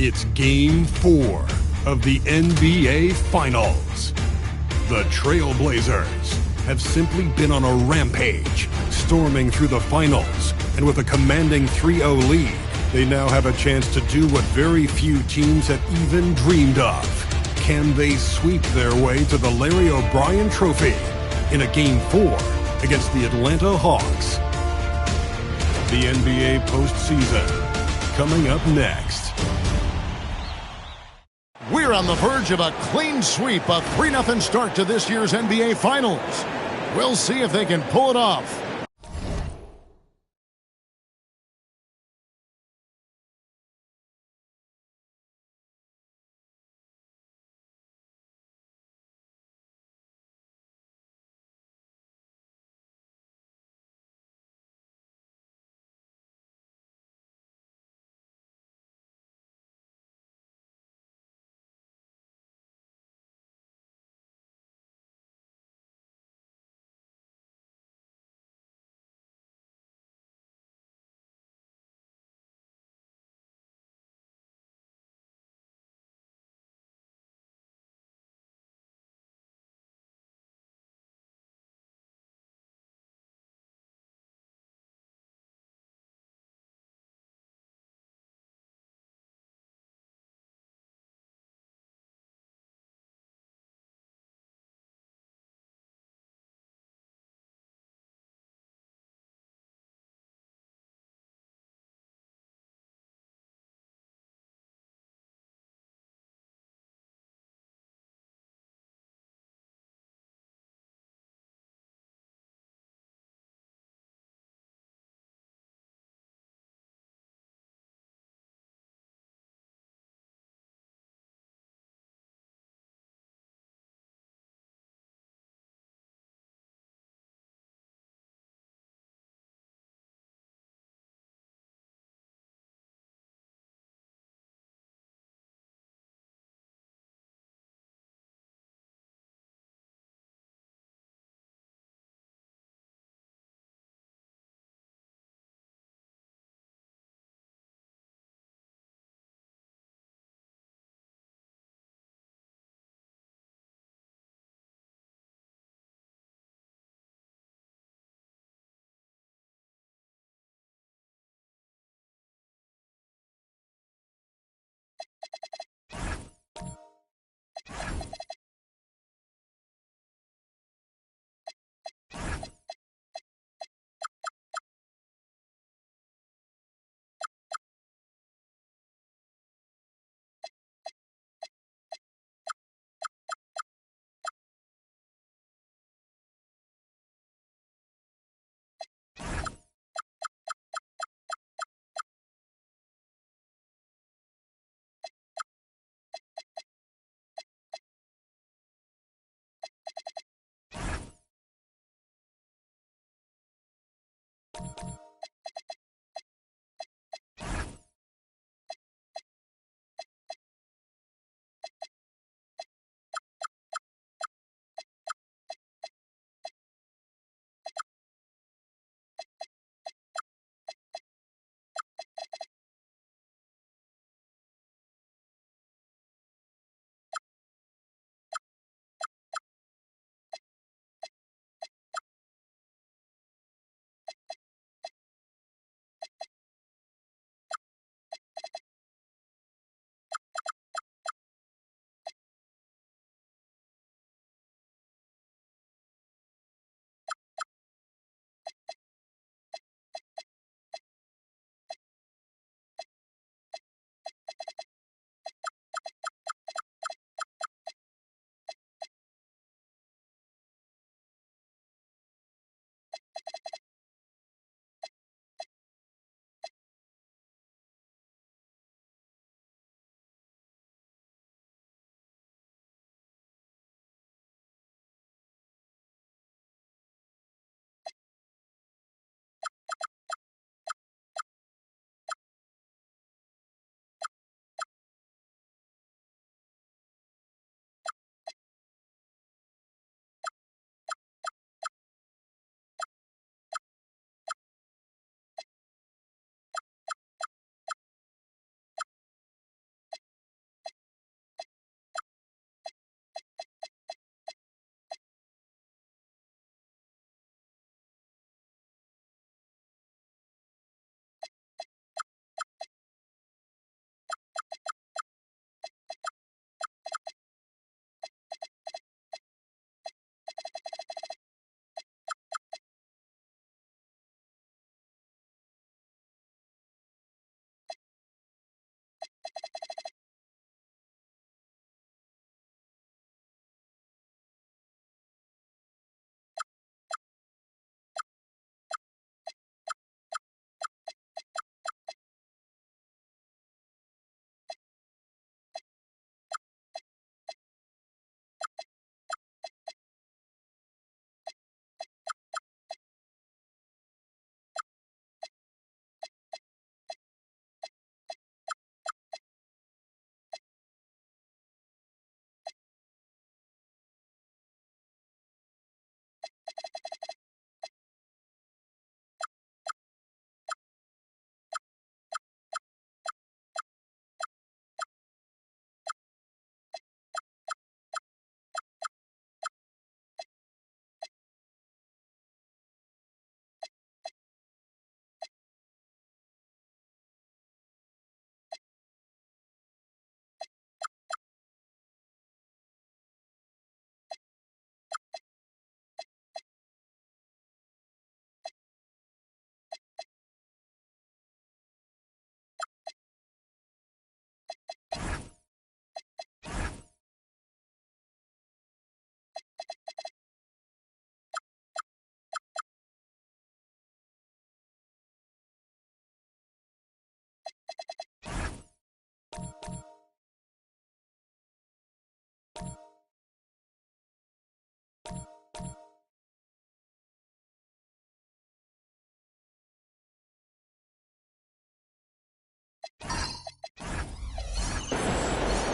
It's Game 4 of the NBA Finals. The Trailblazers have simply been on a rampage, storming through the finals, and with a commanding 3-0 lead, they now have a chance to do what very few teams have even dreamed of. Can they sweep their way to the Larry O'Brien Trophy in a Game 4 against the Atlanta Hawks? The NBA postseason, coming up next. We're on the verge of a clean sweep, a 3-0 start to this year's NBA Finals. We'll see if they can pull it off.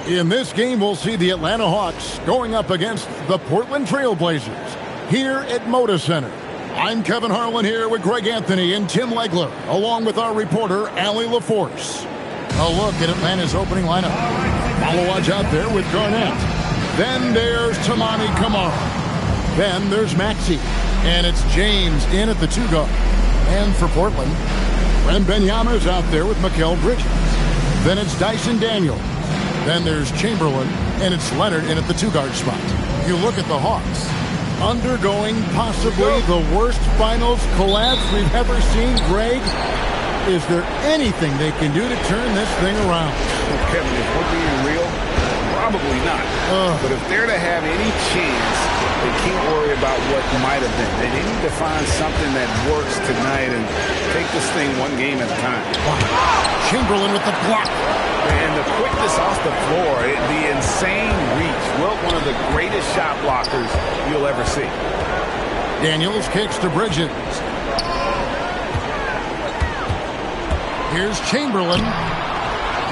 In this game, we'll see the Atlanta Hawks going up against the Portland Trail Blazers here at Moda Center. I'm Kevin Harlan here with Greg Anthony and Tim Legler, along with our reporter, Allie LaForce. A look at Atlanta's opening lineup. Malawaj out there with Garnett. Then there's Toumani Camara. Then there's Maxey. And it's James in at the 2 guard. And for Portland, Wembanyama's out there with Mikal Bridges. Then it's Dyson Daniels. Then there's Chamberlain, and it's Leonard in at the 2 guard spot. You look at the Hawks, undergoing possibly the worst finals collapse we've ever seen. Greg, is there anything they can do to turn this thing around? Well, Kevin, if we're being real, probably not. But if they're to have any chance, they can't worry about what might have been. They need to find something that works tonight and take this thing one game at a time. Wow. Chamberlain with the block. And the quickness off the floor, the insane reach. Wilt, one of the greatest shot blockers you'll ever see. Daniels kicks to Bridges. Here's Chamberlain.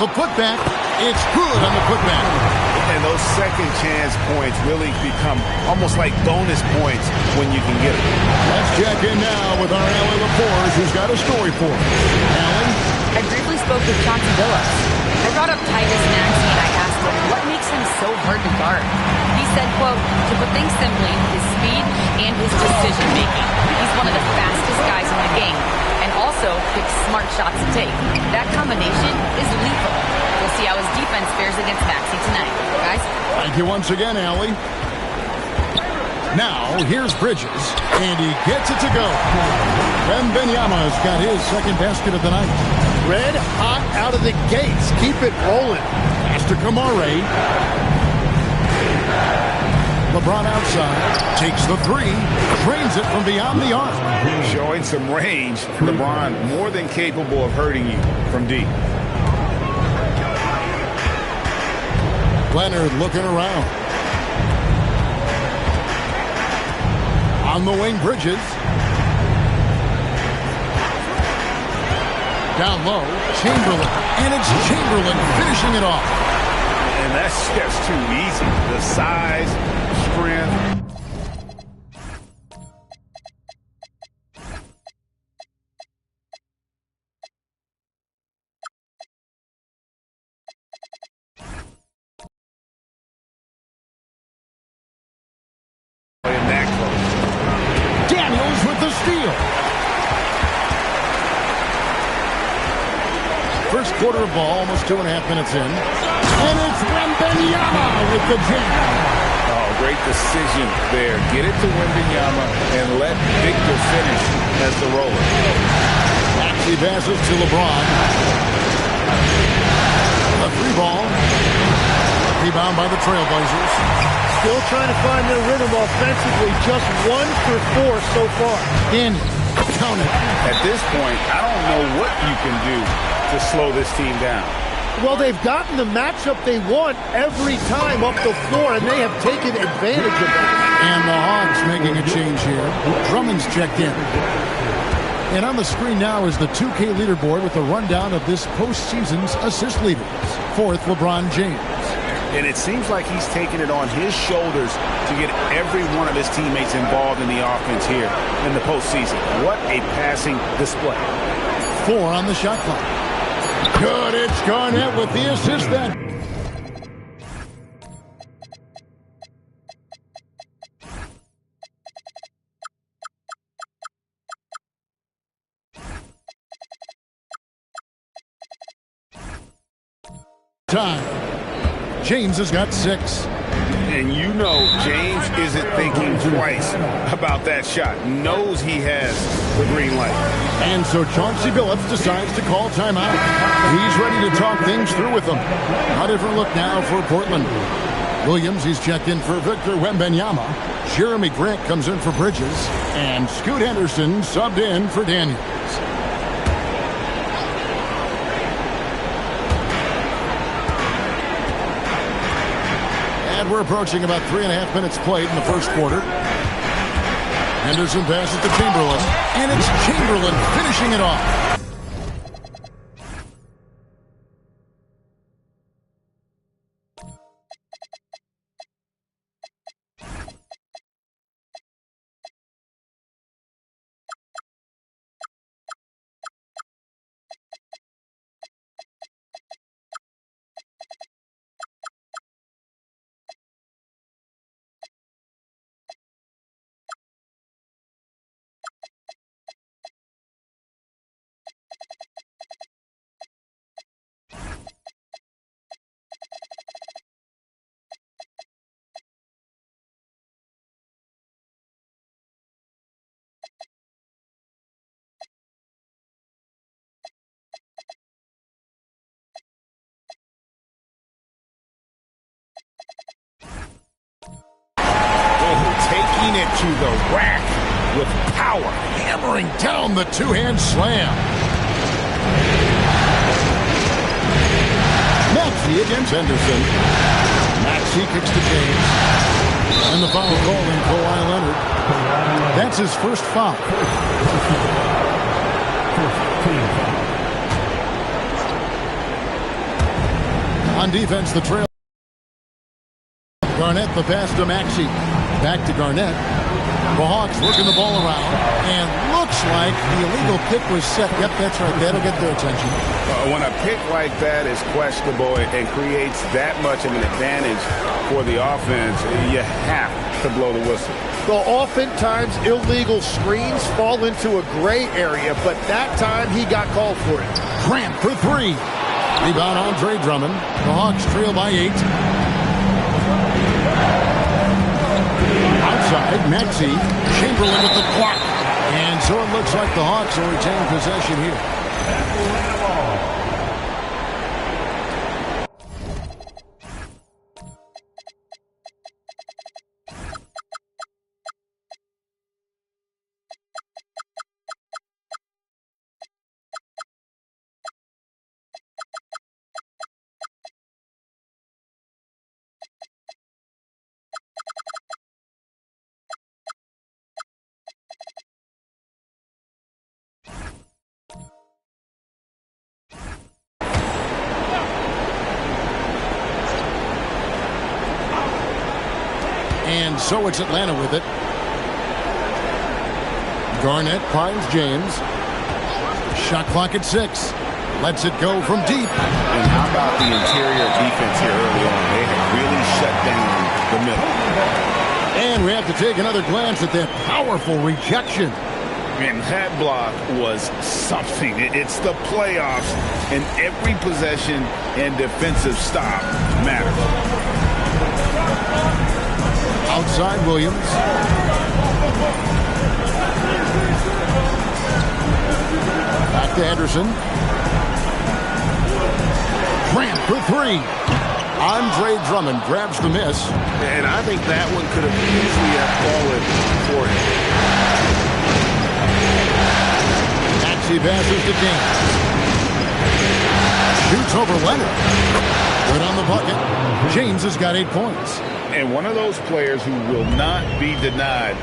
The putback. It's good on the putback. And those second chance points really become almost like bonus points when you can get them. Let's check in now with our Allie LaForge, who's got a story for us. Allie? I briefly spoke with Chauncey Billups. I brought up Tyrese Maxey and I asked him what makes him so hard to guard. He said, quote, to put things simply, his speed and his decision making. He's one of the fastest guys in the game and also picks smart shots to take. That combination is lethal. We'll see how his defense fares against Maxey tonight. Guys? Thank you once again, Allie. Now, here's Bridges, and he gets it to go. Wembanyama's got his second basket of the night. Red hot out of the gates. Keep it rolling. Pass to Kamare. LeBron outside, takes the three, drains it from beyond the arc. Showing some range. LeBron more than capable of hurting you from deep. Leonard looking around. On the wing, Bridges. Down low, Chamberlain. And it's Chamberlain finishing it off. And that's just too easy. The size, strength. Daniels with the steal. First quarter of ball, almost 2.5 minutes in. And it's Wembanyama with the jam. Oh, great decision there. Get it to Wembanyama and let Victor finish as the roller. Maxey passes to LeBron. The free ball. Rebound by the Trailblazers. Still trying to find their rhythm offensively. Just 1 for 4 so far. In. Count it. At this point, I don't know what you can do to slow this team down. Well, they've gotten the matchup they want every time up the floor, and they have taken advantage of that. And the Hawks making a change here. Drummond's checked in. And on the screen now is the 2K leaderboard with a rundown of this postseason's assist leaders. Fourth, LeBron James. And it seems like he's taking it on his shoulders to get every one of his teammates involved in the offense here in the postseason. What a passing display. 4 on the shot clock. Good, it's Garnett with the assist then. Time. James has got 6. And you know James isn't thinking twice about that shot. Knows he has the green light. And so Chauncey Billups decides to call timeout. He's ready to talk things through with them. A different look now for Portland. Williams, he's checked in for Victor Wembanyama. Jeremy Grant comes in for Bridges. And Scoot Henderson subbed in for Daniels. And we're approaching about 3.5 minutes played in the first quarter. Henderson passes to Chamberlain. And it's Chamberlain finishing it off. Taking it to the rack with power, hammering down the two-hand slam. Maxey against Henderson. Maxey kicks to James. And the foul called on Kawhi Leonard. That's his first foul. On defense, the trail. Garnett, the pass to Maxey. Back to Garnett. The Hawks working the ball around, and looks like the illegal pick was set. Yep, that's right. That'll get their attention. When a pick like that is questionable and creates that much of an advantage for the offense, you have to blow the whistle. Well, oftentimes illegal screens fall into a gray area, but that time he got called for it. Grant for three. Rebound Andre Drummond. The Hawks trail by 8. Outside, Maxey. Chamberlain with the block. And so it looks like the Hawks will retain possession here. And so it's Atlanta with it. Garnett finds James. Shot clock at 6. Lets it go from deep. And how about the interior defense here early on? They have really shut down the middle. And we have to take another glance at that powerful rejection. Man, that block was something. It's the playoffs, and every possession and defensive stop matters. Outside Williams. Back to Henderson. Grant for 3. Andre Drummond grabs the miss. And I think that one could have easily have fallen for him. Maxey passes to James. Shoots over Leonard. Good on the bucket. James has got 8 points. And one of those players who will not be denied.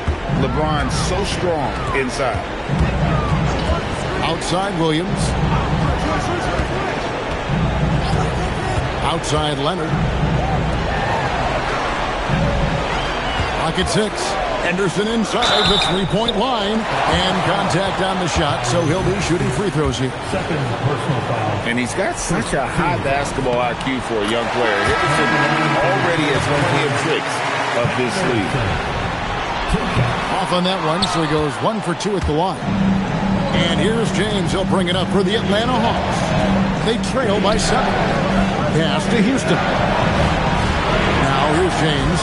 LeBron's so strong inside. Outside Williams. Outside Leonard. Pocket 6. Henderson inside the three-point line. And contact on the shot, so he'll be shooting free throws here. Second personal foul. And he's got such a high basketball IQ for a young player. Henderson already has plenty of tricks up this league. Off on that one, so he goes 1 for 2 at the line. And here's James. He'll bring it up for the Atlanta Hawks. They trail by 7. Pass to Houston. Now here's James.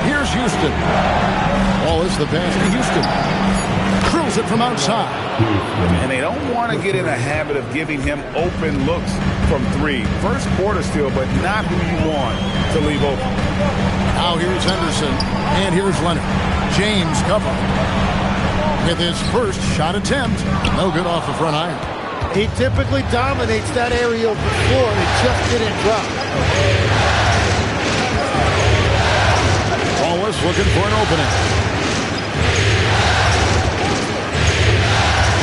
Here's Houston. Wallace, the pass to Houston. Drills it from outside. And they don't want to get in a habit of giving him open looks from 3. First quarter still, but not who you want to leave open. Now here's Henderson. And here's Leonard. James covered. With his first shot attempt. No good off the front iron. He typically dominates that area of the floor, and it just didn't drop. Wallace looking for an opening.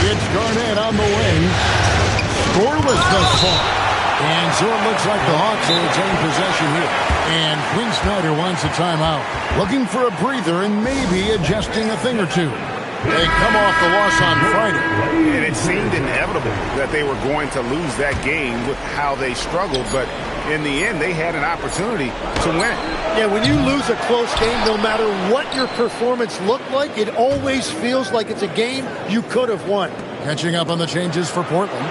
It's Garnett on the wing. Scoreless thus far. And so it looks like the Hawks will retain possession here. And Quinn Snyder wants a timeout. Looking for a breather and maybe adjusting a thing or two. They come off the loss on Friday. And it seemed inevitable that they were going to lose that game with how they struggled. But in the end, they had an opportunity to win it. Yeah, when you lose a close game, no matter what your performance looked like, it always feels like it's a game you could have won. Catching up on the changes for Portland.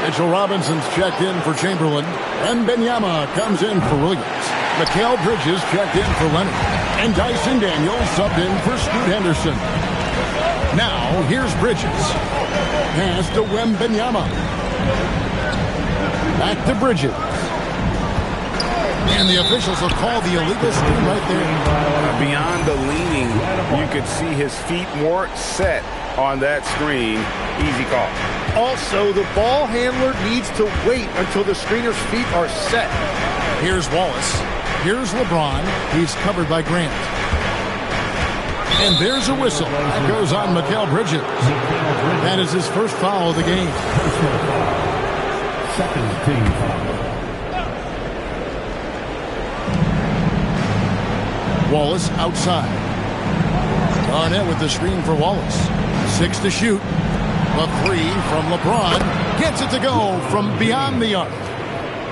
Mitchell Robinson's checked in for Chamberlain. And Benyama comes in for Williams. Mikal Bridges checked in for Leonard. And Dyson Daniels subbed in for Scoot Henderson. Now, here's Bridges. Pass to Wembanyama. Back to Bridges. And the officials will call the illegal screen right there. Beyond the leaning, you could see his feet more set on that screen. Easy call. Also, the ball handler needs to wait until the screener's feet are set. Here's Wallace. Here's LeBron. He's covered by Grant. And there's a whistle. That goes on Mikal Bridges. That is his first foul of the game. Second team foul. Wallace outside. Garnett with the screen for Wallace. 6 to shoot. A 3 from LeBron. Gets it to go from beyond the arc.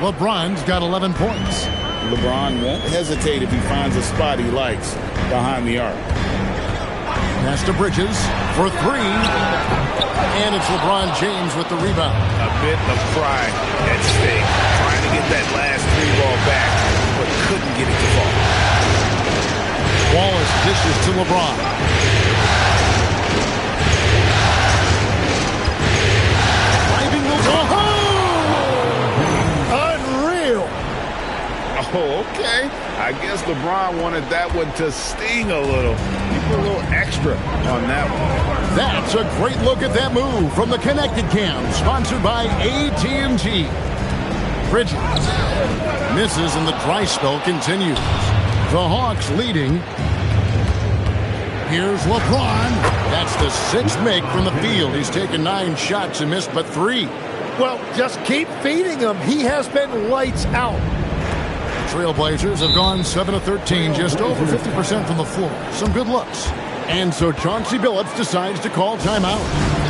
LeBron's got 11 points. LeBron won't hesitate if he finds a spot he likes behind the arc. Pass to Bridges for 3. And it's LeBron James with the rebound. A bit of pride at stake. Trying to get that last 3 ball back, but couldn't get it to fall. Wallace dishes to LeBron. Driving the unreal. Oh, okay. I guess LeBron wanted that one to sting a little. He put a little extra on that one. That's a great look at that move from the Connected Cam, sponsored by AT&T. Bridges misses and the dry spell continues. The Hawks leading. Here's LeBron. That's the 6th make from the field. He's taken 9 shots and missed but 3. Well, just keep feeding him. He has been lights out. Trailblazers have gone 7 of 13, just over 50% from the floor. Some good looks. And so Chauncey Billups decides to call timeout.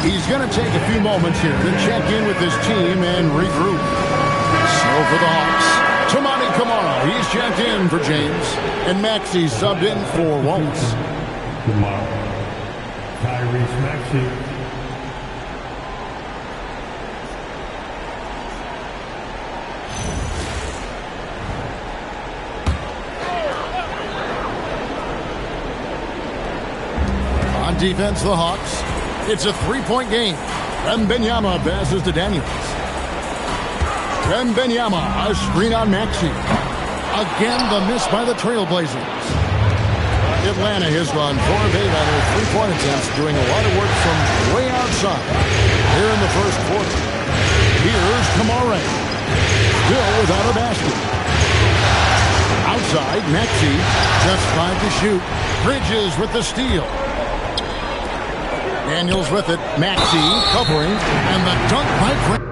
He's going to take a few moments here to check in with his team and regroup. So for the Hawks, Toumani Camara, he's checked in for James. And Maxey subbed in for Wallace. Camara. Tyrese Maxey. On defense, the Hawks. It's a 3-point game. Wembanyama passes to Daniels. Wembanyama, a screen on Maxey. Again, the miss by the Trailblazers. Atlanta has gone 4 of 8 on their 3-point attempts, doing a lot of work from way outside. Here in the first quarter. Here's Camara. Still without a basket. Outside, Maxey. Just 5 to shoot. Bridges with the steal. Daniels with it. Maxey covering. And the dunk by Frank.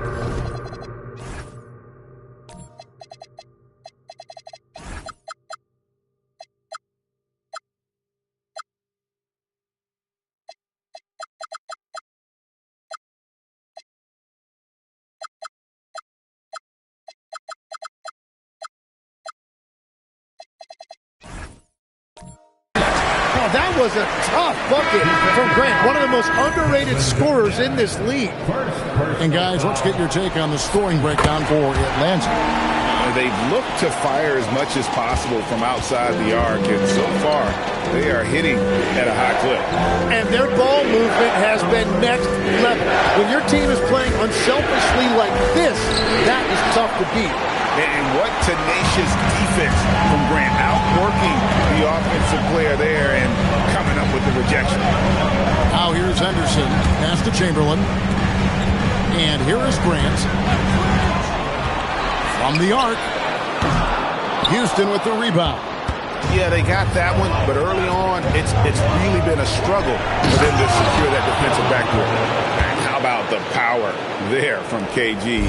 That was a tough bucket from Grant, one of the most underrated scorers in this league. And guys, let's get your take on the scoring breakdown for Atlanta. They've looked to fire as much as possible from outside the arc, and so far they are hitting at a high clip. And their ball movement has been next level. When your team is playing unselfishly like this, that is tough to beat. And what tenacious defense from Grant, outworking the offensive player there and coming up with the rejection. Now here's Henderson, pass to Chamberlain. And here is Grant. From the arc. Houston with the rebound. Yeah, they got that one, but early on, it's really been a struggle for them to secure that defensive backboard. And how about the power there from KG?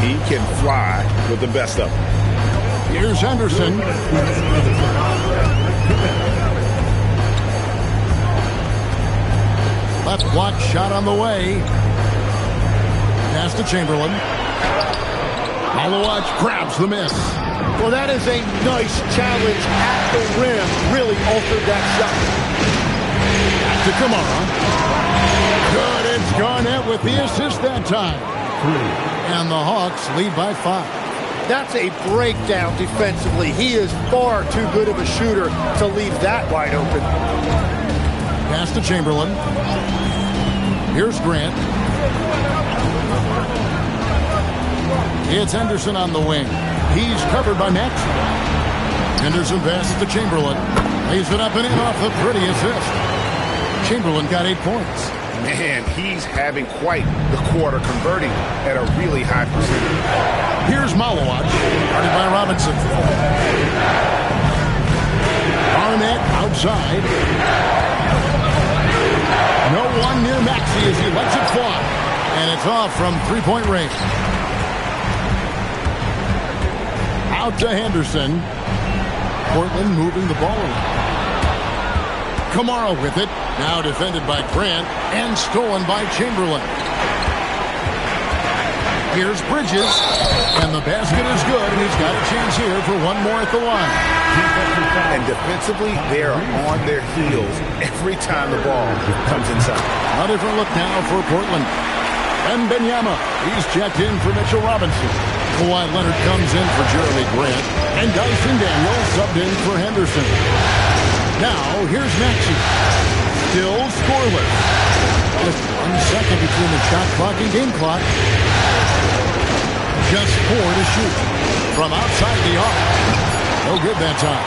He can fly with the best of them. Here's Henderson. Left block shot on the way. Pass to Chamberlain. Malawach grabs the miss. Well, that is a nice challenge at the rim. Really altered that shot. Back to Camara. Good, it's Garnett with the assist that time. And the Hawks lead by 5. That's a breakdown defensively. He is far too good of a shooter to leave that wide open. Pass to Chamberlain. Here's Grant. It's Henderson on the wing. He's covered by Maxey. Henderson passes to Chamberlain. Lays it up and in off the pretty assist. Chamberlain got 8 points. Man, he's having quite the quarter, converting at a really high percentage. Here's Malawach, guarded by Robinson. Garnett outside. No one near Maxey as he lets it fly. And it's off from 3-point range. Out to Henderson. Portland moving the ball around. Kamara with it. Now defended by Grant and stolen by Chamberlain. Here's Bridges. And the basket is good. And he's got a chance here for one more at the line. And defensively, they are on their heels every time the ball comes inside. A different look now for Portland. Wembanyama. He's checked in for Mitchell Robinson. Kawhi Leonard comes in for Jeremy Grant. And Dyson Daniels subbed in for Henderson. Now, here's Maxey. Still scoreless. Just 1 second between the shot clock and game clock. Just 4 to shoot. From outside the arc. No good that time.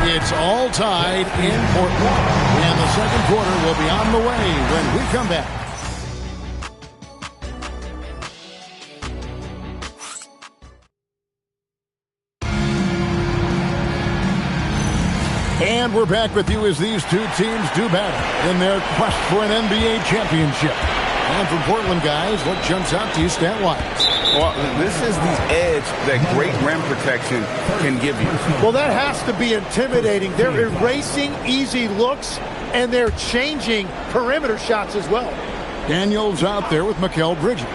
It's all tied in Portland. And the second quarter will be on the way when we come back. And we're back with you as these two teams do battle in their quest for an NBA championship. And from Portland, guys, what jumps out to you stat-wise? Well, this is the edge that great rim protection can give you. Well, that has to be intimidating. They're erasing easy looks, and they're changing perimeter shots as well. Daniels out there with Mikal Bridges.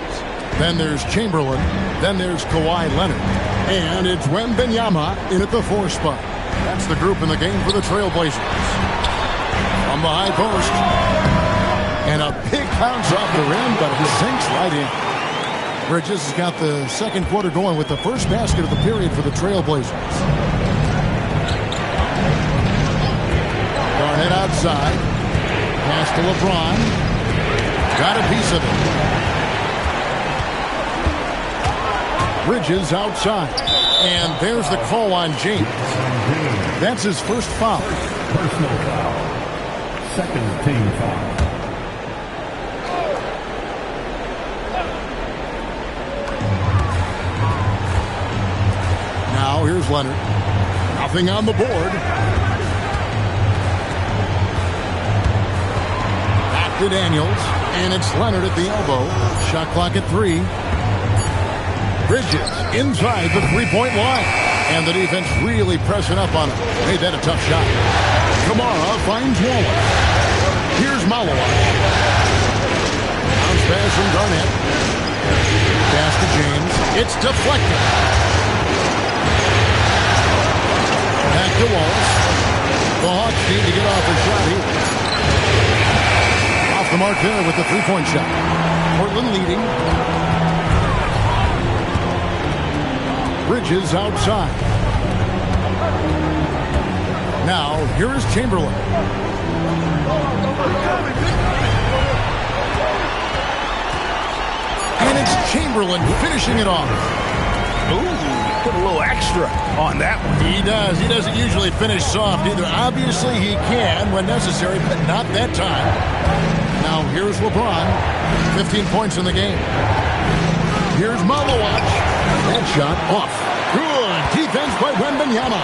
Then there's Chamberlain. Then there's Kawhi Leonard. And it's Wembanyama in at the 4 spot. That's the group in the game for the Trailblazers. From the high post. And a big bounce off the rim, but he sinks right in. Bridges has got the second quarter going with the first basket of the period for the Trailblazers. Garnett outside. Pass to LeBron. Got a piece of it. Bridges outside. And there's the call on James. That's his first foul. Personal foul. Second team foul. Now here's Leonard. Nothing on the board. Back to Daniels. And it's Leonard at the elbow. Shot clock at 3. Bridges inside the three-point line. And the defense really pressing up on him. Made that a tough shot. Kamara finds Wallace. Here's Malawak. Bounce pass from Garnett. Pass to James. It's deflected. Back to Wallace. The Hawks need to get off a shot here. Off the mark there with the three-point shot. Portland leading. Bridges outside. Now, here is Chamberlain. And it's Chamberlain finishing it off. Ooh, put a little extra on that one. He does. He doesn't usually finish soft either. Obviously, he can when necessary, but not that time. Now, here's LeBron. 15 points in the game. Here's Malawak. That shot off. Good defense by Wembanyama.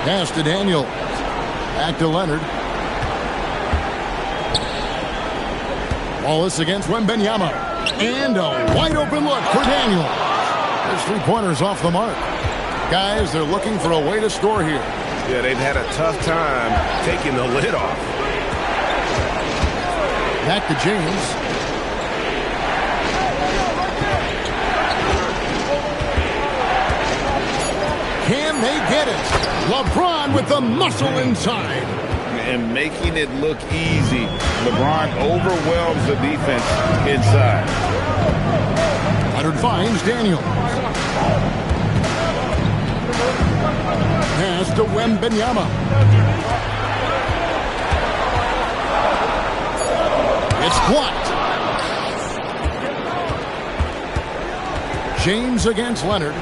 Pass to Daniels. Back to Leonard. Wallace against Wembanyama. And a wide open look for Daniels. There's 3-pointers off the mark. Guys, they're looking for a way to score here. Yeah, they've had a tough time taking the lid off. Back to James. Can they get it? LeBron with the muscle inside. And making it look easy. LeBron overwhelms the defense inside. Leonard finds Daniels. Pass to Wembanyama. It's blocked. James against Leonard.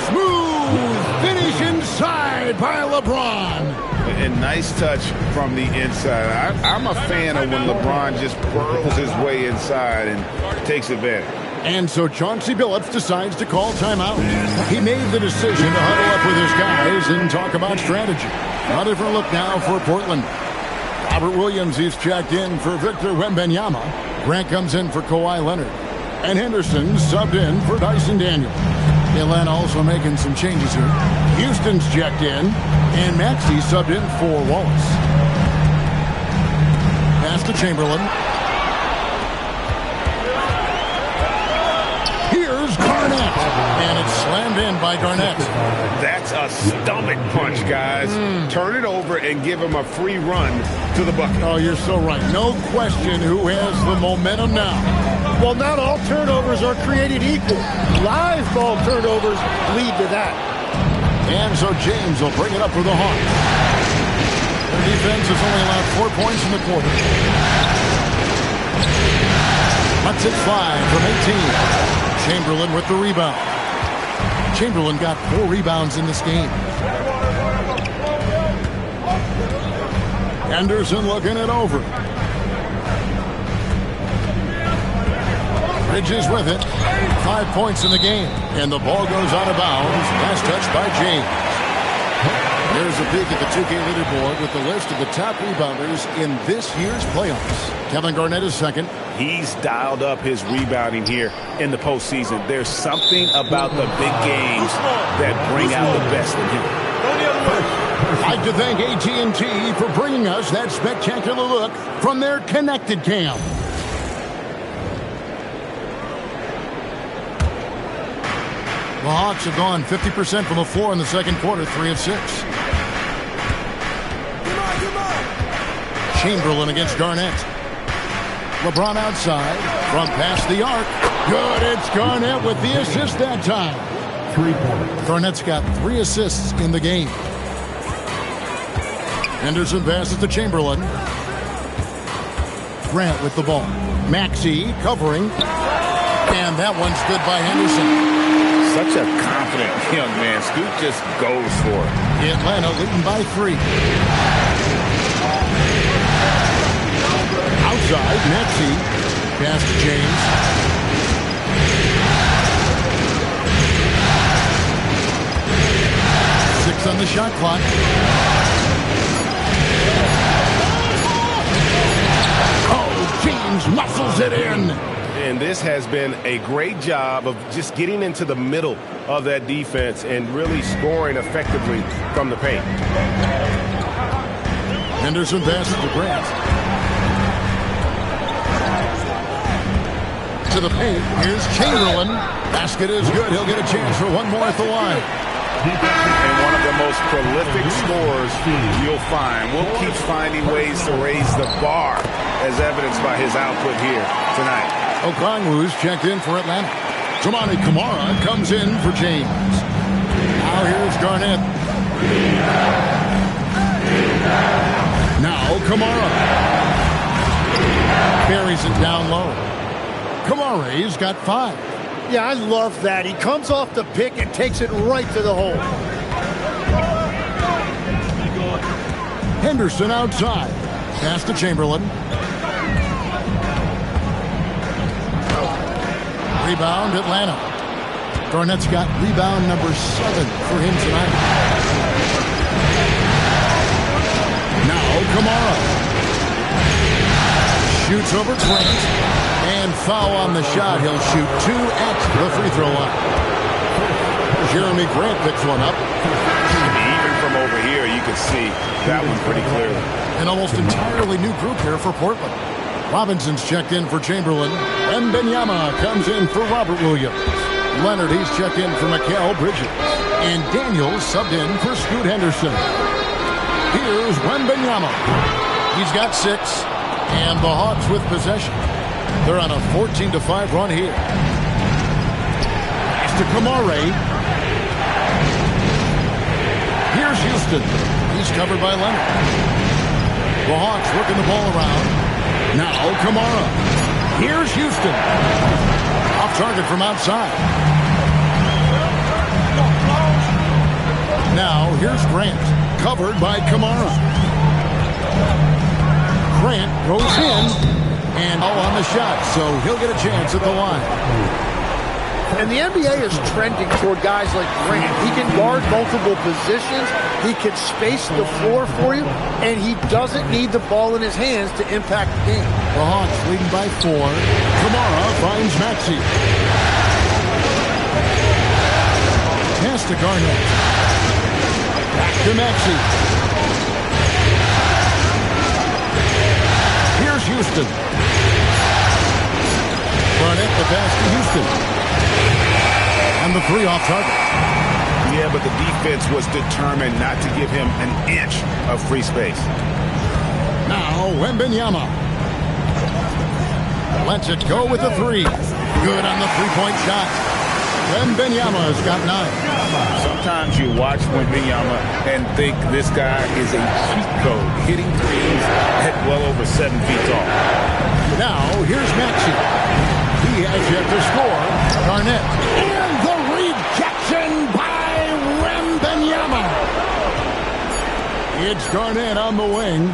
Smooth finish inside by LeBron. And nice touch from the inside. I'm a fan of when LeBron just burrows his way inside and takes advantage. And so Chauncey Billups decides to call timeout. He made the decision to huddle up with his guys and talk about strategy. A different look now for Portland. Robert Williams, he's checked in for Victor Wembanyama. Grant comes in for Kawhi Leonard. And Henderson subbed in for Dyson Daniels. Atlanta also making some changes here. Houston's checked in, and Maxey subbed in for Wallace. Pass to Chamberlain. Here's Garnett, and it's slammed in by Garnett. That's a stomach punch, guys. Turn it over and give him a free run to the bucket. Oh, you're so right. No question who has the momentum now. Well, not all turnovers are created equal. Live ball turnovers lead to that. And so James will bring it up for the Hawks. Their defense has only allowed 4 points in the quarter. Cuts it 5 from 18. Chamberlain with the rebound. Chamberlain got 4 rebounds in this game. Henderson looking it over. Bridges with it. 5 points in the game. And the ball goes out of bounds. Last touch by James. There's a peek at the 2K leaderboard with the list of the top rebounders in this year's playoffs. Kevin Garnett is second. He's dialed up his rebounding here in the postseason. There's something about the big games that bring out the best in him. I'd like to thank AT&T for bringing us that spectacular look from their connected cam. The Hawks have gone 50% from the floor in the second quarter, 3 of 6. Chamberlain against Garnett. LeBron outside from past the arc. Good, it's Garnett with the assist that time. 3 points. Garnett's got 3 assists in the game. Henderson passes to Chamberlain. Grant with the ball. Maxey covering. And that one's good by Henderson. Such a confident young man. Scoot just goes for it. Atlanta leading by 3. Outside, Maxey. Pass to James. Six on the shot clock. Oh, James muscles it in. And this has been a great job of just getting into the middle of that defense and really scoring effectively from the paint. Henderson passes to Grant. To the paint. Here's Chamberlain. Basket is good. He'll get a chance for one more at the line. And one of the most prolific scorers you'll find. Will keeps finding ways to raise the bar, as evidenced by his output here tonight. Okongwu's checked in for Atlanta. Toumani Camara comes in for James. Now here's Garnett. Now Camara. Buries it down low. Camara's got 5. Yeah, I love that. He comes off the pick and takes it right to the hole. Henderson outside. Pass to Chamberlain. Rebound, Atlanta. Garnett's got rebound number 7 for him tonight. Now Camara. Shoots over Grant. And foul on the shot. He'll shoot 2 at the free throw line. Jeremy Grant picks one up. Even from over here, you can see that one pretty clearly. An almost entirely new group here for Portland. Robinson's checked in for Chamberlain. And Wembanyama comes in for Robert Williams. Leonard, he's checked in for Mikal Bridges. And Daniels subbed in for Scoot Henderson. Here's Wembanyama. He's got 6. And the Hawks with possession. They're on a 14-5 run here. Pass to Camara. Here's Houston. He's covered by Leonard. The Hawks working the ball around. Now Camara. Here's Houston. Off target from outside. Now here's Grant. Covered by Camara. Grant goes in. And on the shot, so he'll get a chance at the line. And the NBA is trending toward guys like Grant. He can guard multiple positions. He can space the floor for you. And he doesn't need the ball in his hands to impact the game. The Hawks leading by 4. Kamara finds Maxey. Pass to Garnett. Back to Maxey. Here's Houston. Garnett the pass to Houston. And the 3 off target. Yeah, but the defense was determined not to give him an inch of free space. Now, Wembanyama. Lets it go with the 3. Good on the three-point shot. Wembanyama's got 9. Sometimes you watch Wembanyama and think this guy is a cheat code, hitting threes at well over 7 feet tall. Now, here's Maxey. He has yet to score. Garnett. And the rejection by Wembanyama. It's Garnett on the wing.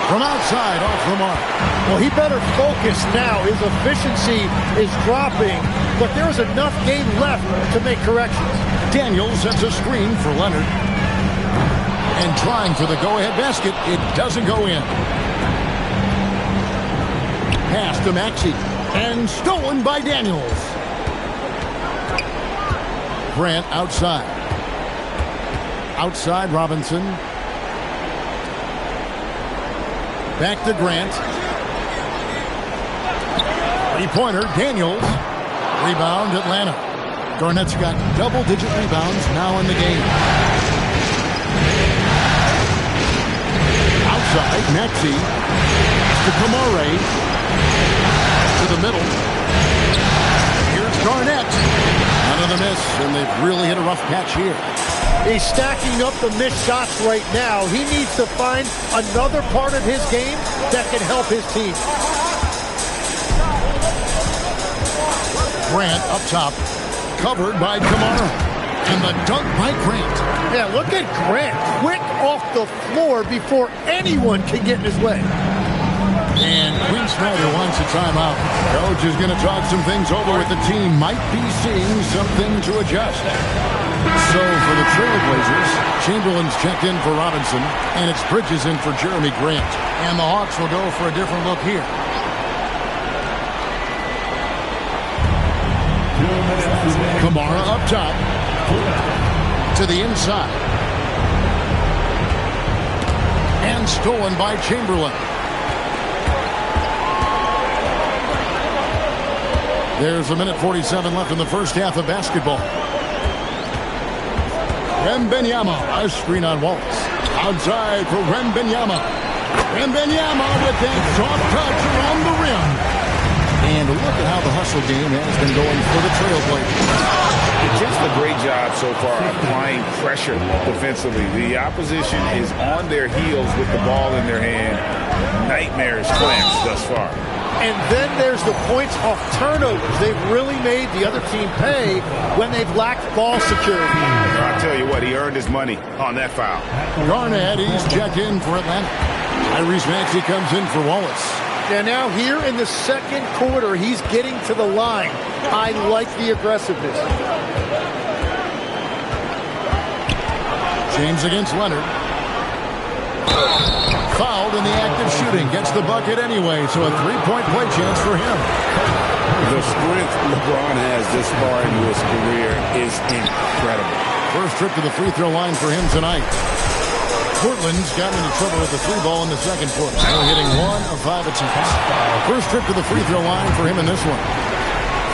From outside, off the mark. Well, he better focus now. His efficiency is dropping, but there's enough game left to make corrections. Daniels sets a screen for Leonard. And trying for the go-ahead basket. It doesn't go in. Pass to Maxey. And stolen by Daniels. Grant outside. Outside Robinson. Back to Grant. Three-pointer, Daniels. Rebound, Atlanta. Garnett's got double-digit rebounds now in the game. Outside, Maxey. To Kamara. To the middle. Here's Garnett. Another miss, and they've really hit a rough patch here. He's stacking up the missed shots right now. He needs to find another part of his game that can help his team. Grant up top, covered by Kamara. And the dunk by Grant. Yeah, look at Grant. Quick off the floor before anyone can get in his way. And Quinn Snyder wants a timeout. Coach is going to talk some things over with the team. Might be seeing something to adjust. So for the Trailblazers, Chamberlain's checked in for Robinson, and it's Bridges in for Jeremy Grant. And the Hawks will go for a different look here. 2 minutes. Kamara up top. To the inside. And stolen by Chamberlain. There's 1:47 left in the first half of basketball. Wembanyama, a screen on Wallace. Outside for Wembanyama. Wembanyama with that soft touch around the rim. And look at how the hustle game has been going for the Trailblazers. Just a great job so far applying pressure defensively. The opposition is on their heels with the ball in their hand. Nightmarish clamps thus far. And then there's the points off turnovers. They've really made the other team pay when they've lacked ball security. I'll tell you what, he earned his money on that foul. Garnett, he's checked in for Atlanta. Tyrese Maxey comes in for Wallace. And now here in the second quarter, he's getting to the line. I like the aggressiveness. James against Leonard. Fouled in the act of shooting. Gets the bucket anyway, so a three-point play chance for him. The strength LeBron has this far into his career is incredible. First trip to the free throw line for him tonight. Portland's gotten into trouble with the three ball in the second quarter. They're hitting 1 of 5 attempts. First trip to the free throw line for him in this one.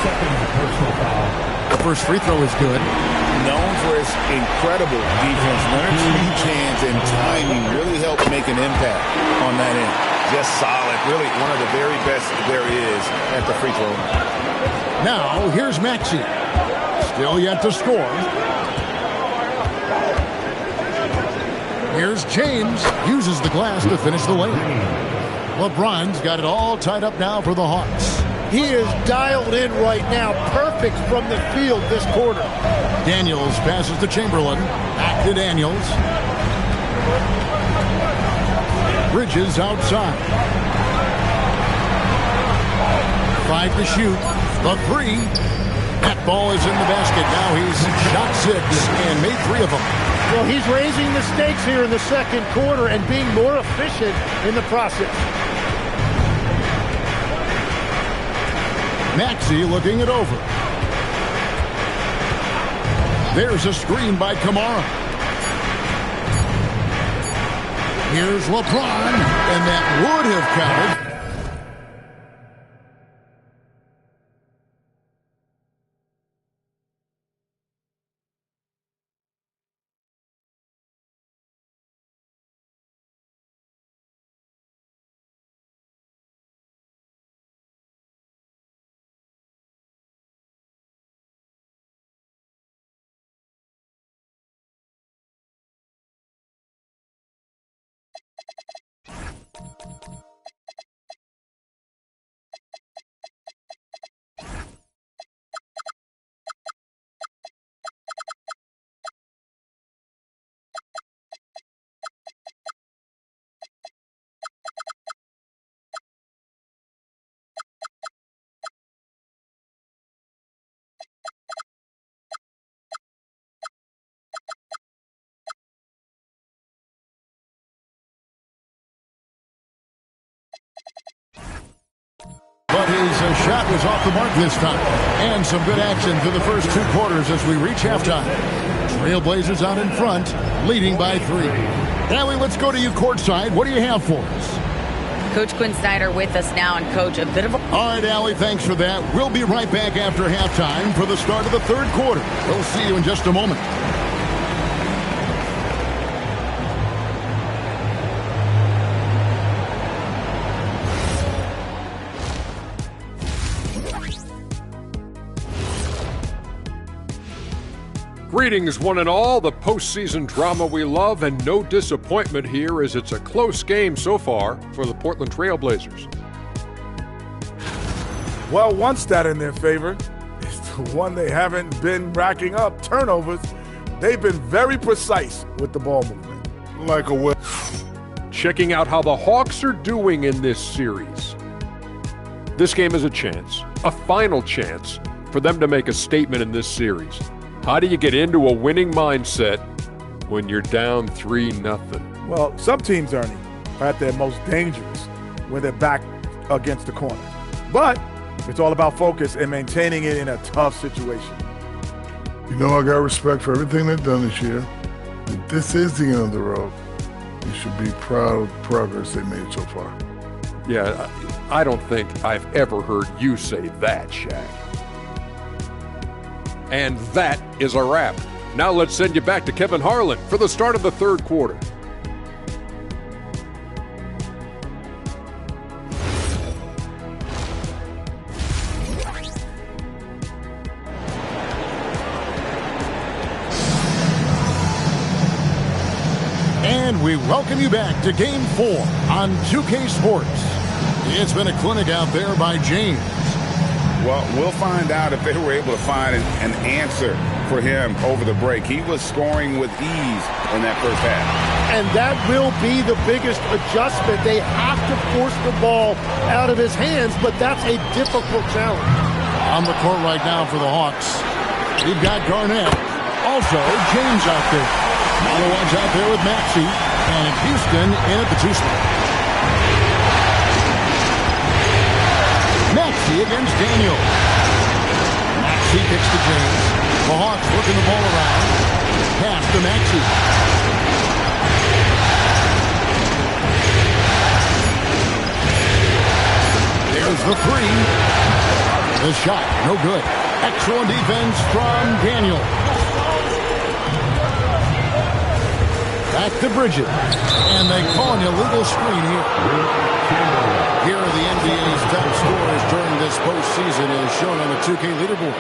Second personal foul. The first free throw is good. Known for his incredible defense, Leonard's huge hands and timing really helped make an impact on that end. Just solid, really one of the very best there is at the free throw line. Now, here's Maxey. Still yet to score. Here's James. Uses the glass to finish the lane. LeBron's got it all tied up now for the Hawks. He is dialed in right now. Perfect from the field this quarter. Daniels passes to Chamberlain. Back to Daniels. Bridges outside. 5 to shoot. The 3. That ball is in the basket. Now he's shot 6 and made 3 of them. Well, he's raising the stakes here in the second quarter and being more efficient in the process. Maxey looking it over. There's a screen by Kamara. Here's LeBron, and that would have counted. But his shot was off the mark this time. And some good action through the first 2 quarters as we reach halftime. Trailblazers out in front, leading by 3. Allie, let's go to you courtside. What do you have for us? Coach Quinn Snyder with us now, and Coach, a bit of a... All right, Allie, thanks for that. We'll be right back after halftime for the start of the 3rd quarter. We'll see you in just a moment. Greetings, one and all. The postseason drama we love, and no disappointment here as it's a close game so far for the Portland Trailblazers. Well, one stat in their favor is the one they haven't been racking up, turnovers. They've been very precise with the ball movement. Like a whip. Checking out how the Hawks are doing in this series. This game is a chance, a final chance, for them to make a statement in this series. How do you get into a winning mindset when you're down 3-0? Well, some teams, Ernie, are at their most dangerous when they're back against the corner. But it's all about focus and maintaining it in a tough situation. You know, I got respect for everything they've done this year. If this is the end of the road, you should be proud of the progress they made so far. Yeah, I don't think I've ever heard you say that, Shaq. And that is a wrap. Now let's send you back to Kevin Harlan for the start of the 3rd quarter. And we welcome you back to Game 4 on 2K Sports. It's been a clinic out there by James. Well, we'll find out if they were able to find an answer for him over the break. He was scoring with ease in that first half. And that will be the biggest adjustment. They have to force the ball out of his hands, but that's a difficult challenge. On the court right now for the Hawks, we've got Garnett. Also, James out there. Malone's out there with Maxey. And Houston in at the 2 spot. Maxey against Daniel. Maxey kicks to James. The Hawks working the ball around. Pass to Maxey. There's the 3. The shot, no good. Excellent defense from Daniel. Back to Bridget. And they call an illegal screen here. Here are the NBA's top scorers during this postseason as shown on the 2K leaderboard.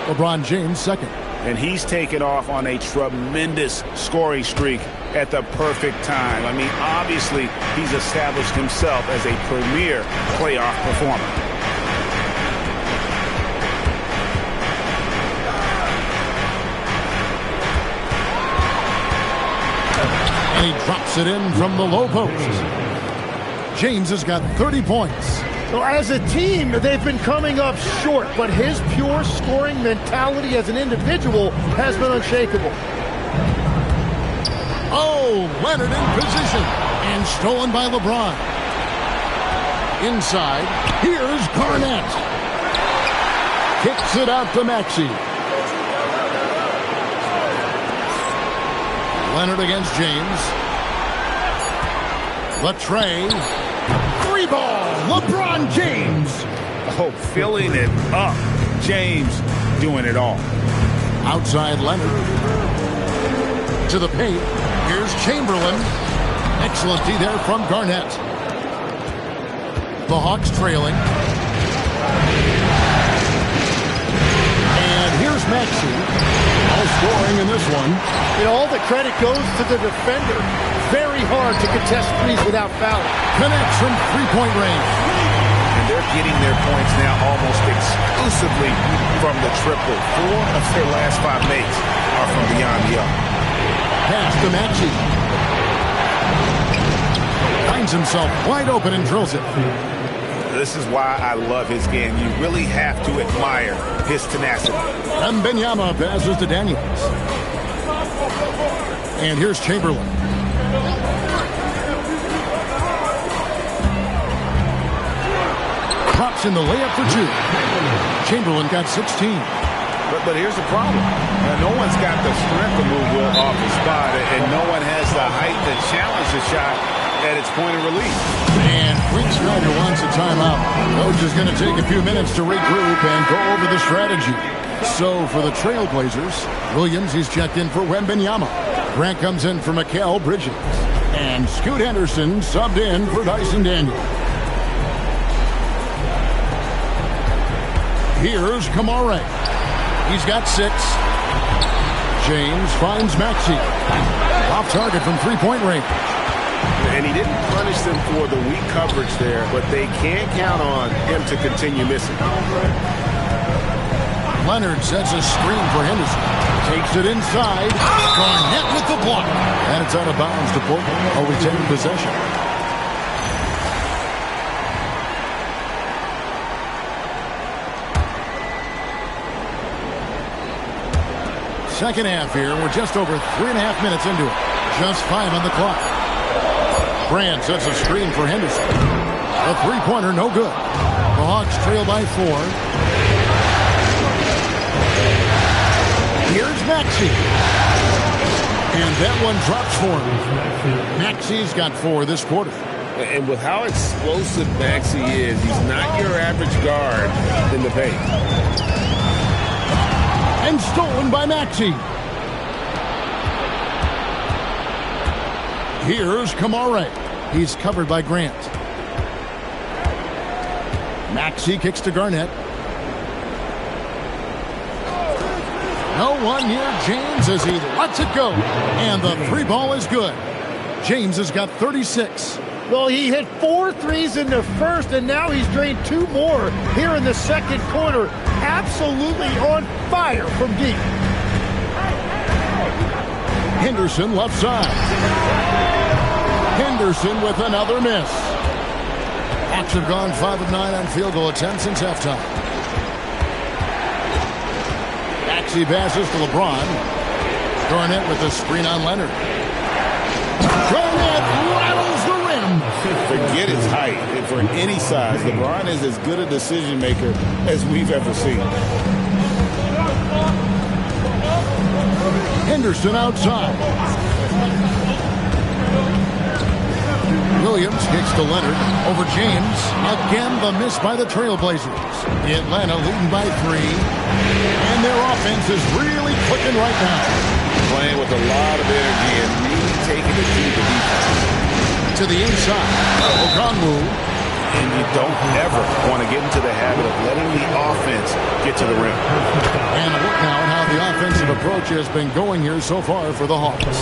LeBron James second. And he's taken off on a tremendous scoring streak at the perfect time. I mean, obviously, he's established himself as a premier playoff performer. And he drops it in from the low post. James has got 30 points. Well, as a team, they've been coming up short, but his pure scoring mentality as an individual has been unshakable. Oh, Leonard in position and stolen by LeBron. Inside, here's Garnett. Kicks it out to Maxey. Leonard against James. Latrey. Three ball, LeBron James. Oh, filling it up. James doing it all. Outside Leonard. To the paint. Here's Chamberlain. Excellent D there from Garnett. The Hawks trailing. And here's Maxey. All scoring in this one. You know, all the credit goes to the defender. Very hard to contest threes without fouling. Connects from three-point range. And they're getting their points now almost exclusively from the triple. 4 of their last 5 makes are from beyond the arc. Pass to Maxey. Finds himself wide open and drills it. This is why I love his game. You really have to admire his tenacity. Wembanyama passes to Daniels. And here's Chamberlain. Drops in the layup for 2. Chamberlain got 16. But here's the problem. No one's got the strength to move Will off the spot, and no one has the height to challenge the shot at its point of release. And Quinn Snyder wants a timeout. Coach is going to take a few minutes to regroup and go over the strategy. So for the Trailblazers, Williams, he's checked in for Wembanyama. Grant comes in for Mikal Bridges. And Scoot Henderson subbed in for Dyson Daniels. Here's Kamara. He's got 6. James finds Maxey. Off target from three-point range. And he didn't punish them for the weak coverage there, but they can't count on him to continue missing. Leonard sets a screen for Henderson. Takes it inside. Garnett with the block. And it's out of bounds to Portland. A retained possession. Second half here. We're just over 3.5 minutes into it. Just 5 on the clock. Grant sets a screen for Henderson. A three-pointer, no good. The Hawks trail by 4. Here's Maxey. And that one drops for him. Maxey's got 4 this quarter. And with how explosive Maxey is, he's not your average guard in the paint. And stolen by Maxey. Here's Kamara. He's covered by Grant. Maxey kicks to Garnett. No one near James as he lets it go. And the 3 ball is good. James has got 36. Well, he hit 4 threes in the first, and now he's drained 2 more here in the second quarter. Absolutely on fire from deep. Henderson left side. Henderson with another miss. Hawks have gone 5 of 9 on field goal attempts since halftime. Maxey passes to LeBron. Garnett with the screen on Leonard. Garnett rattles the rim. Forget his height. For any size, LeBron is as good a decision maker as we've ever seen. Henderson outside. Williams kicks to Leonard over James. Again, the miss by the Trailblazers. Atlanta leading by 3. And their offense is really clicking right now. Playing with a lot of energy and really taking it to the defense. To the inside. Okongwu. And you don't ever want to get into the habit of letting the offense get to the rim. And look now at how the offensive approach has been going here so far for the Hawks.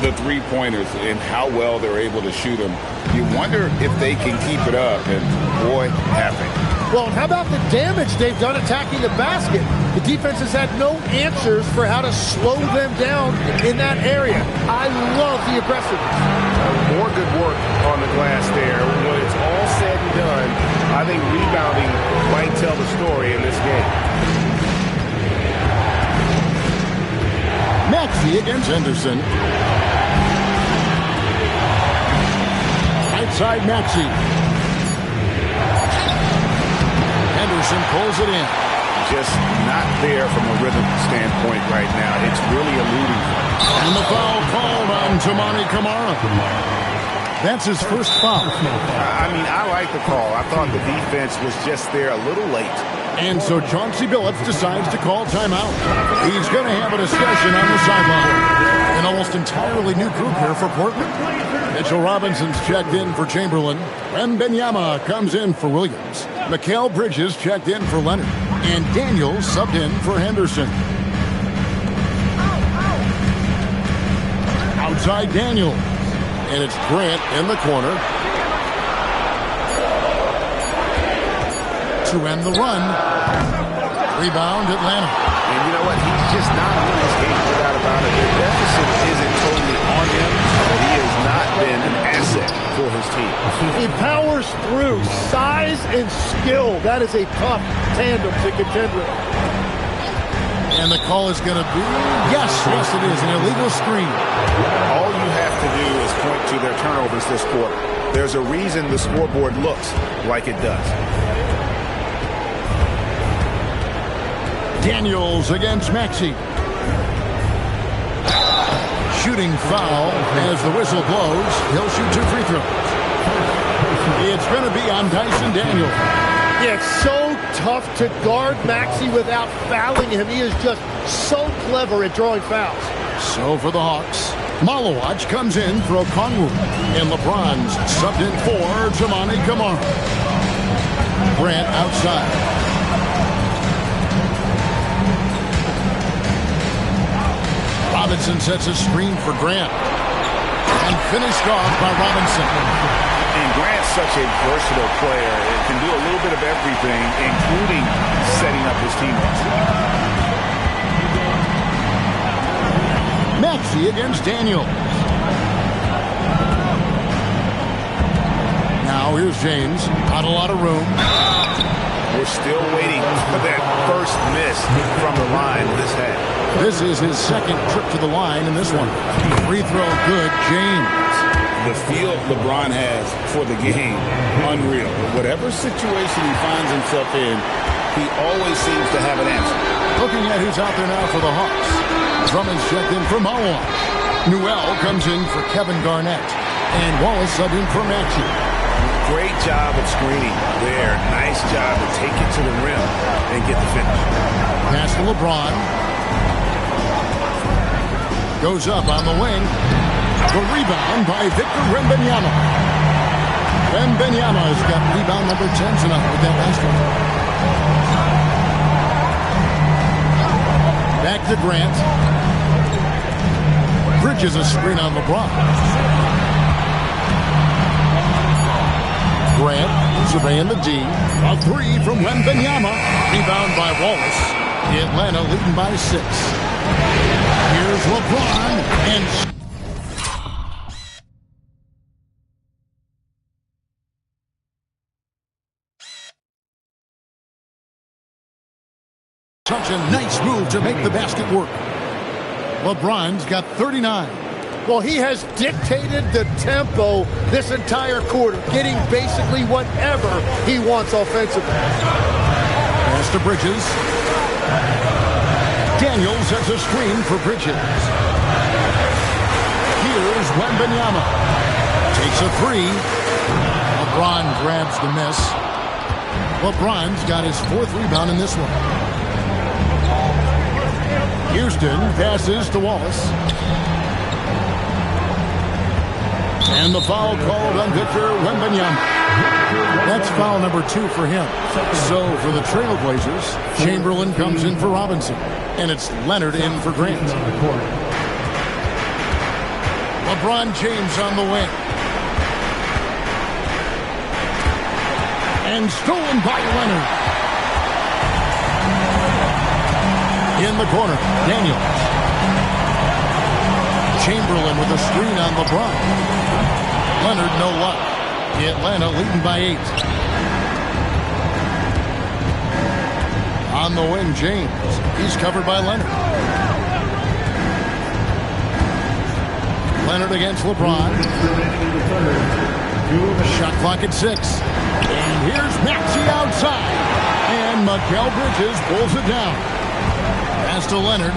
The three-pointers and how well they're able to shoot them. You wonder if they can keep it up, and boy, have they. Well, how about the damage they've done attacking the basket? The defense has had no answers for how to slow them down in that area. I love the aggressiveness. More good work on the glass there. When it's all said and done, I think story in this game. Maxey against Henderson. Right side Maxey. Henderson pulls it in. Just not there from a rhythm standpoint right now. It's really eluding him. And the foul called on Toumani Camara. That's his first foul. I mean, I like the call. I thought the defense was just there a little late. And so Chauncey Billups decides to call timeout. He's going to have a discussion on the sideline. An almost entirely new group here for Portland. Mitchell Robinson's checked in for Chamberlain. Wembanyama comes in for Williams. Mikal Bridges checked in for Leonard. And Daniels subbed in for Henderson. Outside Daniels. And it's Grant in the corner. To end the run. Rebound Atlanta. And you know what? He's just not in this game, no doubt about it. The deficit isn't totally on him, but he has not been an asset for his team. He powers through. Size and skill. That is a tough tandem to contend with. And the call is going to be, yes, it is, an illegal screen. All you have to do is point to their turnovers this quarter. There's a reason the scoreboard looks like it does. Daniels against Maxey. Shooting foul as the whistle blows. He'll shoot 2 free throws. It's going to be on Dyson Daniels. Yeah, it's so tough to guard Maxey without fouling him. He is just so clever at drawing fouls. So for the Hawks, Malawach comes in for Okongwu. And LeBron's subbed in for Toumani Camara. Grant outside. Robinson sets a screen for Grant. And finished off by Robinson. And Grant's such a versatile player. It can do a little bit of everything, including setting up his teammates. Maxey against Daniels. Now here's James. Not a lot of room. We're still waiting for that first miss from the line this half. This is his second trip to the line in this one. Free throw good, James. The feel LeBron has for the game, unreal. Whatever situation he finds himself in, he always seems to have an answer. Looking at who's out there now for the Hawks. Drummond's checked in for Malawach. Newell comes in for Kevin Garnett. And Wallace subbed in for Maxey. Great job of screening there. Nice job to take it to the rim and get the finish. Pass to LeBron. Goes up on the wing. The rebound by Victor Wembanyama. Wembanyama has got rebound number 10 tonight with that last one. Back to Grant. Bridges a screen on LeBron. Grant surveying the D. A 3 from Wembanyama. Rebound by Wallace. Atlanta leading by 6. Here's LeBron and such a nice move to make the basket work. LeBron's got 39. Well, he has dictated the tempo this entire quarter, getting basically whatever he wants offensively. Pass to Bridges. Daniels has a screen for Bridges. Here's Wembanyama. Takes a 3. LeBron grabs the miss. LeBron's got his 4th rebound in this one. Houston passes to Wallace. And the foul called on Victor Wembanyama. That's foul number 2 for him. So for the Trailblazers, Chamberlain comes in for Robinson. And it's Leonard in for Grant. LeBron James on the wing. And stolen by Leonard. In the corner, Daniels. Chamberlain with a screen on LeBron. Leonard, no luck. Atlanta leading by 8. On the wing, James. He's covered by Leonard. Leonard against LeBron. Shot clock at 6. And here's Maxey outside. And Mikal Bridges pulls it down. Pass to Leonard.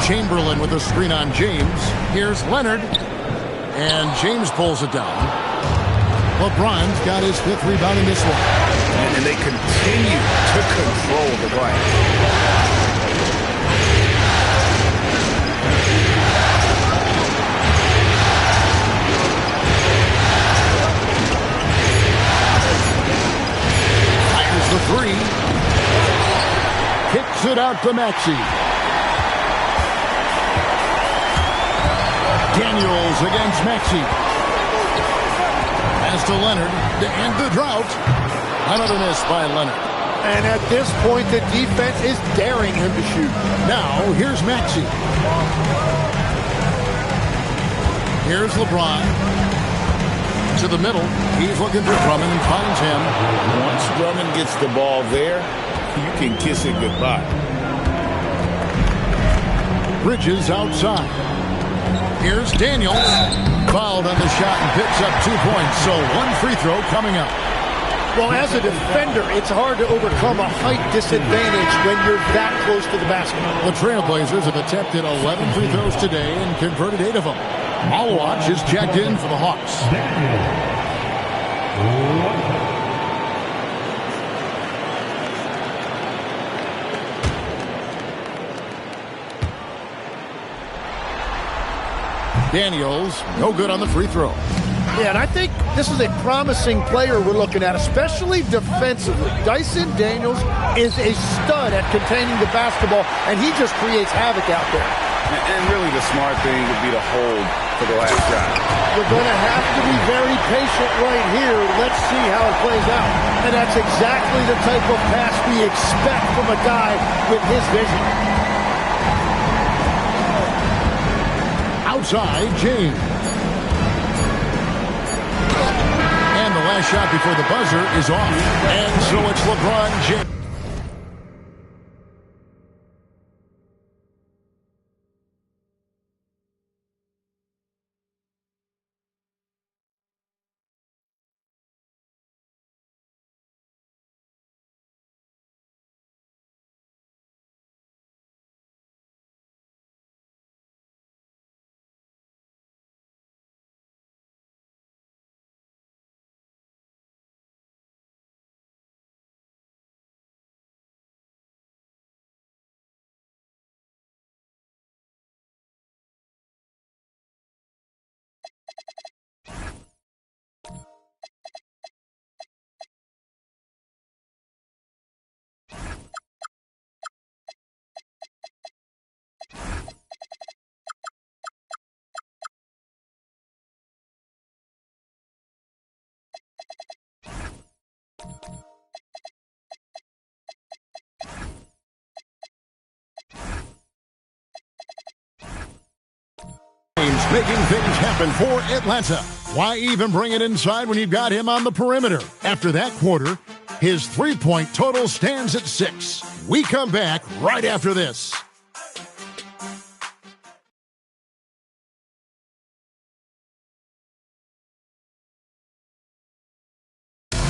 Chamberlain with a screen on James. Here's Leonard. And James pulls it down. LeBron's got his 5th rebound in this one. And they continue to control the glass. Fires the 3. Kicks it out to Maxey. Daniels against Maxey. Pass to Leonard to end the drought. Another miss by Leonard. And at this point, the defense is daring him to shoot. Now, here's Maxey. Here's LeBron. To the middle. He's looking for Drummond and finds him. Once Drummond gets the ball there, you can kiss it goodbye. Bridges outside. Here's Daniels. Fouled on the shot and picks up 2 points. So 1 free throw coming up. Well, as a defender, it's hard to overcome a height disadvantage when you're that close to the basket. The Trailblazers have attempted 11 free throws today and converted 8 of them. Malwatch is checked in for the Hawks. Daniels, no good on the free throw. Yeah, and I think this is a promising player we're looking at, especially defensively. Dyson Daniels is a stud at containing the basketball, and he just creates havoc out there. And really the smart thing would be to hold for the last shot. We're going to have to be very patient right here. Let's see how it plays out. And that's exactly the type of pass we expect from a guy with his vision. Outside, James. And the last shot before the buzzer is off. And so it's LeBron James. Making things happen for Atlanta. Why even bring it inside when you've got him on the perimeter? After that quarter, his three-point total stands at 6. We come back right after this.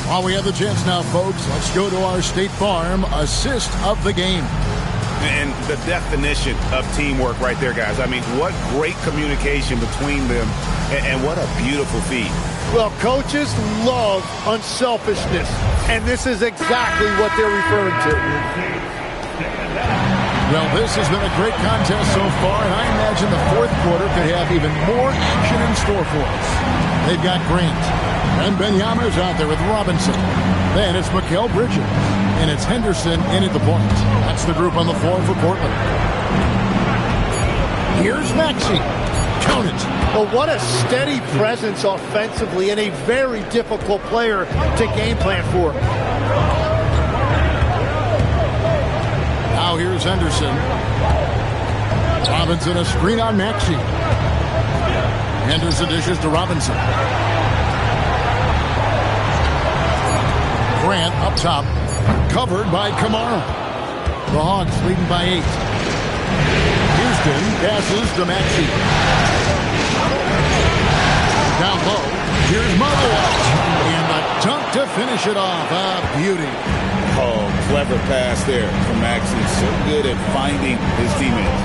While we have the chance now, folks, let's go to our State Farm assist of the game. And the definition of teamwork right there, guys. I mean, what great communication between them, and what a beautiful feed. Well, coaches love unselfishness, and this is exactly what they're referring to. Well, this has been a great contest so far, and I imagine the fourth quarter could have even more action in store for us. They've got Grant, and Benyama's out there with Robinson. Then it's Mikal Bridges, and it's Henderson in at the point. That's the group on the floor for Portland. Here's Maxey. Count it. Well, what a steady presence offensively, and a very difficult player to game plan for. Now here's Henderson. Robinson a screen on Maxey. Henderson dishes to Robinson. Grant up top. Covered by Kamara. The Hawks leading by 8. Houston passes to Maxey. Down low. Here's Marlowe. And a dunk to finish it off. A beauty. Oh, clever pass there from Maxey. So good at finding his teammates.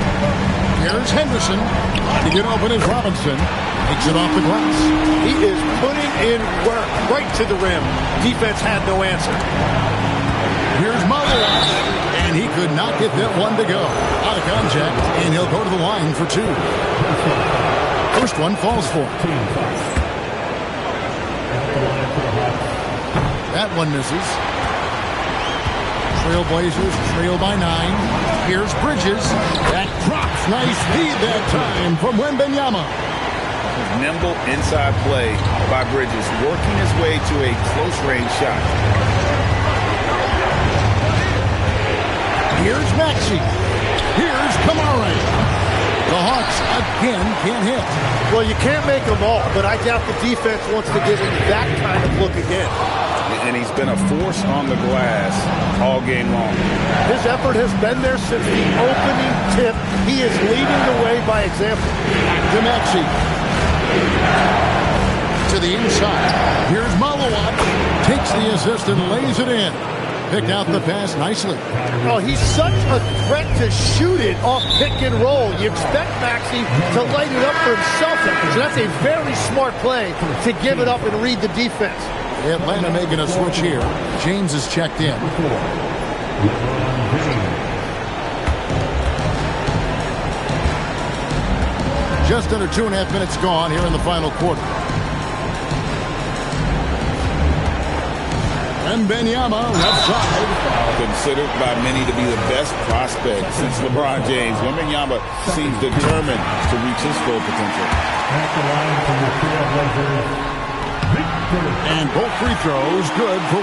Here's Henderson. To get open is Robinson. Takes it off the glass. He is putting in work right to the rim. Defense had no answer. Here's Marlowe. And he could not get that one to go. Out of contact. And he'll go to the line for 2. First one falls for him. That one misses. Trailblazers trail by 9. Here's Bridges. That drops. Nice feed that time from Wembanyama. Nimble inside play by Bridges, working his way to a close-range shot. Here's Maxey. Here's Kamara. The Hawks again can't hit. Well, you can't make them all, but I doubt the defense wants to give him that kind of look again. And he's been a force on the glass all game long. His effort has been there since the opening tip. He is leading the way by example. To Maxey. To the inside. Here's Malawat. Takes the assist and lays it in. Picked out the pass nicely. Oh, he's such a threat to shoot it off pick and roll. You expect Maxey to light it up for himself. So that's a very smart play to give it up and read the defense. Atlanta making a switch here. James is checked in. Just under 2.5 minutes gone here in the final quarter. Wembanyama left side. Considered by many to be the best prospect since LeBron James. Wembanyama seems determined to reach his full potential. At the line from the Trailblazers. And both free throws good for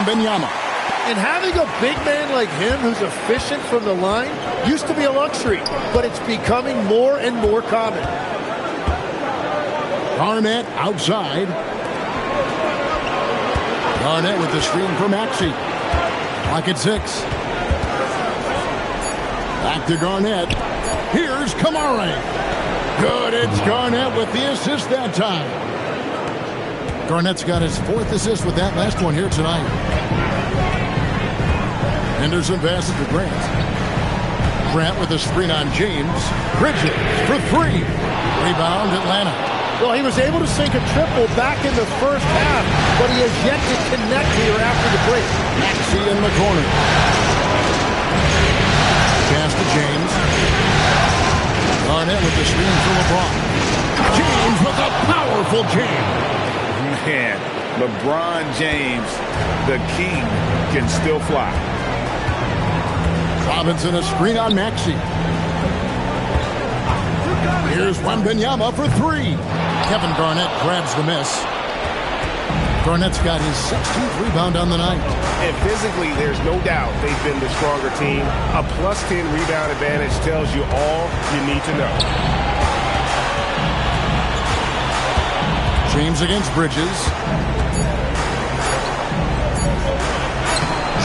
Wembanyama. And having a big man like him who's efficient from the line used to be a luxury, but it's becoming more and more common. Garnett outside. Garnett with the screen for Maxey. Clock at 6. Back to Garnett. Here's Kamara. Good, it's Garnett with the assist that time. Garnett's got his 4th assist with that last one here tonight. Henderson passes to Grant. Grant with a screen on James. Bridges for 3. Rebound Atlanta. Well, he was able to sink a triple back in the first half, but he has yet to connect here after the break. Maxey in the corner. Pass to James. Garnett with the screen for LeBron. James with a powerful jam. Man, LeBron James, the king, can still fly. Robinson a screen on Maxey. Here's Wembanyama for 3. Kevin Garnett grabs the miss. Garnett's got his 16th rebound on the night. And physically, there's no doubt they've been the stronger team. A +10 rebound advantage tells you all you need to know. James against Bridges.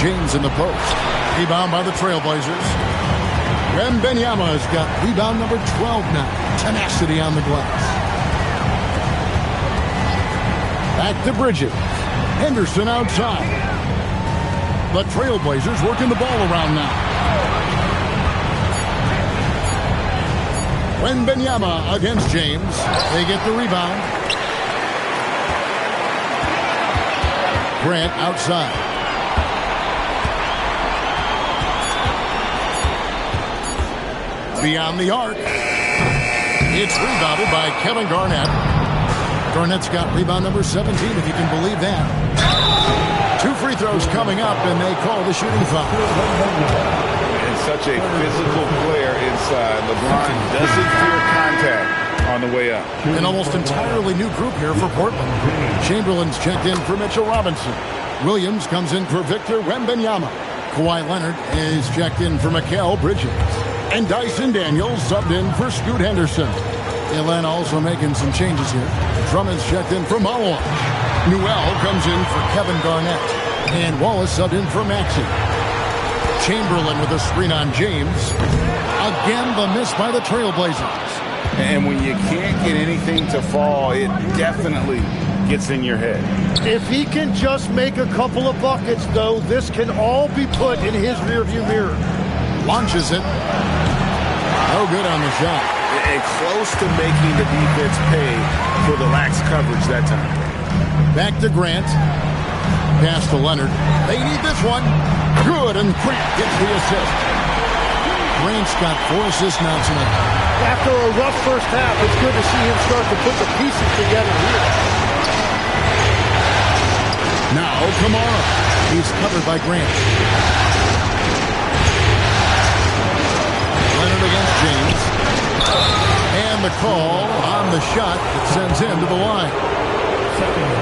James in the post. Rebound by the Trailblazers. Wembanyama's got rebound number 12 now. Tenacity on the glass. Back to Bridges. Henderson outside. The Trailblazers working the ball around now. Wembanyama against James. They get the rebound. Grant outside. Beyond the arc. It's rebounded by Kevin Garnett. Garnett's got rebound number 17, if you can believe that. 2 free throws coming up, and they call the shooting foul. And such a physical player inside. LeBron doesn't fear contact. on the way up. An almost entirely new group here for Portland. Chamberlain's checked in for Mitchell Robinson. Williams comes in for Victor Wembanyama. Kawhi Leonard is checked in for Mikal Bridges. And Dyson Daniels subbed in for Scoot Henderson. Atlanta also making some changes here. Drummond's checked in for Malone. Newell comes in for Kevin Garnett. And Wallace subbed in for Maxey. Chamberlain with a screen on James. Again, the miss by the Trailblazers. And when you can't get anything to fall, it definitely gets in your head. If he can just make a couple of buckets, though, this can all be put in his rearview mirror. Launches it. No good on the shot. And close to making the defense pay for the lax coverage that time. Back to Grant. Pass to Leonard. They need this one. Good, and Grant gets the assist. Grant's got 4 assists now tonight. After a rough first half, it's good to see him start to put the pieces together here. Now Kamara. He's covered by Grant. Leonard against James. And the call on the shot that sends him to the line.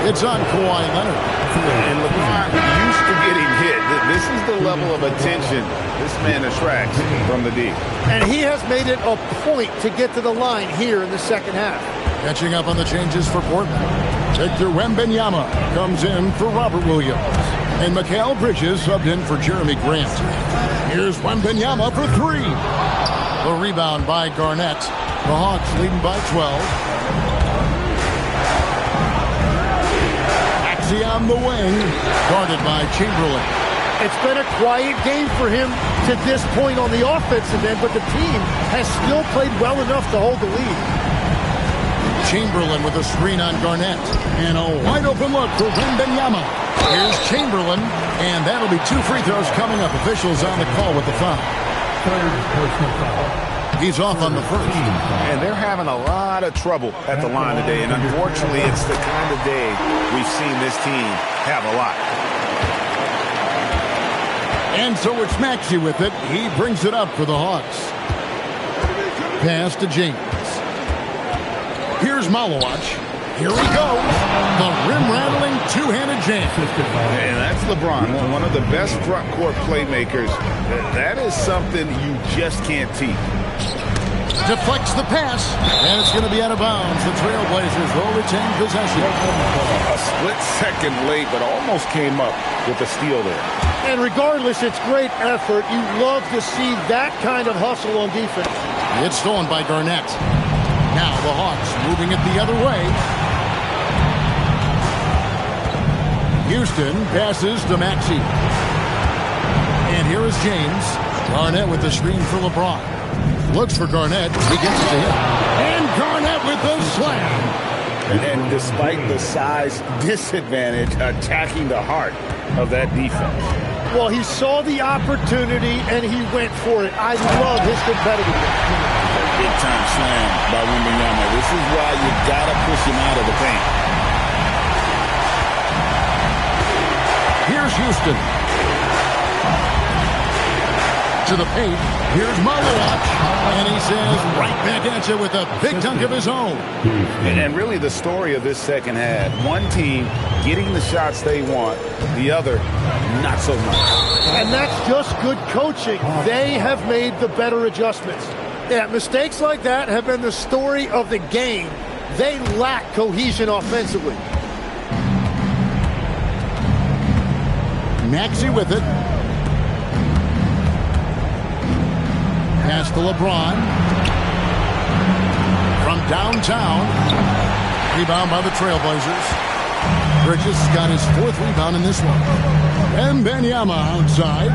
It's on Kawhi Leonard. And LeBron used to getting hit. This is the level of attention this man attracts from the D. And he has made it a point to get to the line here in the second half. Catching up on the changes for Portland. Victor Wembanyama comes in for Robert Williams. And Mikal Bridges subbed in for Jeremy Grant. Here's Wembanyama for 3. The rebound by Garnett. The Hawks leading by 12. On the wing, guarded by Chamberlain. It's been a quiet game for him to this point on the offensive end, but the team has still played well enough to hold the lead. Chamberlain with a screen on Garnett. And a wide open look for Wembanyama. Here's Chamberlain, and that'll be 2 free throws coming up. Officials on the call with the foul. He's off on the first. And they're having a lot of trouble at the line today. And unfortunately, it's the kind of day we've seen this team have a lot. And so it's Maxey with it. He brings it up for the Hawks. Pass to James. Here's Malawach. Here he goes. The rim-rattling two-handed jam. And that's LeBron, one of the best front court playmakers. That is something you just can't teach. Deflects the pass, and it's going to be out of bounds. The Trailblazers will retain possession. A split second late, but almost came up with a steal there. And regardless, it's great effort. You love to see that kind of hustle on defense. It's stolen by Garnett. Now the Hawks moving it the other way. Houston passes to Maxey. And here is James. Garnett with the screen for LeBron. Looks for Garnett. He gets it to him. And Garnett with the slam. And despite the size disadvantage, attacking the heart of that defense. Well, he saw the opportunity, and he went for it. I love his competitiveness. Big-time slam by Wembanyama. This is why you got to push him out of the paint. Here's Houston. To the paint. Here's Malawach. And he says, right back at you with a big dunk of his own. And really the story of this second half, one team getting the shots they want, the other not so much. And that's just good coaching. They have made the better adjustments. Yeah, mistakes like that have been the story of the game. They lack cohesion offensively. Maxey with it. Pass to LeBron. From downtown. Rebound by the Trailblazers. Bridges got his 4th rebound in this one. And Wembanyama outside.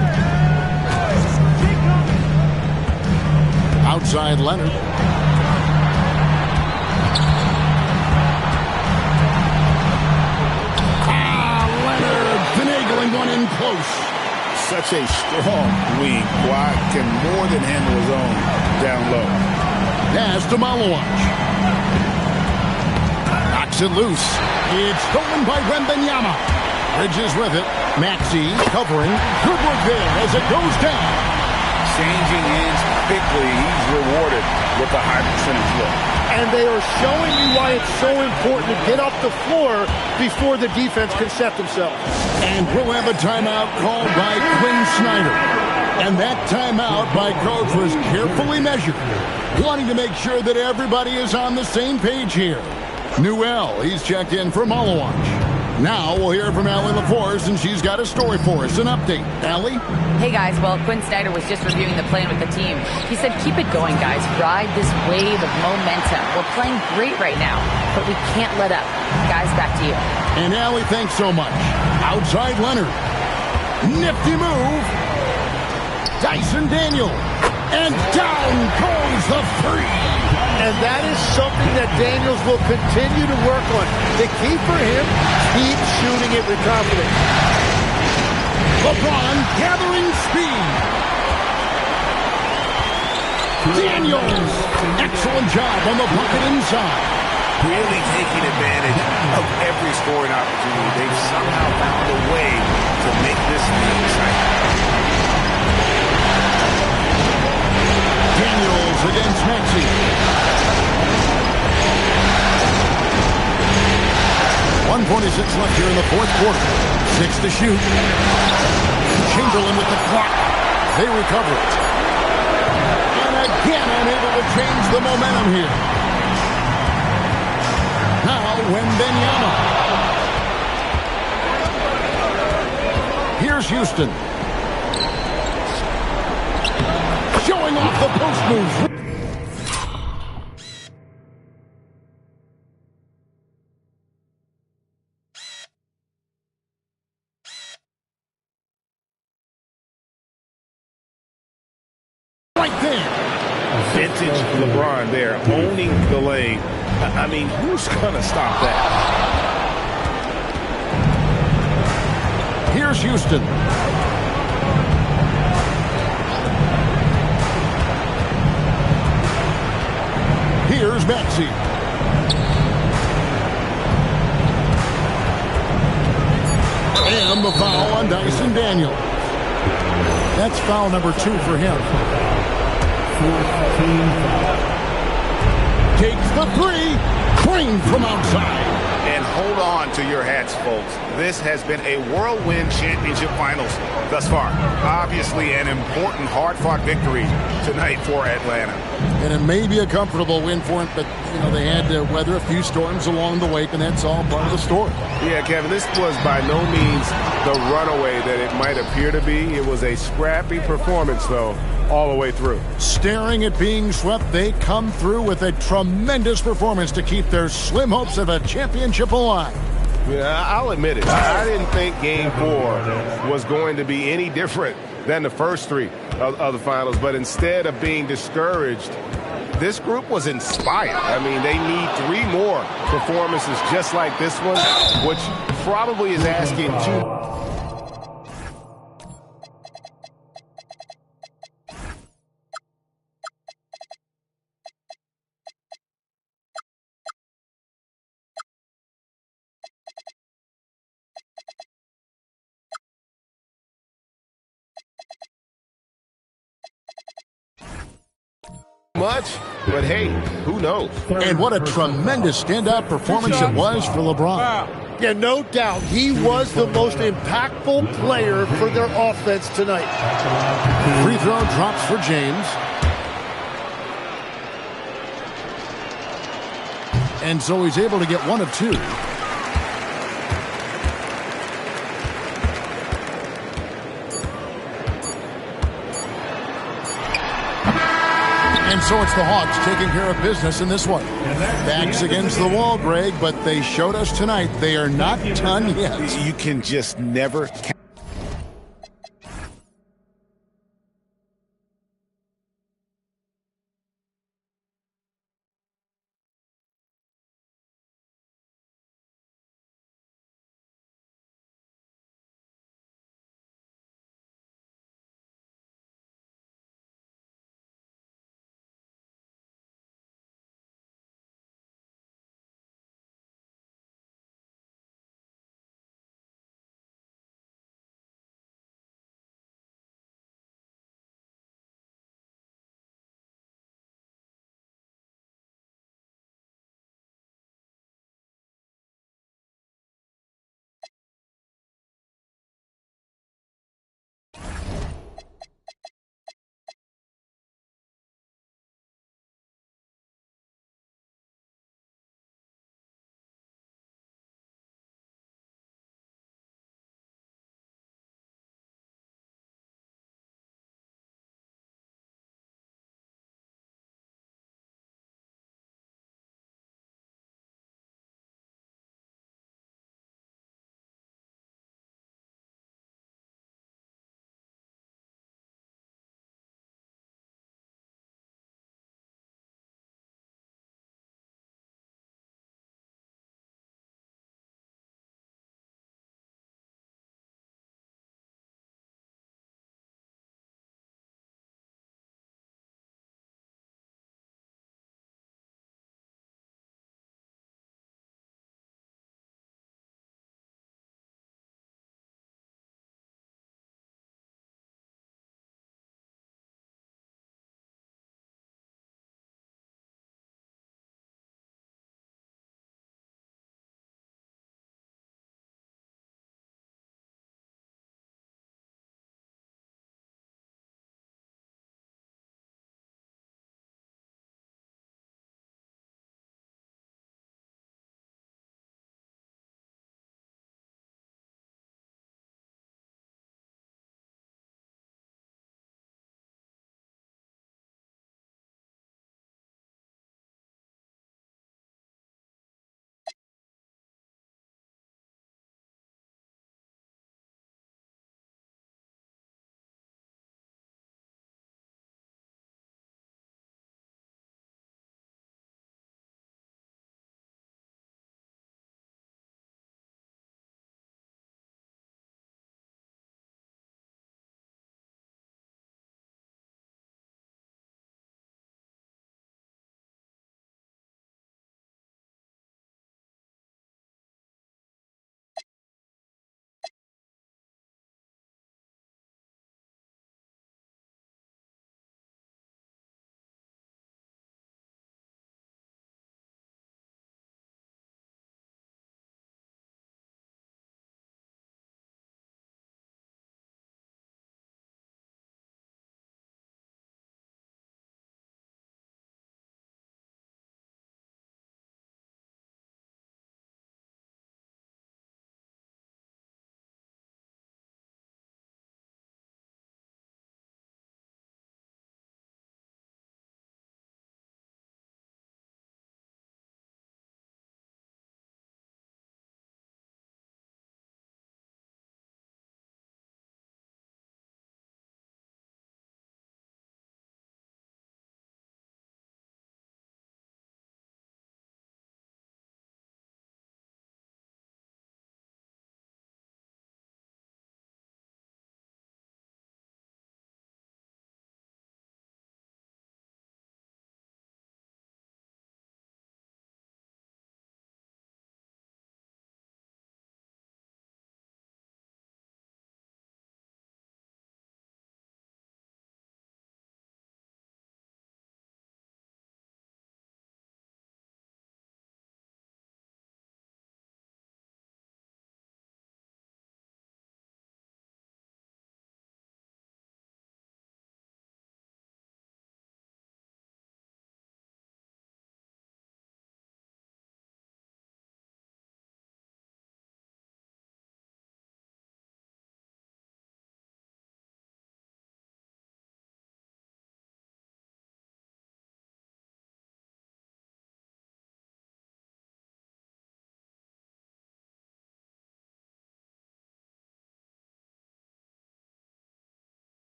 Outside Leonard. Leonard finagling one in close. Such a strong wing. Kawhi can more than handle his own down low. Pass to Malawach. Knocks it loose. It's stolen by Wembanyama. Bridges with it. Maxey covering. Good work there as it goes down. Changing hands quickly. He's rewarded with a high percentage look. And they are showing you why it's so important to get off the floor before the defense can set themselves. And we'll have a timeout called by Quinn Snyder. And that timeout by Coach was carefully measured, wanting to make sure that everybody is on the same page here. Newell, he's checked in for Malawach. Now we'll hear from Allie LaForce, and she's got a story for us, an update. Allie? Hey guys, well, Quinn Snyder was just reviewing the plan with the team. He said, keep it going, guys. Ride this wave of momentum. We're playing great right now, but we can't let up. Guys, back to you. And Allie, thanks so much. Outside Leonard. Nifty move. Dyson Daniel. And down goes the three. And that is something that Daniels will continue to work on. The key for him, keep shooting it with confidence. LeBron gathering speed. Daniels, excellent job on the bucket inside. Really taking advantage of every scoring opportunity. They've somehow found a way to make this game exciting. Daniels against Maxey. 1:46 left here in the fourth quarter. 6 to shoot. Chamberlain with the clock. They recover it. And again unable to change the momentum here. Now Wembanyama. Here's Houston. Showing off the post move. Right there. Vintage LeBron there, owning the lane. I mean, who's going to stop that? Here's Houston. Here's Maxey. And the foul on Dyson Daniel. That's foul number 2 for him. 14 foul. Takes the three. Clean from outside. And hold on to your hats, folks. This has been a whirlwind championship finals thus far. Obviously an important, hard-fought victory tonight for Atlanta. And it may be a comfortable win for it, but, you know, they had to weather a few storms along the way, and that's all part of the story. Yeah, Kevin, this was by no means the runaway that it might appear to be. It was a scrappy performance, though, all the way through. Staring at being swept, they come through with a tremendous performance to keep their slim hopes of a championship alive. Yeah, I'll admit it. I didn't think Game 4 was going to be any different than the first 3 of the finals, but instead of being discouraged, this group was inspired. I mean, they need 3 more performances just like this one, which probably is asking too. Much, but hey, who knows? And what a tremendous standout performance it was for LeBron. Yeah, no doubt. He was the most impactful player for their offense tonight. Free throw drops for James. And so he's able to get 1 of 2. And so it's the Hawks taking care of business in this one. Backs against the wall, Greg, but they showed us tonight they are not done yet. You can just never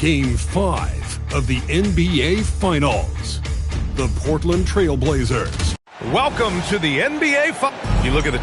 Game 5 of the NBA Finals. The Portland Trail Blazers. Welcome to the NBA. You look at the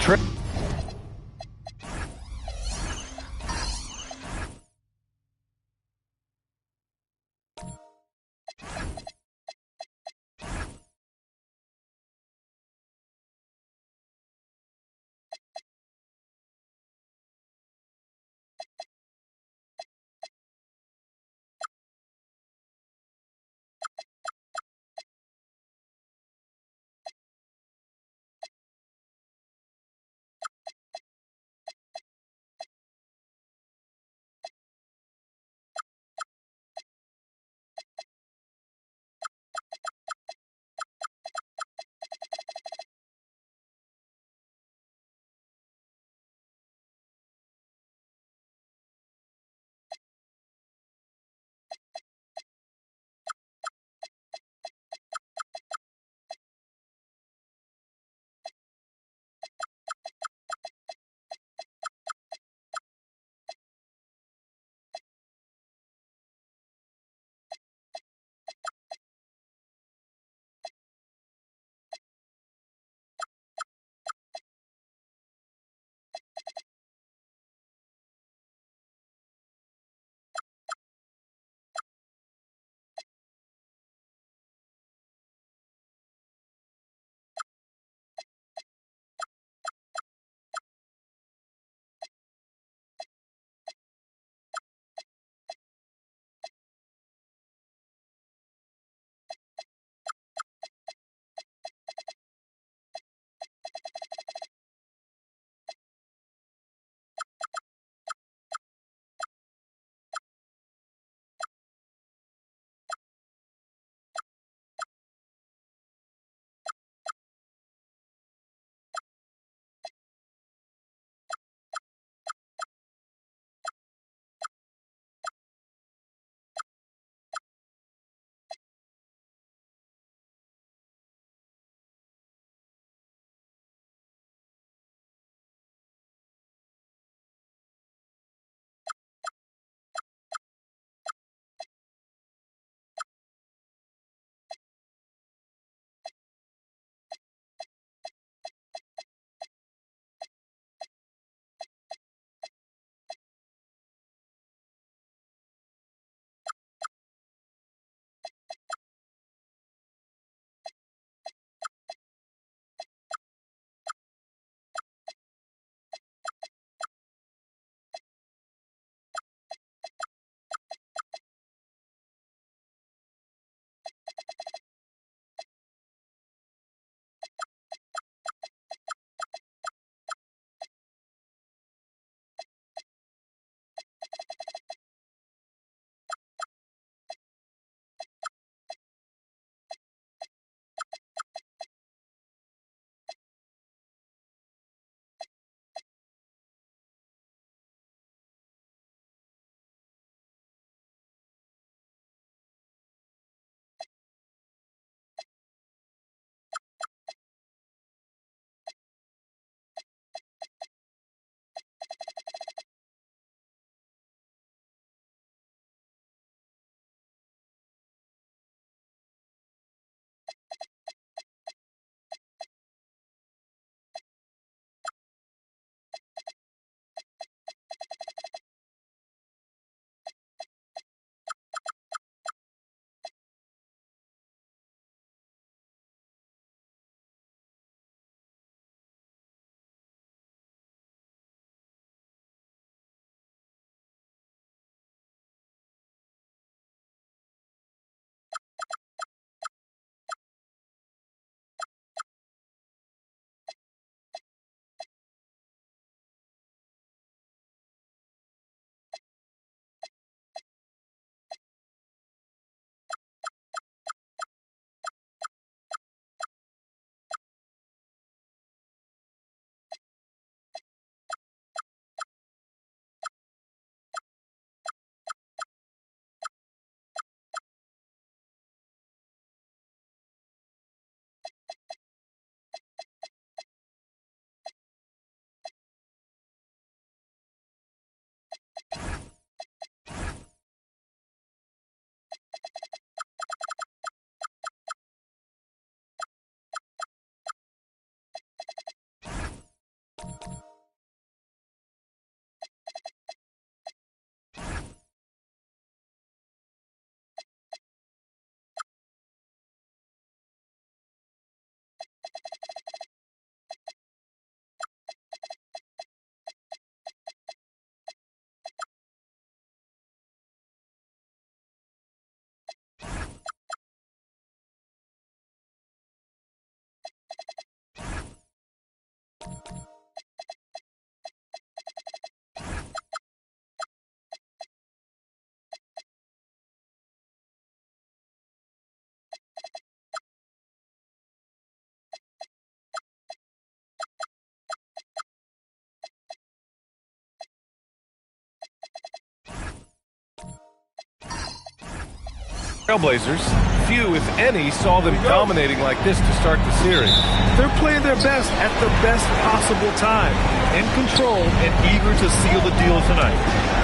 Trailblazers, few, if any, saw them dominating like this to start the series. They're playing their best at the best possible time, in control and eager to seal the deal tonight.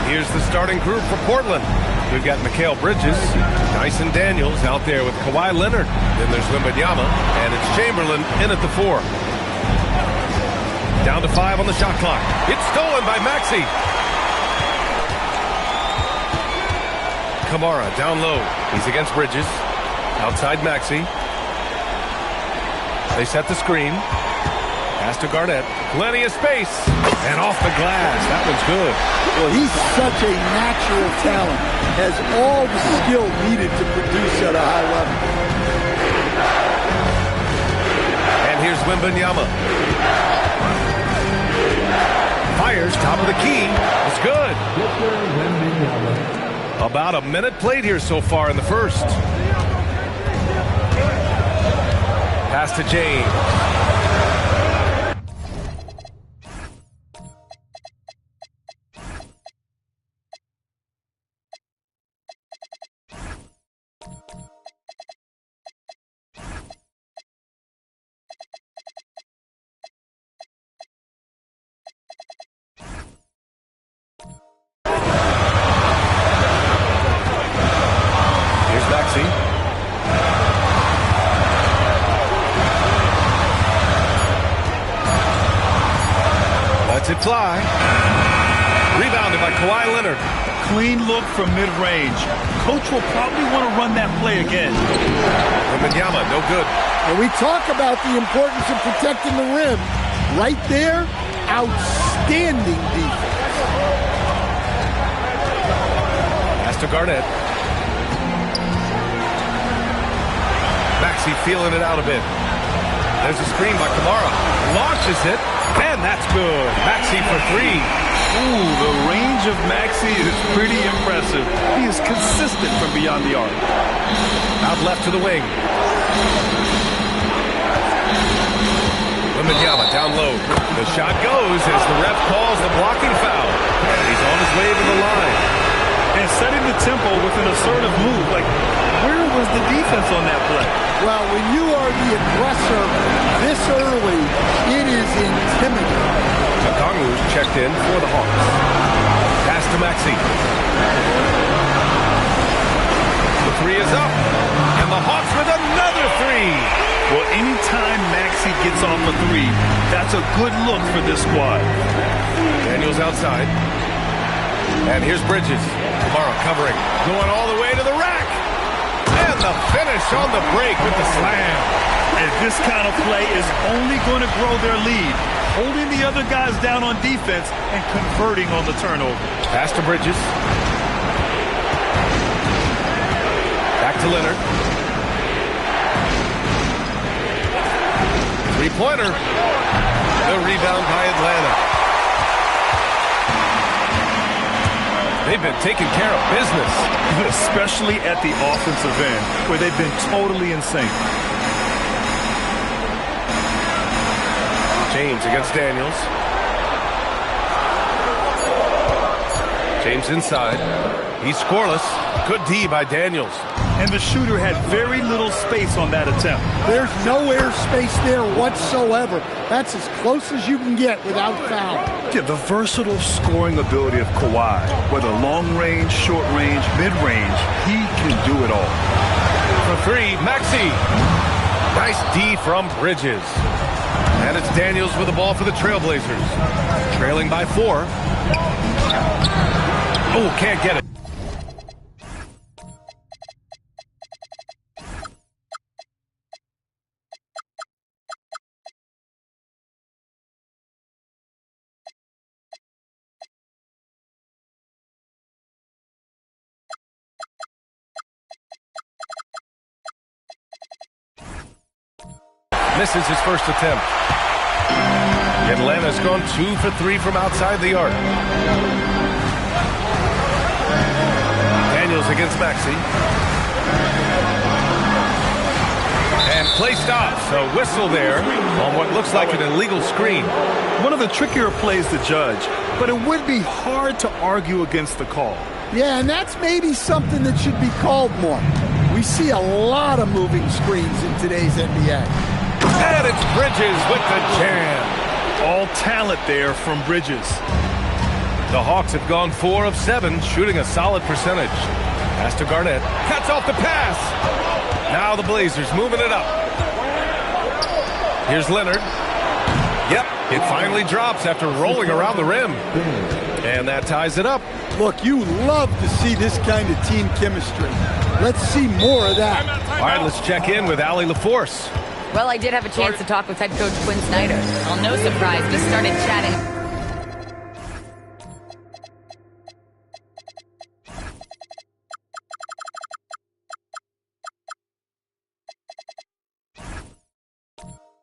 Here's the starting group for Portland. We've got Mikal Bridges, Dyson Daniels out there with Kawhi Leonard. Then there's Wembanyama, and it's Chamberlain in at the 4. Down to 5 on the shot clock. It's stolen by Maxey. Kamara down low. He's against Bridges. Outside Maxey. They set the screen. Pass to Garnett. Plenty of space. And off the glass. That one's good. Well, he's such a natural talent. Has all the skill needed to produce at a high level. And here's Wembanyama. Fires top of the key. It's good. About a minute played here so far in the first. Pass to James. It fly. Rebounded by Kawhi Leonard. Clean look from mid-range. Coach will probably want to run that play again. Wembanyama, no good. And we talk about the importance of protecting the rim. Right there, outstanding defense. Pass to Garnett. Maxey feeling it out a bit. There's a screen by Kamara. Launches it. And that's good. Maxey for 3. Ooh, the range of Maxey is pretty impressive. He is consistent from beyond the arc. Out left to the wing. Wembanyama down low. The shot goes as the ref calls the blocking foul. He's on his way to the line. And setting the tempo with an assertive move. Like, where was the defense on that play? Well, when you are the aggressor this early, it is intimidating. Okongwu's checked in for the Hawks. Pass to Maxey. The 3 is up. And the Hawks with another 3. Well, anytime Maxey gets off a 3, that's a good look for this squad. Daniels outside. And here's Bridges. Kamara covering. Going all the way to the rack. And the finish on the break with the slam. And this kind of play is only going to grow their lead. Holding the other guys down on defense and converting on the turnover. Pass to Bridges. Back to Leonard. 3-pointer. The rebound by Atlanta. They've been taking care of business. Especially at the offensive end, where they've been totally in sync. James against Daniels. James inside. He's scoreless. Good D by Daniels. And the shooter had very little space on that attempt. There's no air space there whatsoever. That's as close as you can get without foul. Yeah, the versatile scoring ability of Kawhi, whether long range, short range, mid-range, he can do it all. For 3, Maxey. Nice D from Bridges. And it's Daniels with the ball for the Trailblazers. Trailing by 4. Oh, can't get it. Misses his first attempt. Atlanta's gone 2 for 3 from outside the arc. Daniels against Maxey. And play stops. A whistle there on what looks like an illegal screen. One of the trickier plays to judge, but it would be hard to argue against the call. Yeah, and that's maybe something that should be called more. We see a lot of moving screens in today's NBA. And it's Bridges with the jam. All talent there from Bridges. The Hawks have gone 4 of 7, shooting a solid percentage. Pass to Garnett. Cuts off the pass. Now the Blazers moving it up. Here's Leonard. Yep, it finally drops after rolling around the rim. And that ties it up. Look, you love to see this kind of team chemistry. Let's see more of that. All right, let's check in with Allie LaForce. Well, I did have a chance to talk with head coach Quinn Snyder. Well, no surprise, we started chatting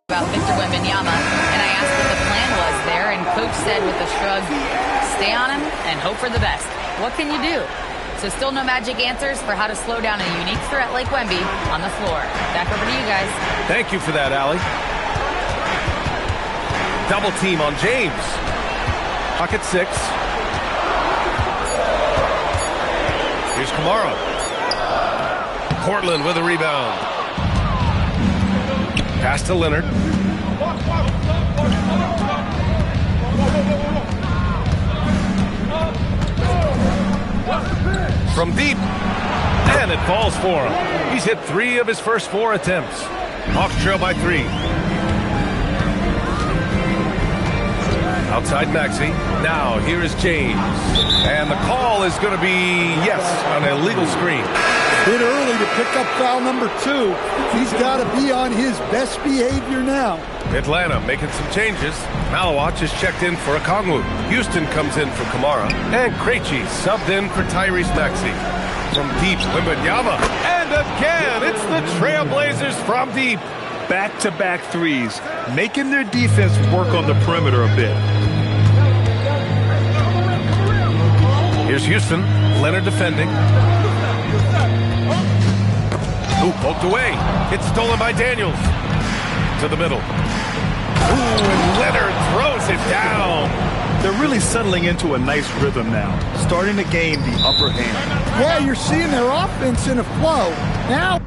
about Victor Wembanyama, and I asked what the plan was there, and coach said with a shrug, stay on him and hope for the best. What can you do? So still no magic answers for how to slow down a unique threat like Wemby on the floor. Back over to you guys. Thank you for that, Allie. Double team on James. Pocket 6. Here's Kamara. Portland with a rebound. Pass to Leonard. From deep. And it falls for him. He's hit 3 of his first 4 attempts. Hawks trail by 3. Outside Maxey. Now here is James. And the call is going to be, yes, an illegal screen. Bit early to pick up foul number 2. He's got to be on his best behavior now. Atlanta making some changes. Malawach is checked in for Okongwu. Houston comes in for Kamara. And Krejci subbed in for Tyrese Maxey. From deep, Wembanyama. And again, it's the Trailblazers from deep. Back-to-back threes, making their defense work on the perimeter a bit. Here's Houston. Leonard defending. Ooh, poked away. It's stolen by Daniels. To the middle. Ooh, and Leonard throws it down. They're really settling into a nice rhythm now, starting to gain the upper hand. Yeah, you're seeing their offense in a flow. Now...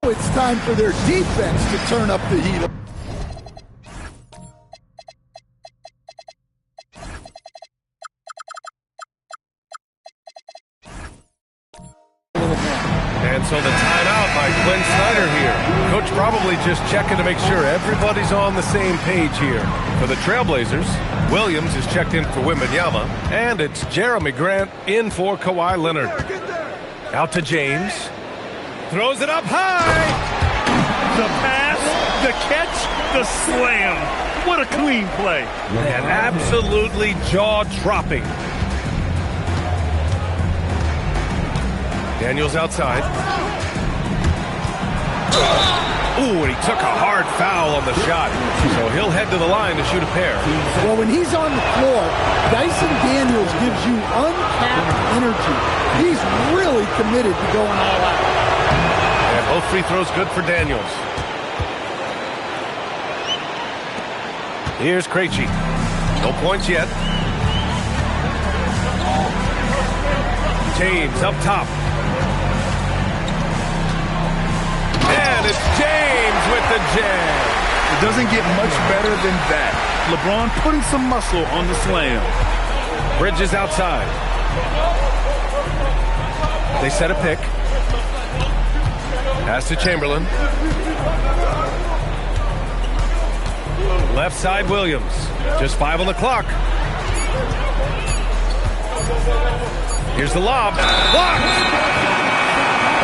it's time for their defense to turn up the heat. And so the timeout by Quinn Snyder here. Coach probably just checking to make sure everybody's on the same page here. For the Trailblazers, Williams is checked in for Wembanyama, and it's Jeremy Grant in for Kawhi Leonard. Out to James. Throws it up high. The pass, the catch, the slam. What a clean play. And absolutely jaw-dropping. Daniels outside. Ooh, and he took a hard foul on the shot. So he'll head to the line to shoot a pair. Well, when he's on the floor, Dyson Daniels gives you uncapped energy. He's really committed to going all out. And both free throws good for Daniels. Here's Krejci. No points yet. James up top. And it's James with the jam. It doesn't get much better than that. LeBron putting some muscle on the slam. Bridges outside. They set a pick. Pass to Chamberlain. Left side Williams. Just 5 on the clock. Here's the lob. Blocked!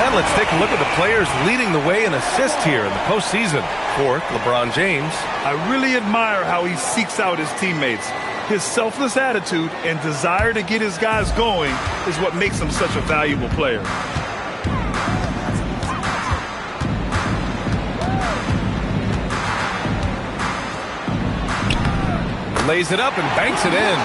And let's take a look at the players leading the way in assists here in the postseason. Fourth, LeBron James. I really admire how he seeks out his teammates. His selfless attitude and desire to get his guys going is what makes him such a valuable player. Lays it up and banks it in.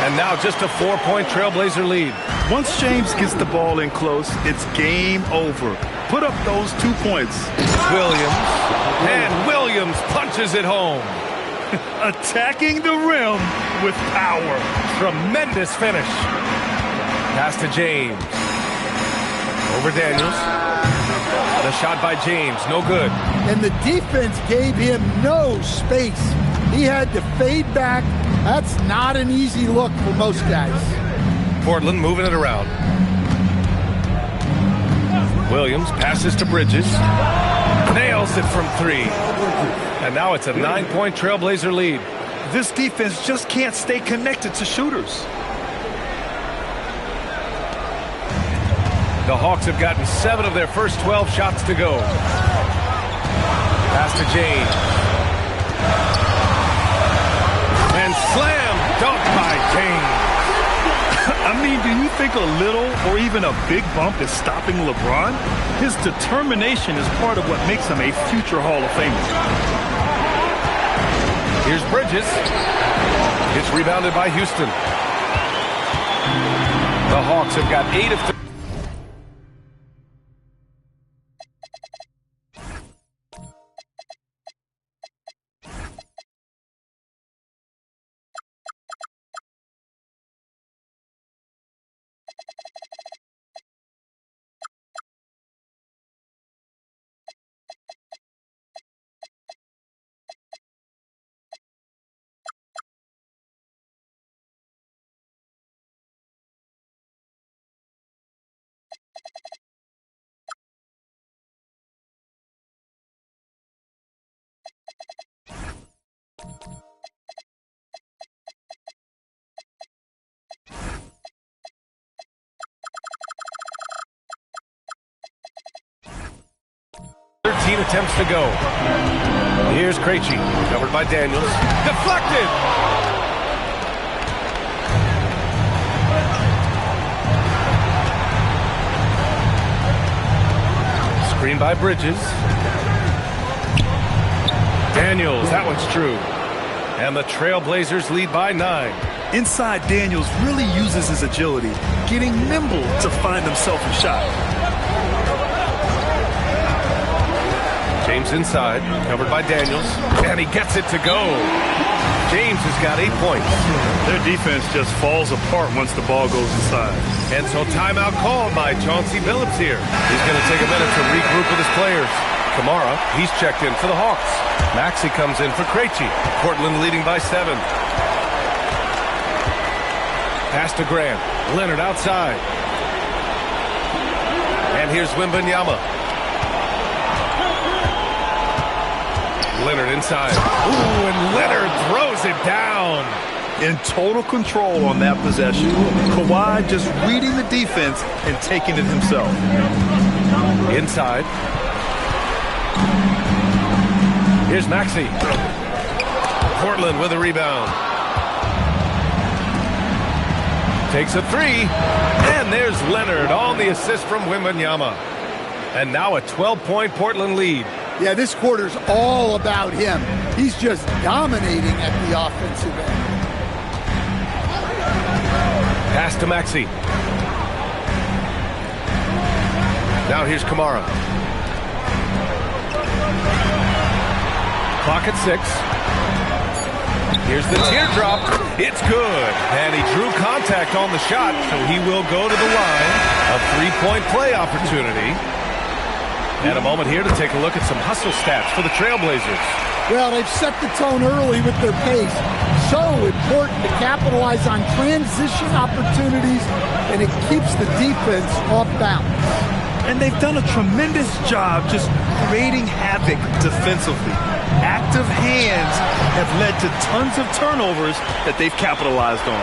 And now just a 4-point Trailblazer lead. Once James gets the ball in close, it's game over. Put up those 2 points. Williams. And Williams punches it home. Attacking the rim with power. Tremendous finish. Pass to James. Over Daniels. The shot by James, no good. And the defense gave him no space. He had to fade back. That's not an easy look for most guys. Portland moving it around. Williams passes to Bridges. Nails it from 3. And now it's a 9-point Trailblazer lead. This defense just can't stay connected to shooters. The Hawks have gotten 7 of their first 12 shots to go. Pass to James. And slam dunk by James. I mean, do you think a little or even a big bump is stopping LeBron? His determination is part of what makes him a future Hall of Famer. Here's Bridges. It's rebounded by Houston. The Hawks have got 8 of 3. Attempts to go. Here's Krejci, covered by Daniels. Deflected! Screen by Bridges. Daniels, that one's true. And the Trailblazers lead by 9. Inside, Daniels really uses his agility, getting nimble to find himself a shot. James inside, covered by Daniels, and he gets it to go. James has got 8 points. Their defense just falls apart once the ball goes inside. And so timeout called by Chauncey Billups here. He's going to take a minute to regroup with his players. Kamara, he's checked in for the Hawks. Maxey comes in for Krejci. Portland leading by 7. Pass to Grant. Leonard outside. And here's Wembanyama. Leonard inside. Ooh, and Leonard throws it down. In total control on that possession. Kawhi just reading the defense and taking it himself. Inside. Here's Maxey. Portland with a rebound. Takes a 3. And there's Leonard on the assist from Wembanyama. And now a 12-point Portland lead. Yeah, this quarter's all about him. He's just dominating at the offensive end. Pass to Maxey. Now here's Kamara. Clock at 6. Here's the teardrop. It's good. And he drew contact on the shot, so he will go to the line. A 3-point play opportunity. And a moment here to take a look at some hustle stats for the Trailblazers. Well, they've set the tone early with their pace. So important to capitalize on transition opportunities, and it keeps the defense off balance. And they've done a tremendous job just creating havoc defensively. Active hands have led to tons of turnovers that they've capitalized on.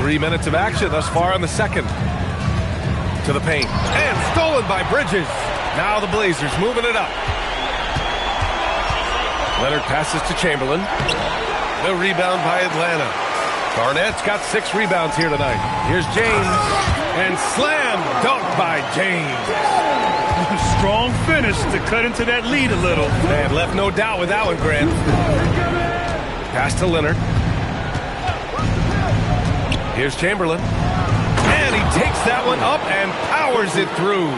3 minutes of action thus far in the second. To the paint. And stolen by Bridges. Now the Blazers moving it up. Leonard passes to Chamberlain. The rebound by Atlanta. Garnett's got 6 rebounds here tonight. Here's James. And slam dunk by James. Strong finish to cut into that lead a little. Man, left no doubt with that one, Grant. Pass to Leonard. Here's Chamberlain. And he takes that one up and powers it through.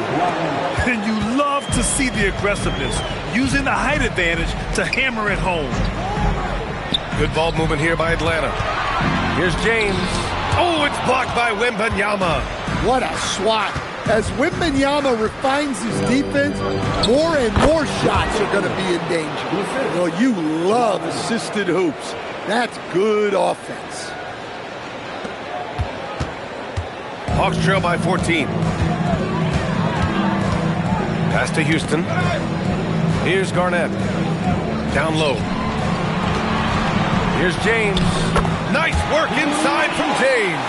And you love to see the aggressiveness, using the height advantage to hammer it home. Good ball movement here by Atlanta. Here's James. Oh, it's blocked by Wembanyama. What a swat. As Wembanyama refines his defense, more and more shots are going to be in danger. Well, you love assisted hoops. That's good offense. Hawks trail by 14. Pass to Houston. Here's Garnett. Down low. Here's James. Nice work inside from James.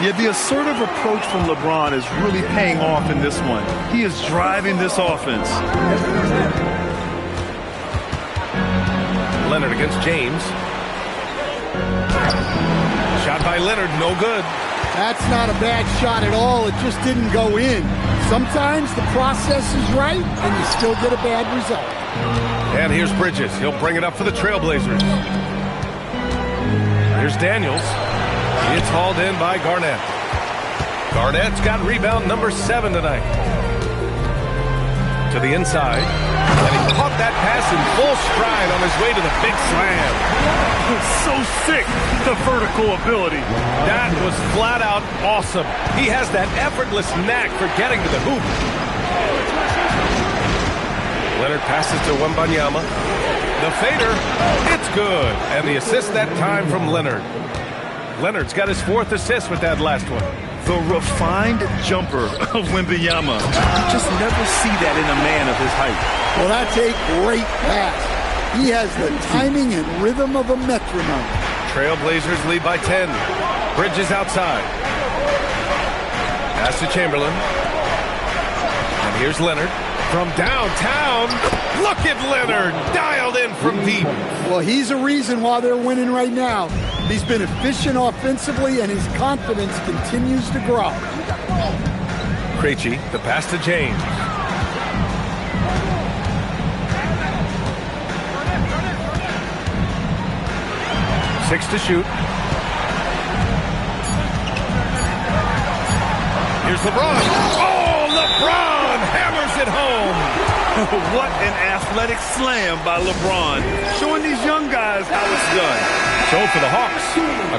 Yeah, the assertive approach from LeBron is really paying off in this one. He is driving this offense. Leonard against James. Shot by Leonard, no good. That's not a bad shot at all. It just didn't go in. Sometimes the process is right, and you still get a bad result. And here's Bridges. He'll bring it up for the Trailblazers. Here's Daniels. It's hauled in by Garnett. Garnett's got rebound number 7 tonight. To the inside. And he caught that pass in full stride on his way to the big slam. So sick, the vertical ability. That was flat out awesome. He has that effortless knack for getting to the hoop. Leonard passes to Wembanyama. The fader, it's good. And the assist that time from Leonard. Leonard's got his 4th assist with that last one. The refined jumper of Wembanyama. You just never see that in a man of his height. Well, that's a great pass. He has the timing and rhythm of a metronome. Trailblazers lead by 10. Bridges outside. Pass to Chamberlain. And here's Leonard. From downtown, look at Leonard, dialed in from deep. Well, he's a reason why they're winning right now. He's been efficient offensively, and his confidence continues to grow. Krejci, the pass to James. Six to shoot. Here's LeBron. Oh, LeBron hammers it home. What an athletic slam by LeBron, showing these young guys how it's done. So for the Hawks,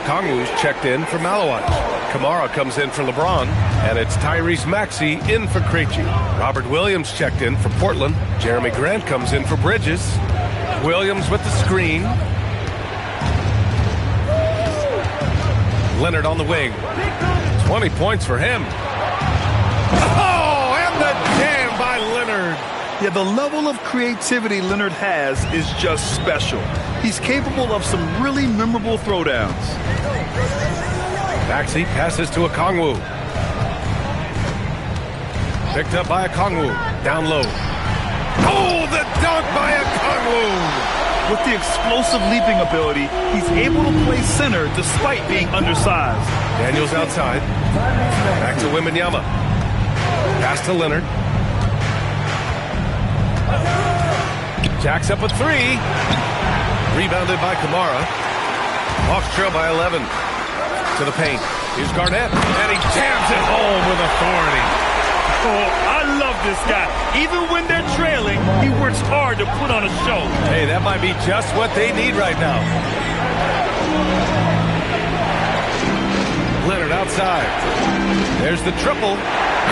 Okongwu's checked in for Malawich. Kamara comes in for LeBron, and it's Tyrese Maxey in for Krejci. Robert Williams checked in for Portland. Jeremy Grant comes in for Bridges. Williams with the screen. Leonard on the wing. 20 points for him. Oh, and the jam by Leonard. Yeah, the level of creativity Leonard has is just special. He's capable of some really memorable throwdowns. Maxey passes to Okongwu. Picked up by Okongwu. Down low. Oh, the dunk by Okongwu. With the explosive leaping ability, he's able to play center despite being undersized. Daniels outside. Back to Wembanyama. Pass to Leonard. Jacks up a 3. Rebounded by Kamara. Hawks trail by 11. To the paint. Here's Garnett. And he jams it home with authority. Oh, I love this guy. Even when they're trailing, he works hard to put on a show. Hey, that might be just what they need right now. Leonard outside. There's the triple.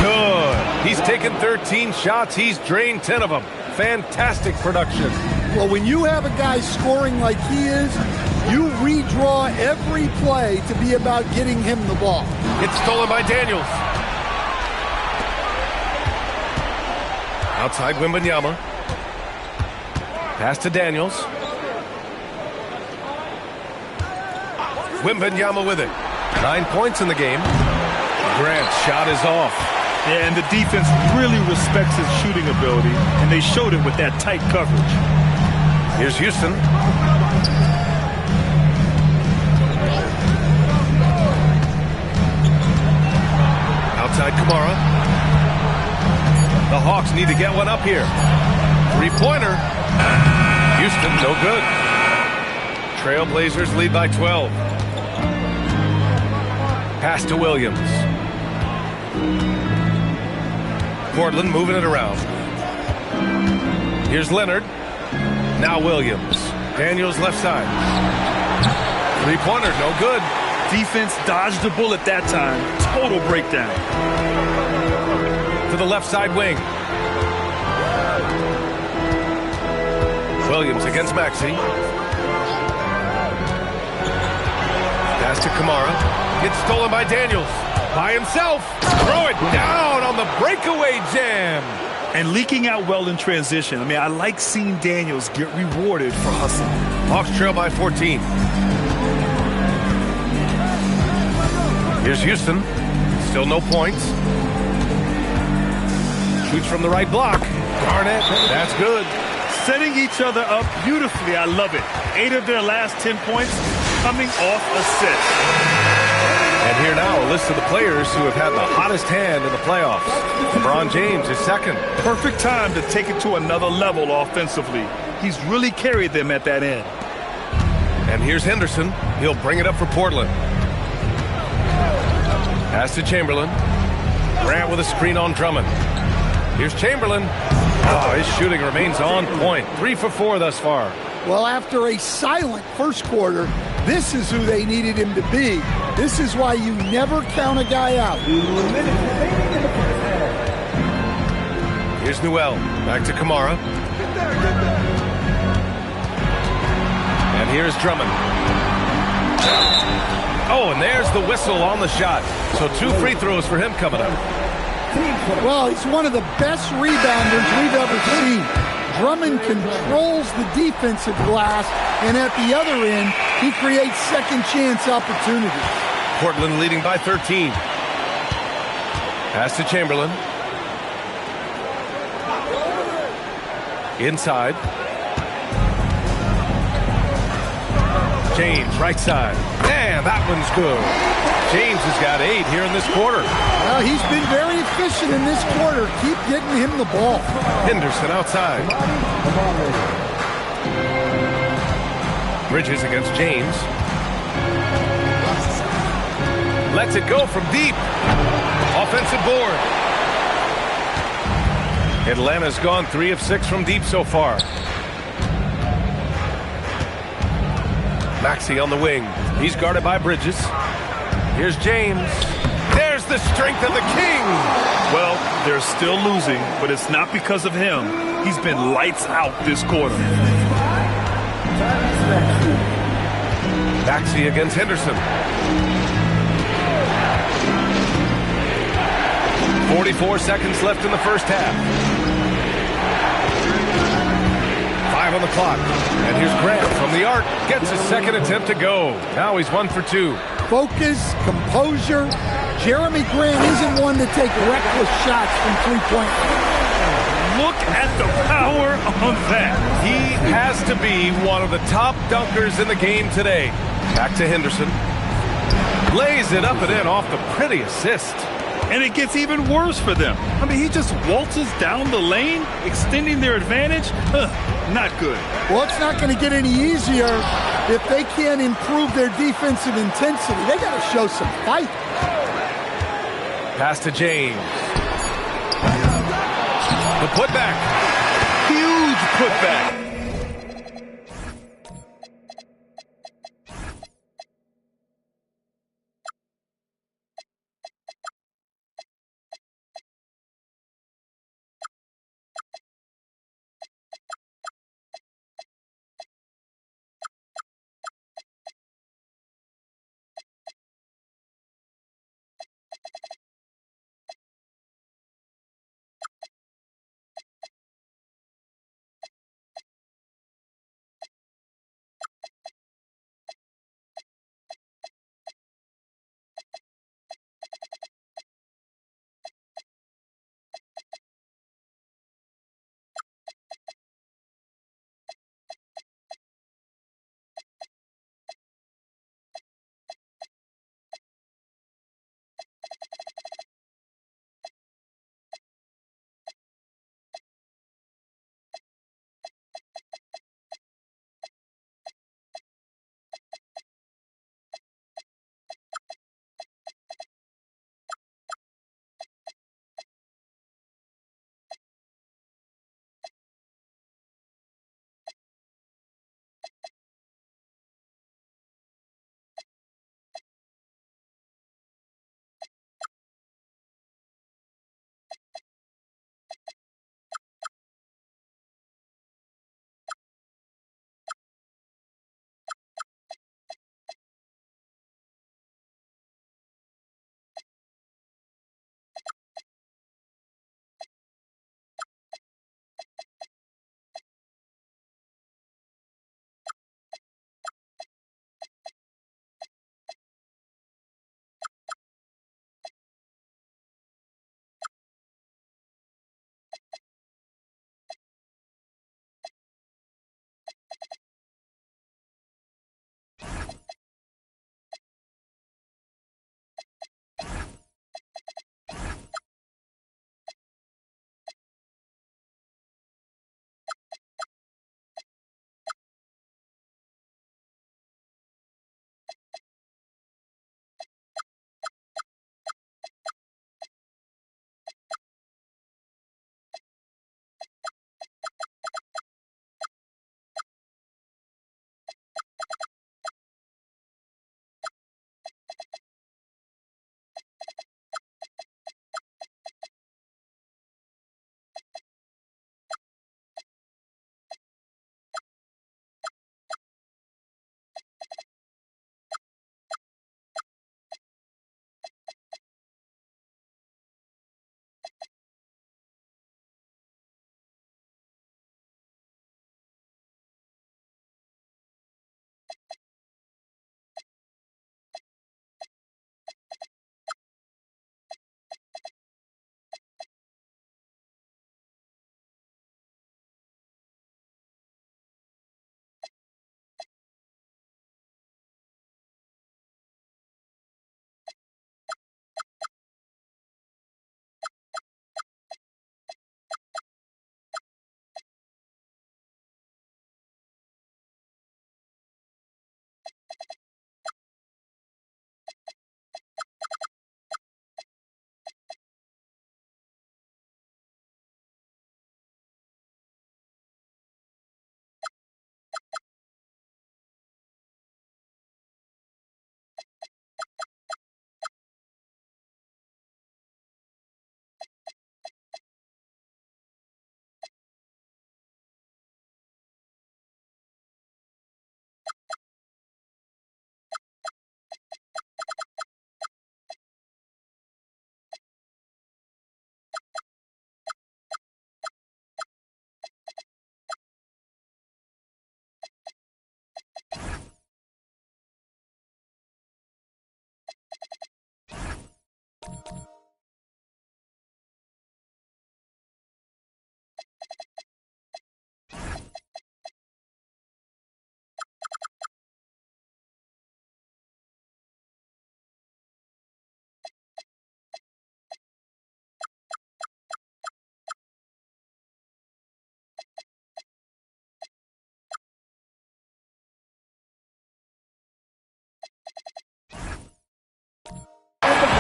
Good. He's taken 13 shots. He's drained 10 of them. Fantastic production. Well, when you have a guy scoring like he is, you redraw every play to be about getting him the ball. It's stolen by Daniels. Outside Wembanyama. Pass to Daniels. Wembanyama with it. 9 points in the game. Grant's shot is off. Yeah, and the defense really respects his shooting ability, and they showed it with that tight coverage. Here's Houston. Outside Kamara. The Hawks need to get one up here. Three-pointer. Houston, no good. Trailblazers lead by 12. Pass to Williams. Portland moving it around. Here's Leonard. Now Williams. Daniels left side. Three-pointer, no good. Defense dodged the bullet that time. Total breakdown. To the left side wing. Williams against Maxey. Pass to Kamara. Gets stolen by Daniels. By himself. Throw it down on the breakaway jam. And leaking out well in transition. I mean, I like seeing Daniels get rewarded for hustling. Hawks trail by 14. Here's Houston. Still no points. Shoots from the right block. Garnett. That's good. Setting each other up beautifully. I love it. 8 of their last 10 points coming off assists. And here now, a list of the players who have had the hottest hand in the playoffs. LeBron James is second. Perfect time to take it to another level offensively. He's really carried them at that end. And here's Henderson. He'll bring it up for Portland. Pass to Chamberlain. Grant with a screen on Drummond. Here's Chamberlain. Oh, his shooting remains on point. 3 for 4 thus far. Well, after a silent first quarter, this is who they needed him to be. This is why you never count a guy out. Here's Newell. Back to Kamara. And here's Drummond. Oh, and there's the whistle on the shot. So 2 free throws for him coming up. Well, he's one of the best rebounders we've ever seen. Drummond controls the defensive glass, and at the other end, he creates second chance opportunities. Portland leading by 13. Pass to Chamberlain. Inside. James, right side. And that one's good. James has got 8 here in this quarter. Well, he's been very efficient in this quarter. Keep getting him the ball. Henderson outside. Bridges against James. Lets it go from deep. Offensive board. Atlanta's gone 3 of 6 from deep so far. Maxey on the wing. He's guarded by Bridges. Here's James. There's the strength of the King. Well, they're still losing, but it's not because of him. He's been lights out this quarter. Maxey against Henderson. 44 seconds left in the first half. 5 on the clock. And here's Grant from the arc. Gets a second attempt to go. Now he's 1 for 2. Focus, composure. Jeremy Grant isn't one to take reckless shots from three-point. Look at the power on that. He has to be one of the top dunkers in the game today. Back to Henderson. Lays it up and in off the pretty assist. And it gets even worse for them. I mean, he just waltzes down the lane, extending their advantage. Not good. Well, it's not going to get any easier if they can't improve their defensive intensity. They got to show some fight. Pass to James. The putback. Huge putback.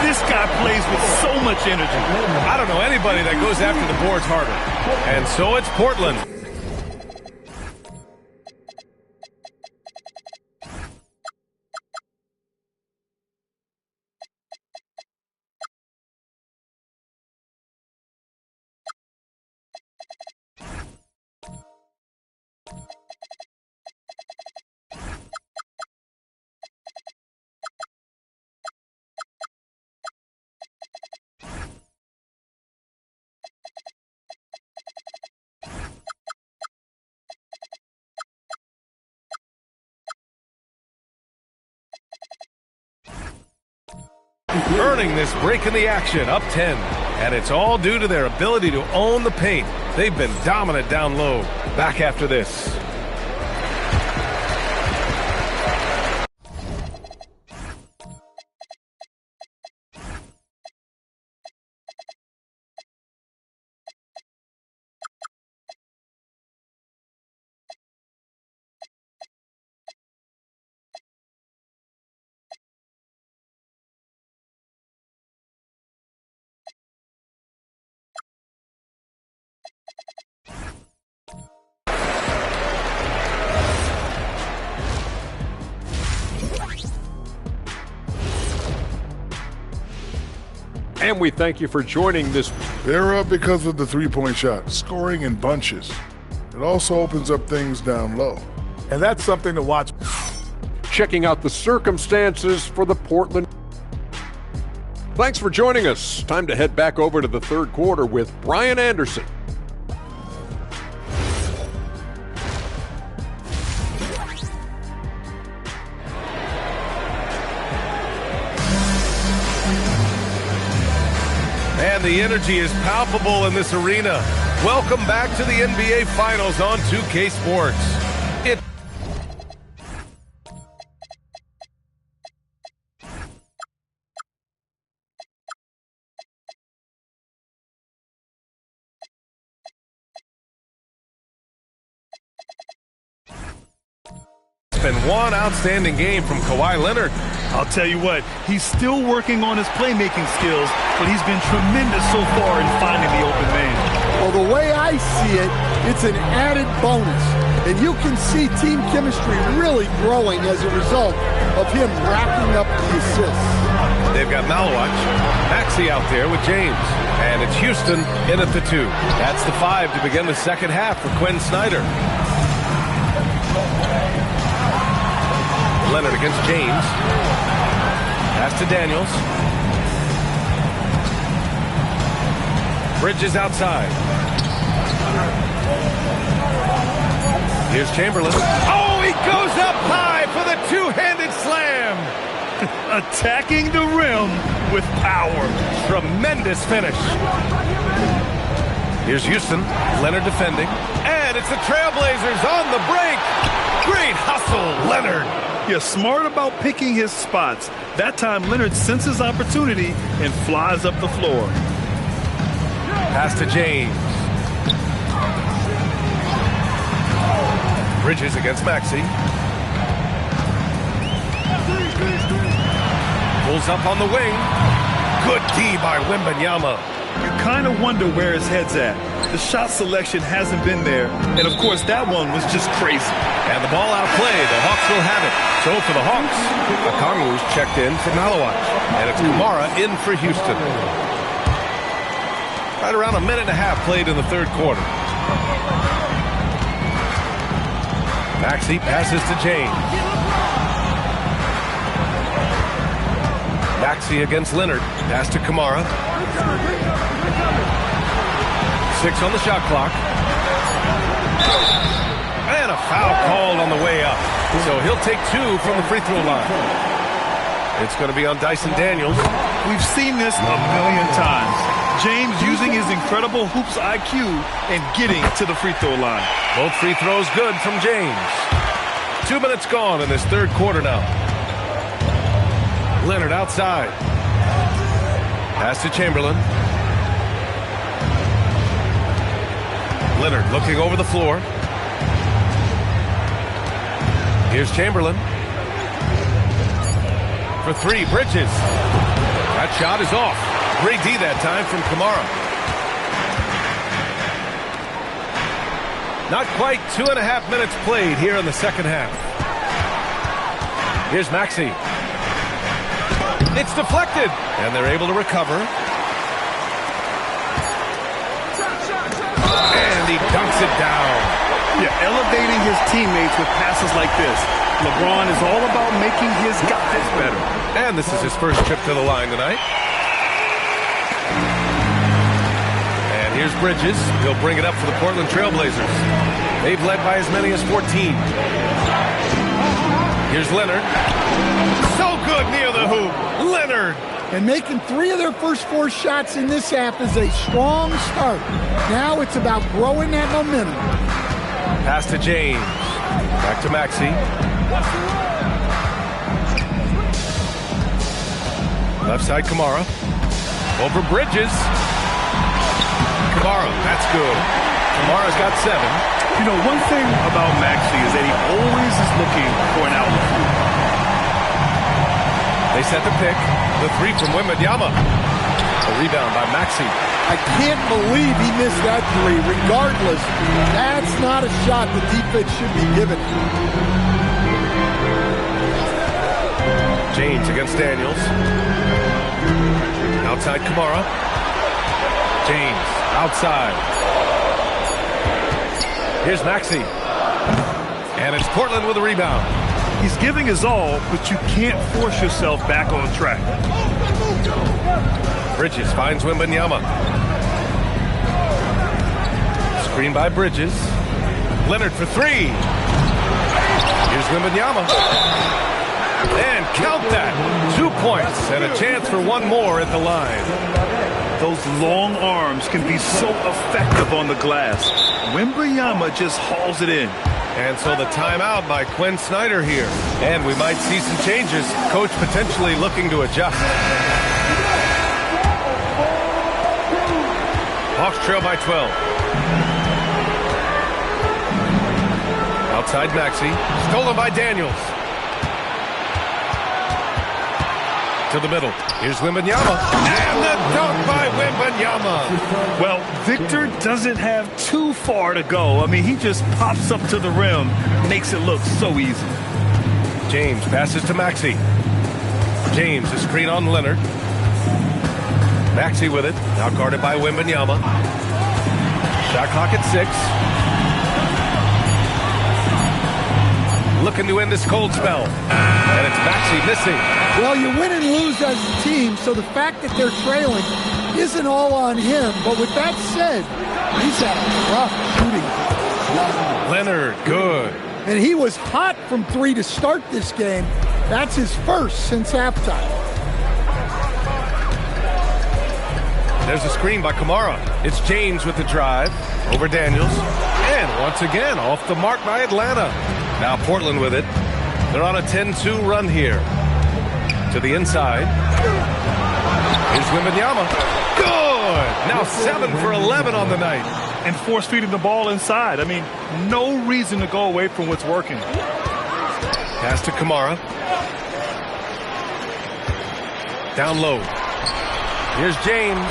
This guy plays with so much energy. I don't know anybody that goes after the boards harder. And so it's Portland. Earning this break in the action, up 10. And it's all due to their ability to own the paint. They've been dominant down low. Back after this. And we thank you for joining this. They're up because of the three-point shot, scoring in bunches. It also opens up things down low. And that's something to watch. Checking out the circumstances for the Portland. Thanks for joining us. Time to head back over to the third quarter with Brian Anderson. And the energy is palpable in this arena. Welcome back to the NBA Finals on 2K Sports. Been one outstanding game from Kawhi Leonard. I'll tell you what, he's still working on his playmaking skills, but he's been tremendous so far in finding the open man. Well, the way I see it, it's an added bonus. And you can see team chemistry really growing as a result of him racking up the assists. They've got Malawach, Maxey out there with James. And it's Houston in at the 2. That's the 5 to begin the second half for Quinn Snyder. Leonard against James. Pass to Daniels. Bridges outside. Here's Chamberlain. Oh, he goes up high for the two-handed slam. Attacking the rim with power. Tremendous finish. Here's Houston. Leonard defending. And it's the Trailblazers on the break. Great hustle, Leonard. Yeah, smart about picking his spots. That time, Leonard senses opportunity and flies up the floor. Pass to James. Bridges against Maxey. Pulls up on the wing. Good D by Wembanyama. You kind of wonder where his head's at. The shot selection hasn't been there, and of course that one was just crazy. And the ball outplayed. The Hawks will have it. So for the Hawks, Okongwu's checked in for Malawach, and it's Kamara in for Houston. Right around a minute and a half played in the third quarter. Maxey passes to James. Maxey against Leonard. Pass to Kamara. 6 on the shot clock. And a foul called on the way up. So he'll take 2 from the free throw line. It's going to be on Dyson Daniels. We've seen this a million times. James using his incredible hoops IQ and getting to the free throw line. Both free throws good from James. 2 minutes gone in this third quarter now. Leonard outside. Pass to Chamberlain. Leonard looking over the floor. Here's Chamberlain. For 3, Bridges. That shot is off. Great D that time from Kamara. Not quite 2.5 minutes played here in the second half. Here's Maxey. It's deflected, and they're able to recover. And he dunks it down. Yeah, elevating his teammates with passes like this. LeBron is all about making his guys better. And this is his first trip to the line tonight. And here's Bridges. He'll bring it up for the Portland Trailblazers. They've led by as many as 14. Here's Leonard. So good near the hoop. Leonard. And making 3 of their first 4 shots in this half is a strong start. Now it's about growing that momentum. Pass to James. Back to Maxey. Left side, Kamara. Over Bridges. Kamara, that's good. Kamara's got 7. You know, one thing about Maxey is that he always is looking for an outlet. They set the pick. The 3 from Wembanyama. A rebound by Maxey. I can't believe he missed that 3. Regardless, that's not a shot the defense should be giving. James against Daniels. Outside Kamara. James outside. Here's Maxey. And it's Portland with a rebound. He's giving his all, but you can't force yourself back on track. Bridges finds Wembanyama. Screen by Bridges. Leonard for 3. Here's Wembanyama. And count that. 2 points and a chance for 1 more at the line. Those long arms can be so effective on the glass. Wembanyama just hauls it in. And so the timeout by Quinn Snyder here. And we might see some changes. Coach potentially looking to adjust. Hawks trail by 12. Outside Maxey. Stolen by Daniels. To the middle. Here's Wembanyama. And the dunk by Wembanyama. Well, Victor doesn't have too far to go. I mean, he just pops up to the rim, makes it look so easy. James passes to Maxey. James, a screen on Leonard. Maxey with it. Now guarded by Wembanyama. Shot clock at 6. Looking to end this cold spell. And it's Maxey missing. Well, you win and lose as a team, so the fact that they're trailing isn't all on him. But with that said, he's had a rough shooting. Leonard, good. And he was hot from 3 to start this game. That's his first since halftime. There's a screen by Kamara. It's James with the drive over Daniels. And once again, off the mark by Atlanta. Now Portland with it. They're on a 10-2 run here. To the inside. Here's Wembanyama. Good! Now 7 for 11 on the night. And force feeding the ball inside. I mean, no reason to go away from what's working. Pass to Kamara. Down low. Here's James.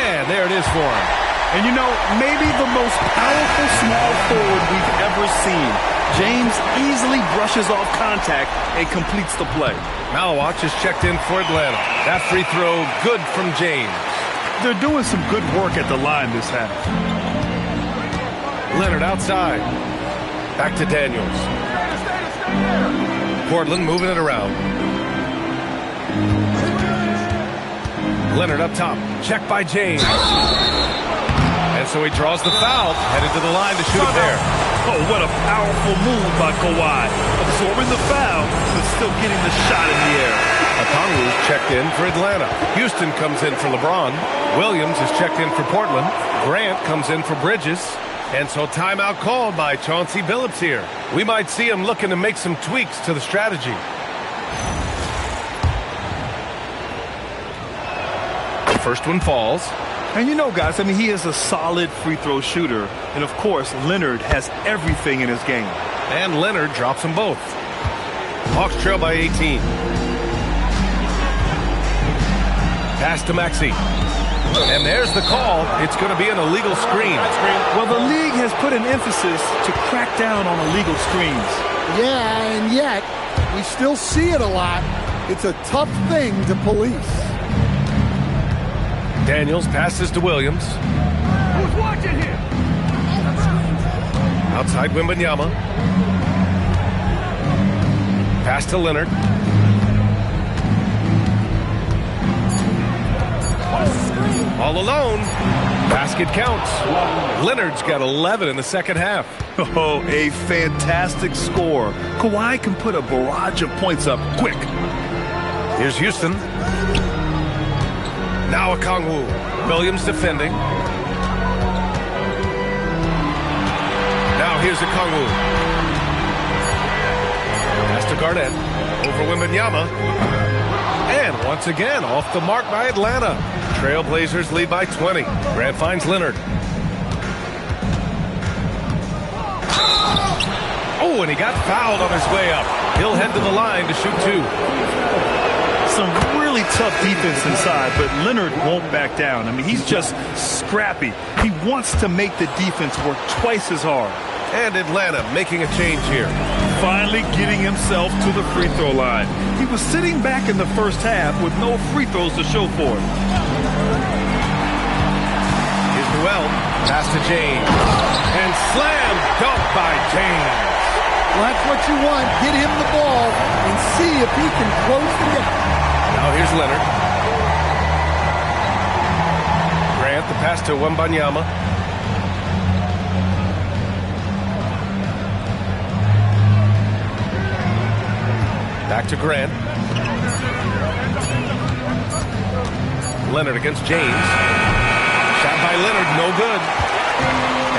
And there it is for him. And you know, maybe the most powerful small forward we've ever seen. James easily brushes off contact and completes the play. Malawach is checked in for Atlanta. That free throw, good from James. They're doing some good work at the line this half. Leonard outside. Back to Daniels. Portland moving it around. Leonard up top. Checked by James. And so he draws the foul. Headed to the line to shoot a pair. Oh, what a powerful move by Kawhi. Absorbing the foul, but still getting the shot in the air. Okongwu's checked in for Atlanta. Houston comes in for LeBron. Williams is checked in for Portland. Grant comes in for Bridges. And so timeout called by Chauncey Billups here. We might see him looking to make some tweaks to the strategy. The first one falls. And you know, guys, I mean, he is a solid free throw shooter. And, of course, Leonard has everything in his game. And Leonard drops them both. Hawks trail by 18. Pass to Maxey. And there's the call. It's going to be an illegal screen. Well, the league has put an emphasis to crack down on illegal screens. Yeah, and yet we still see it a lot. It's a tough thing to police. Daniels passes to Williams. Who's watching here? Outside Wembanyama. Pass to Leonard. All alone. Basket counts. Leonard's got 11 in the second half. Oh, a fantastic score. Kawhi can put a barrage of points up quick. Here's Houston. Now Okongwu. Williams defending. Now here's Okongwu. Pass to Garnett. Over Wembanyama. And once again, off the mark by Atlanta. Trailblazers lead by 20. Grant finds Leonard. Oh, and he got fouled on his way up. He'll head to the line to shoot two. Some really tough defense inside, but Leonard won't back down. I mean, he's just scrappy. He wants to make the defense work twice as hard. And Atlanta making a change here. Finally getting himself to the free throw line. He was sitting back in the first half with no free throws to show for it. Here's Noel. Pass to James. And slam dunk by James. Well, that's what you want. Get him the ball and see if he can close the gap. Now here's Leonard. Grant the pass to Wembanyama. Back to Grant. Leonard against James. Shot by Leonard, no good.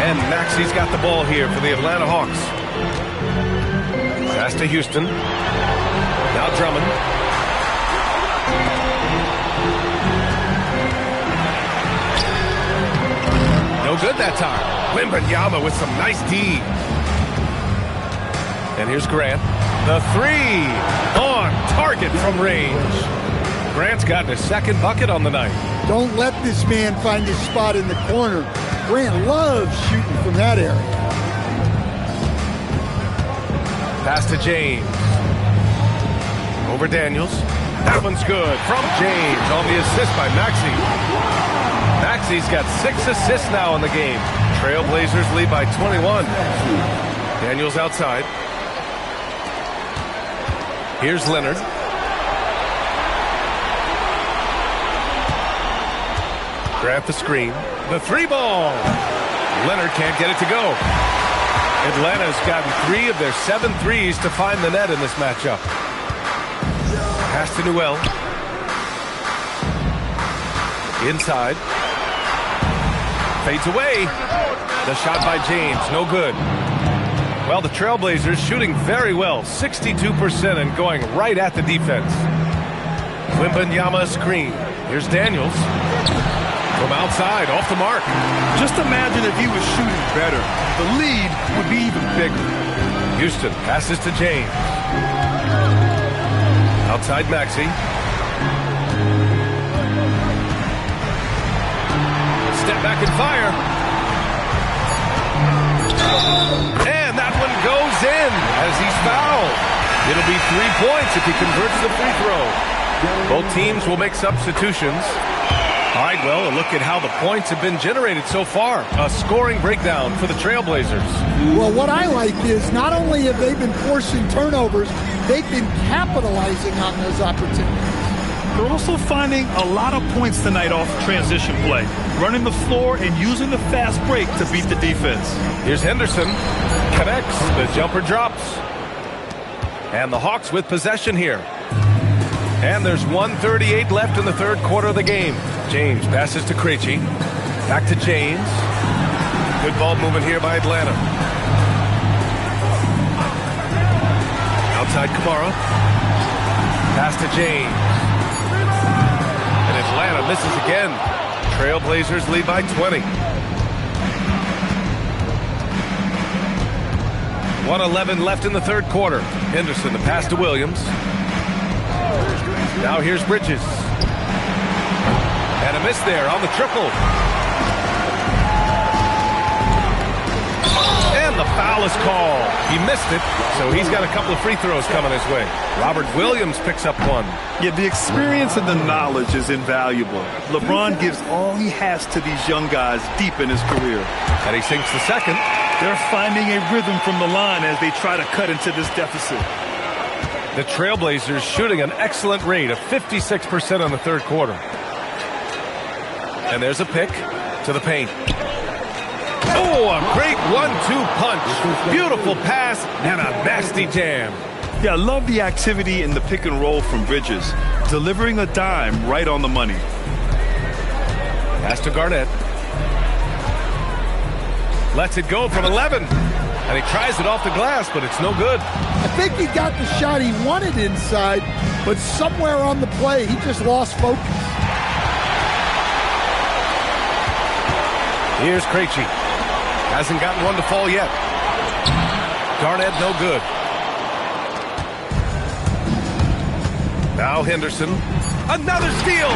And Maxey's got the ball here for the Atlanta Hawks. Pass to Houston. Now Drummond. No good that time. Wembanyama with some nice D. And here's Grant. The three on target from range. Grant's gotten his second bucket on the night. Don't let this man find his spot in the corner. Grant loves shooting from that area. Pass to James. Over Daniels. That one's good from James on the assist by Maxey. Maxey's got 6 assists now in the game. Trailblazers lead by 21. Daniels outside. Here's Leonard. Grab the screen. The three ball. Leonard can't get it to go. Atlanta's gotten 3 of their 7 threes to find the net in this matchup. Pass to Noel. Inside. Fades away. The shot by James. No good. Well, the Trailblazers shooting very well. 62% and going right at the defense. Wembanyama screen. Here's Daniels. From outside, off the mark. Just imagine if he was shooting better. The lead would be even bigger. Houston passes to James. Outside Maxey. Step back and fire. And that one goes in as he's fouled. It'll be 3 points if he converts the free throw. Both teams will make substitutions. All right, well, a look at how the points have been generated so far. A scoring breakdown for the Trailblazers. Well, what I like is not only have they been forcing turnovers, they've been capitalizing on those opportunities. They're also finding a lot of points tonight off transition play, running the floor and using the fast break to beat the defense. Here's Henderson. Connects. The jumper drops. And the Hawks with possession here. And there's 1:38 left in the third quarter of the game. James passes to Krejci. Back to James. Good ball movement here by Atlanta. Outside Kamara. Pass to James. And Atlanta misses again. Trailblazers lead by 20. 1:11 left in the third quarter. Henderson, the pass to Williams. Now here's Bridges. And a miss there on the triple. And the foul is called. He missed it, so he's got a couple of free throws coming his way. Robert Williams picks up one. Yeah, the experience and the knowledge is invaluable. LeBron gives all he has to these young guys deep in his career. And he sinks the second. They're finding a rhythm from the line as they try to cut into this deficit. The Trailblazers shooting an excellent rate of 56% in the third quarter. And there's a pick to the paint. Oh, a great 1-2 punch. Beautiful pass and a nasty jam. Yeah, I love the activity in the pick and roll from Bridges. Delivering a dime right on the money. Pass to Garnett. Lets it go from 11. And he tries it off the glass, but it's no good. I think he got the shot he wanted inside, but somewhere on the play, he just lost focus. Here's Krejci. Hasn't gotten one to fall yet. Garnett, no good. Now Henderson. Another steal!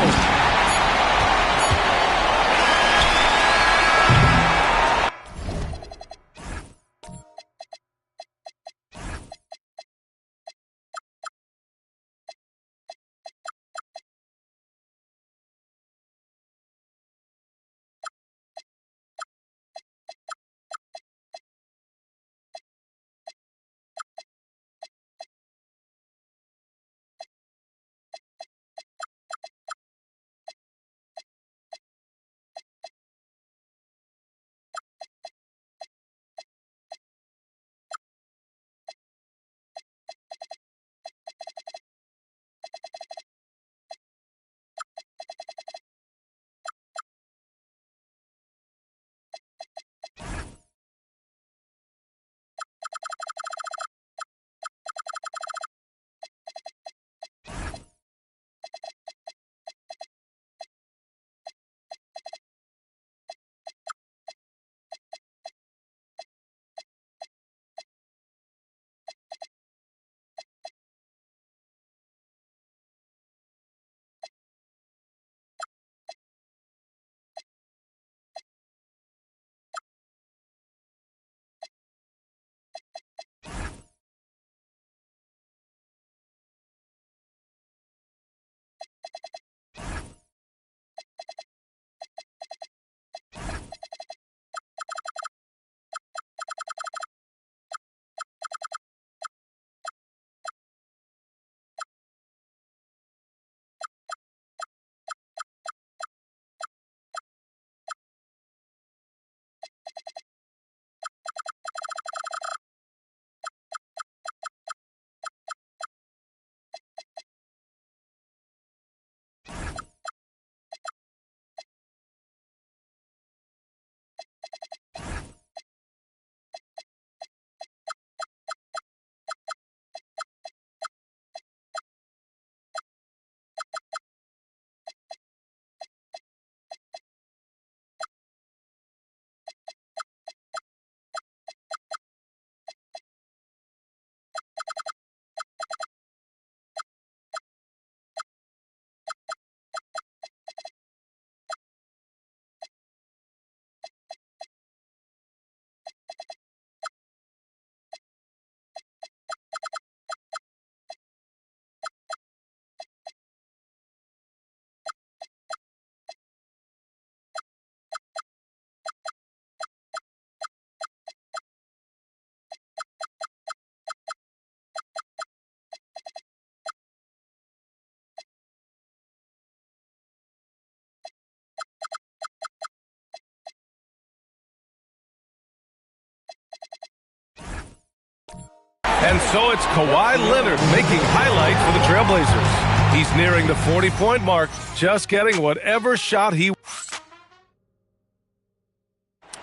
And so it's Kawhi Leonard making highlights for the Trailblazers. He's nearing the 40-point mark, just getting whatever shot he...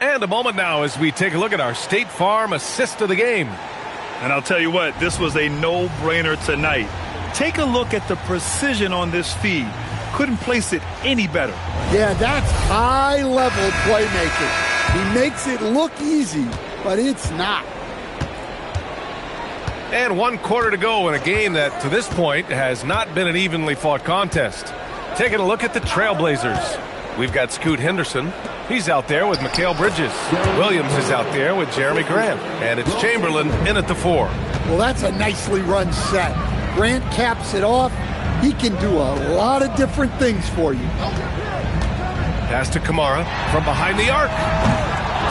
And a moment now as we take a look at our State Farm assist of the game. And I'll tell you what, this was a no-brainer tonight. Take a look at the precision on this feed. Couldn't place it any better. Yeah, that's high-level playmaking. He makes it look easy, but it's not. And 1 quarter to go in a game that, to this point, has not been an evenly fought contest. Taking a look at the Trailblazers. We've got Scoot Henderson. He's out there with Mikal Bridges. Williams is out there with Jeremy Grant. And it's Chamberlain in at the 4. Well, that's a nicely run set. Grant caps it off. He can do a lot of different things for you. Pass to Kamara from behind the arc.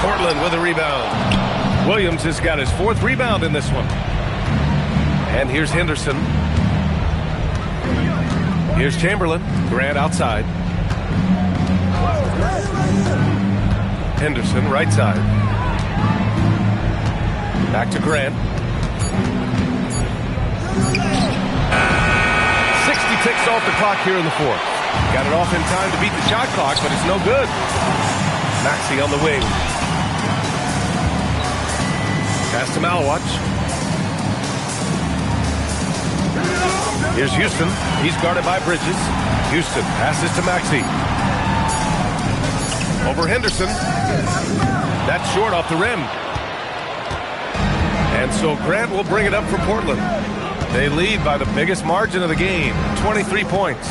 Portland with a rebound. Williams has got his 4th rebound in this one. And here's Henderson. Here's Chamberlain. Grant outside. Henderson right side. Back to Grant. 60 ticks off the clock here in the 4th. Got it off in time to beat the shot clock, but it's no good. Maxey on the wing. Pass to Malawach. Here's Houston. He's guarded by Bridges. Houston passes to Maxey. Over Henderson. That's short off the rim. And so Grant will bring it up for Portland. They lead by the biggest margin of the game, 23 points.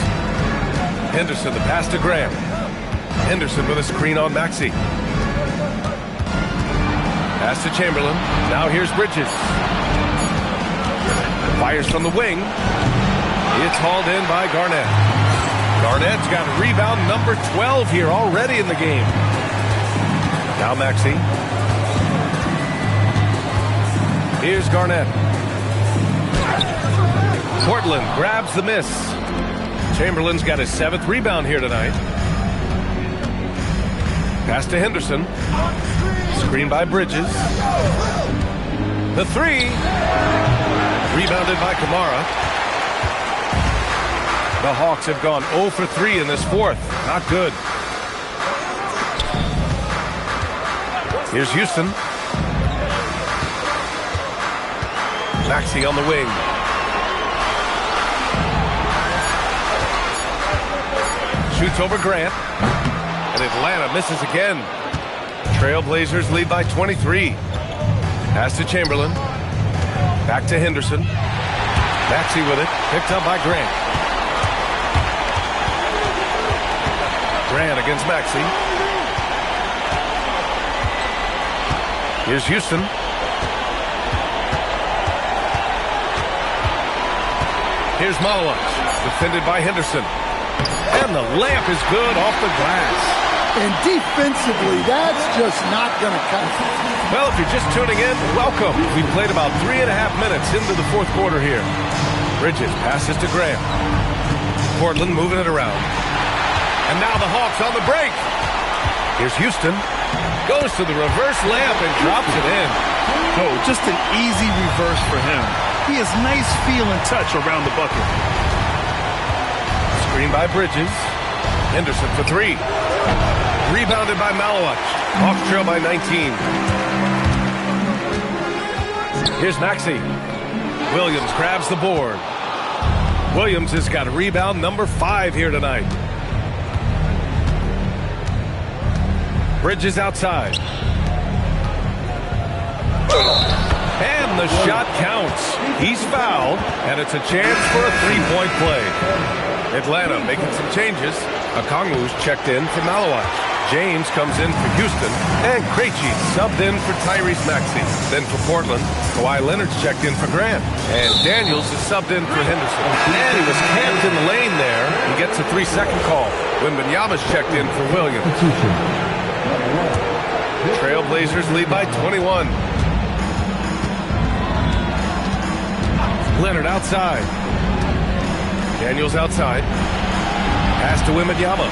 Henderson, the pass to Grant. Henderson with a screen on Maxey. Pass to Chamberlain. Now here's Bridges. Fires from the wing. It's hauled in by Garnett. Garnett's got rebound number 12 here already in the game. Now Maxey. Here's Garnett. Portland grabs the miss. Chamberlain's got his 7th rebound here tonight. Pass to Henderson. Screen by Bridges. The 3. Rebounded by Kamara. The Hawks have gone 0 for 3 in this 4th. Not good. Here's Houston. Maxey on the wing. Shoots over Grant. And Atlanta misses again. Trailblazers lead by 23. Pass to Chamberlain. Back to Henderson. Maxey with it. Picked up by Grant. Grant against Maxey. Here's Houston. Here's Malawach. Defended by Henderson. And the layup is good off the glass. And defensively, that's just not going to cut. Well, if you're just tuning in, welcome. We've played about 3.5 minutes into the 4th quarter here. Bridges passes to Grant. Portland moving it around. And now the Hawks on the break. Here's Houston. Goes to the reverse layup and drops it in. Oh, just an easy reverse for him. He has nice feel and touch around the bucket. Screen by Bridges. Henderson for 3. Rebounded by Malawach. Hawks trail by 19. Here's Maxey. Williams grabs the board. Williams has got a rebound number 5 here tonight. Bridges outside. And the shot counts. He's fouled, and it's a chance for a 3-point play. Atlanta making some changes. Okongwu's checked in for Malawach. James comes in for Houston, and Krejci subbed in for Tyrese Maxey. Then for Portland, Kawhi Leonard's checked in for Grant. And Daniels is subbed in for Henderson. And he was camped in the lane there. He gets a 3-second call. Wembanyama's checked in for Williams. Trailblazers lead by 21. Leonard outside. Daniels outside. Pass to Wembanyama.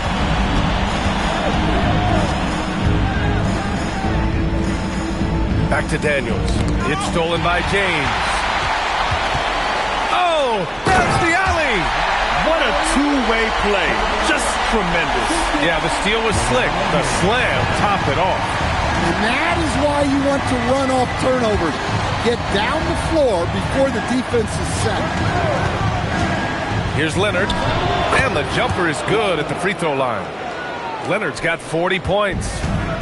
Back to Daniels. It's stolen by James. Oh, that's the alley. What a two-way play. Just tremendous. Yeah, the steal was slick. The slam topped it off. And that is why you want to run off turnovers. Get down the floor before the defense is set. Here's Leonard. And the jumper is good at the free throw line. Leonard's got 40 points.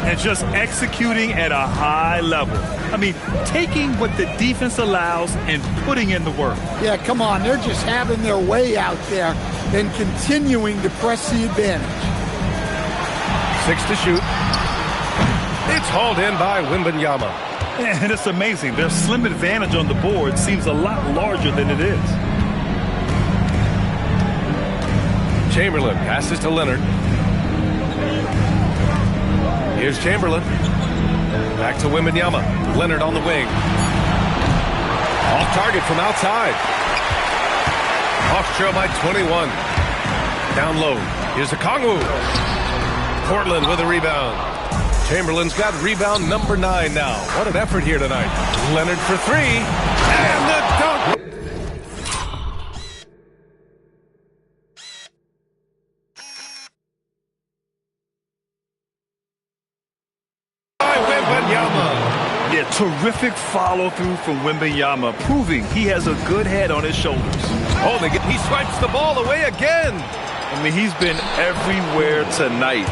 and just executing at a high level. I mean, taking what the defense allows and putting in the work. Yeah, come on. They're just having their way out there and continuing to press the advantage. 6 to shoot. It's hauled in by Wembanyama. And it's amazing. Their slim advantage on the board seems a lot larger than it is. Chamberlain passes to Leonard. Here's Chamberlain. Back to Wembanyama. Leonard on the wing. Off target from outside. Hawks trail by 21. Down low. Here's Okongwu. Portland with a rebound. Chamberlain's got rebound number 9 now. What an effort here tonight. Leonard for 3. And the dunk. Yeah, terrific follow-through from Wembanyama, proving he has a good head on his shoulders. Oh, he swipes the ball away again. I mean, he's been everywhere tonight.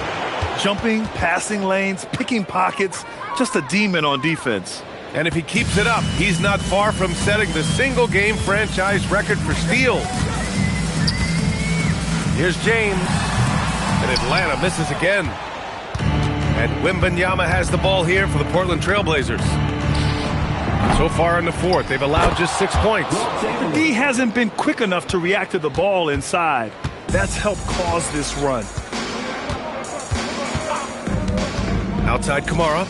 Jumping, passing lanes, picking pockets, just a demon on defense. And if he keeps it up, he's not far from setting the single-game franchise record for steals. Here's James. And Atlanta misses again. And Wembanyama has the ball here for the Portland Trailblazers. So far in the fourth, they've allowed just 6 points. The D hasn't been quick enough to react to the ball inside. That's helped cause this run. Outside Kamara.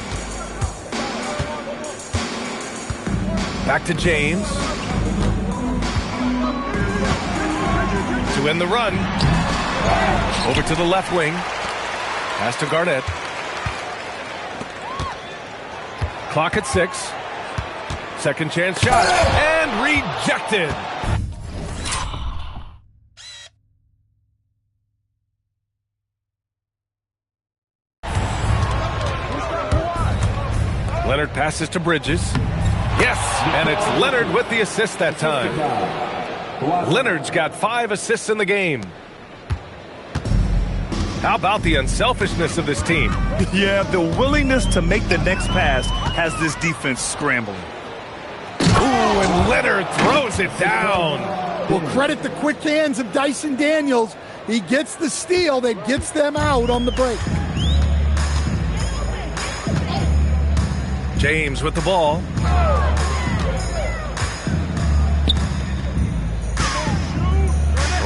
Back to James. To end the run. Over to the left wing. Pass to Garnett. Clock at 6. Second chance shot. And rejected. Leonard passes to Bridges. Yes, and it's Leonard with the assist that time. Leonard's got 5 assists in the game. How about the unselfishness of this team? Yeah, the willingness to make the next pass has this defense scrambling. Ooh, and Leonard throws it down. Well, credit the quick hands of Dyson Daniels. He gets the steal that gets them out on the break. James with the ball.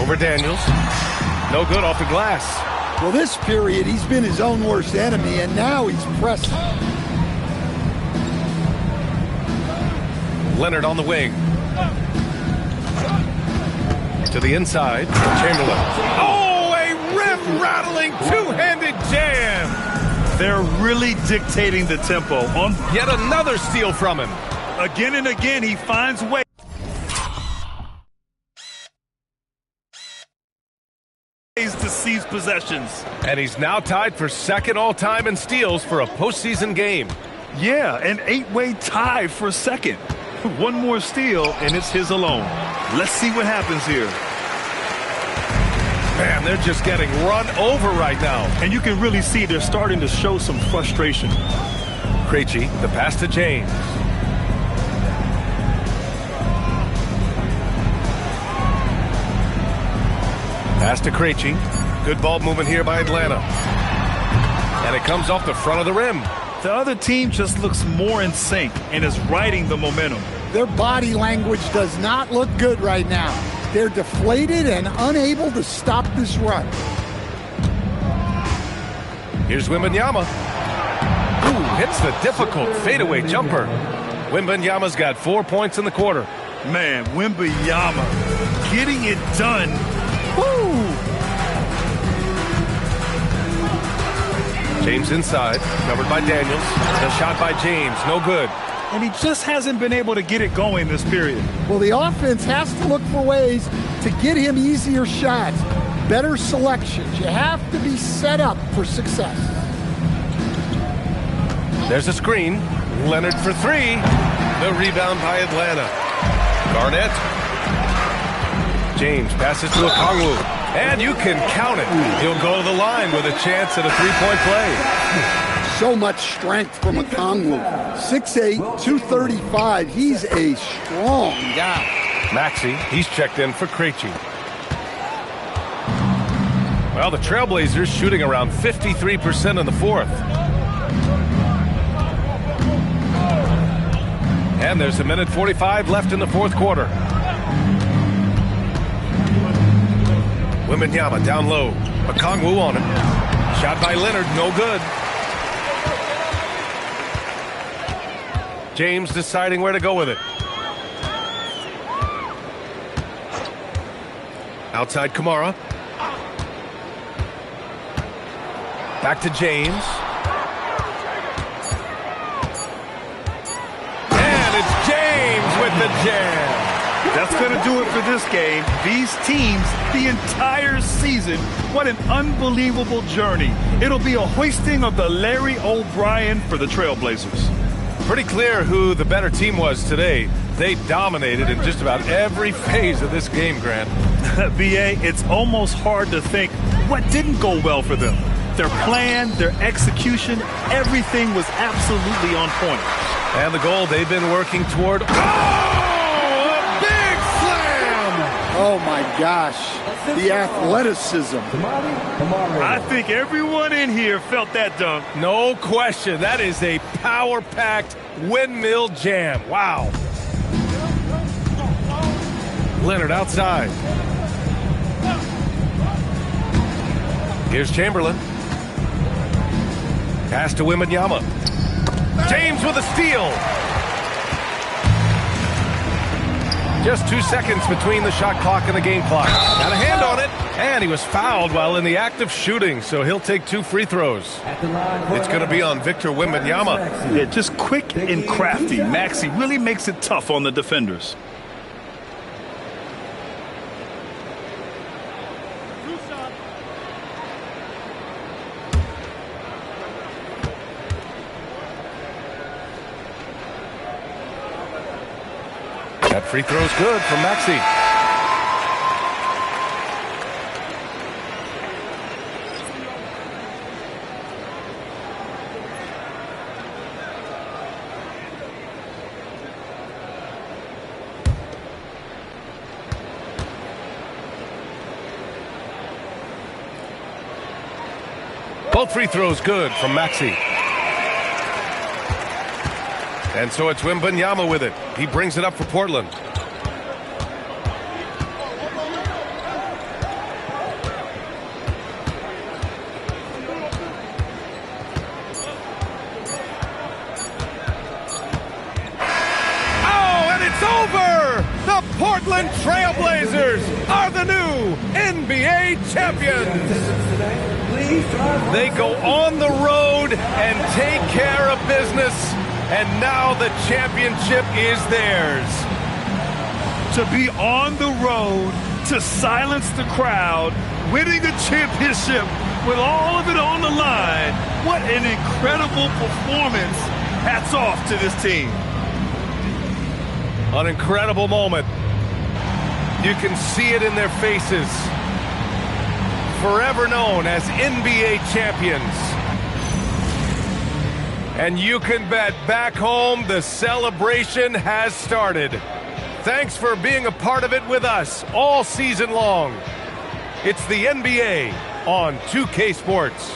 Over Daniels. No good off the glass. Well, this period, he's been his own worst enemy, and now he's pressing. Leonard on the wing. To the inside. Chamberlain. Oh, a rim-rattling two-handed jam. They're really dictating the tempo. On yet another steal from him. Again and again, he finds ways to seize possessions. And he's now tied for second all-time in steals for a postseason game. Yeah, an 8-way tie for second. One more steal, and it's his alone. Let's see what happens here. Man, they're just getting run over right now. And you can really see they're starting to show some frustration. Krejci, the pass to James. Pass to Krejci. Good ball movement here by Atlanta. And it comes off the front of the rim. The other team just looks more in sync and is riding the momentum. Their body language does not look good right now. They're deflated and unable to stop this run. Here's Wembanyama. Ooh, hits the difficult fadeaway jumper. Wembanyama's got 4 points in the quarter. Man, Wembanyama getting it done. Woo! James inside, covered by Daniels. The shot by James, no good. And he just hasn't been able to get it going this period. Well, the offense has to look for ways to get him easier shots, better selections. You have to be set up for success. There's a screen. Leonard for 3. The rebound by Atlanta. Garnett. James passes to Okongwu. And you can count it. He'll go to the line with a chance at a 3-point play. so much strength from Okongwu. 6'8", 235. He's a strong guy. Maxey, he's checked in for Krejci. Well, the Trailblazers shooting around 53% in the fourth. And there's 1:45 left in the fourth quarter. Wembanyama down low. Okongwu on him. Shot by Leonard, no good. James deciding where to go with it. Outside Kamara. Back to James. And it's James with the jam. That's going to do it for this game. These teams, the entire season, what an unbelievable journey. It'll be a hoisting of the Larry O'Brien for the Trailblazers. Pretty clear who the better team was today. They dominated in just about every phase of this game, Grant. B.A., it's almost hard to think what didn't go well for them. Their plan, their execution, everything was absolutely on point. And the goal they've been working toward. Oh, my gosh. The athleticism. I think everyone in here felt that dunk. No question. That is a power-packed windmill jam. Wow. Leonard outside. Here's Chamberlain. Pass to Wembanyama. James with a steal. Just 2 seconds between the shot clock and the game clock. Got a hand on it, and he was fouled while in the act of shooting, so he'll take 2 free throws. It's going to be on Victor Wembanyama. Yeah, just quick and crafty. Maxey really makes it tough on the defenders. That free throw's good from Maxey. Both free throws good from Maxey. And so it's Wembanyama with it. He brings it up for Portland. Oh, and it's over! The Portland Trailblazers are the new NBA champions! They go on the road and take care of business. And now the championship is theirs. To be on the road, to silence the crowd, winning a championship with all of it on the line. What an incredible performance. Hats off to this team. An incredible moment. You can see it in their faces. Forever known as NBA champions. And you can bet back home the celebration has started. Thanks for being a part of it with us all season long. It's the NBA on 2K Sports.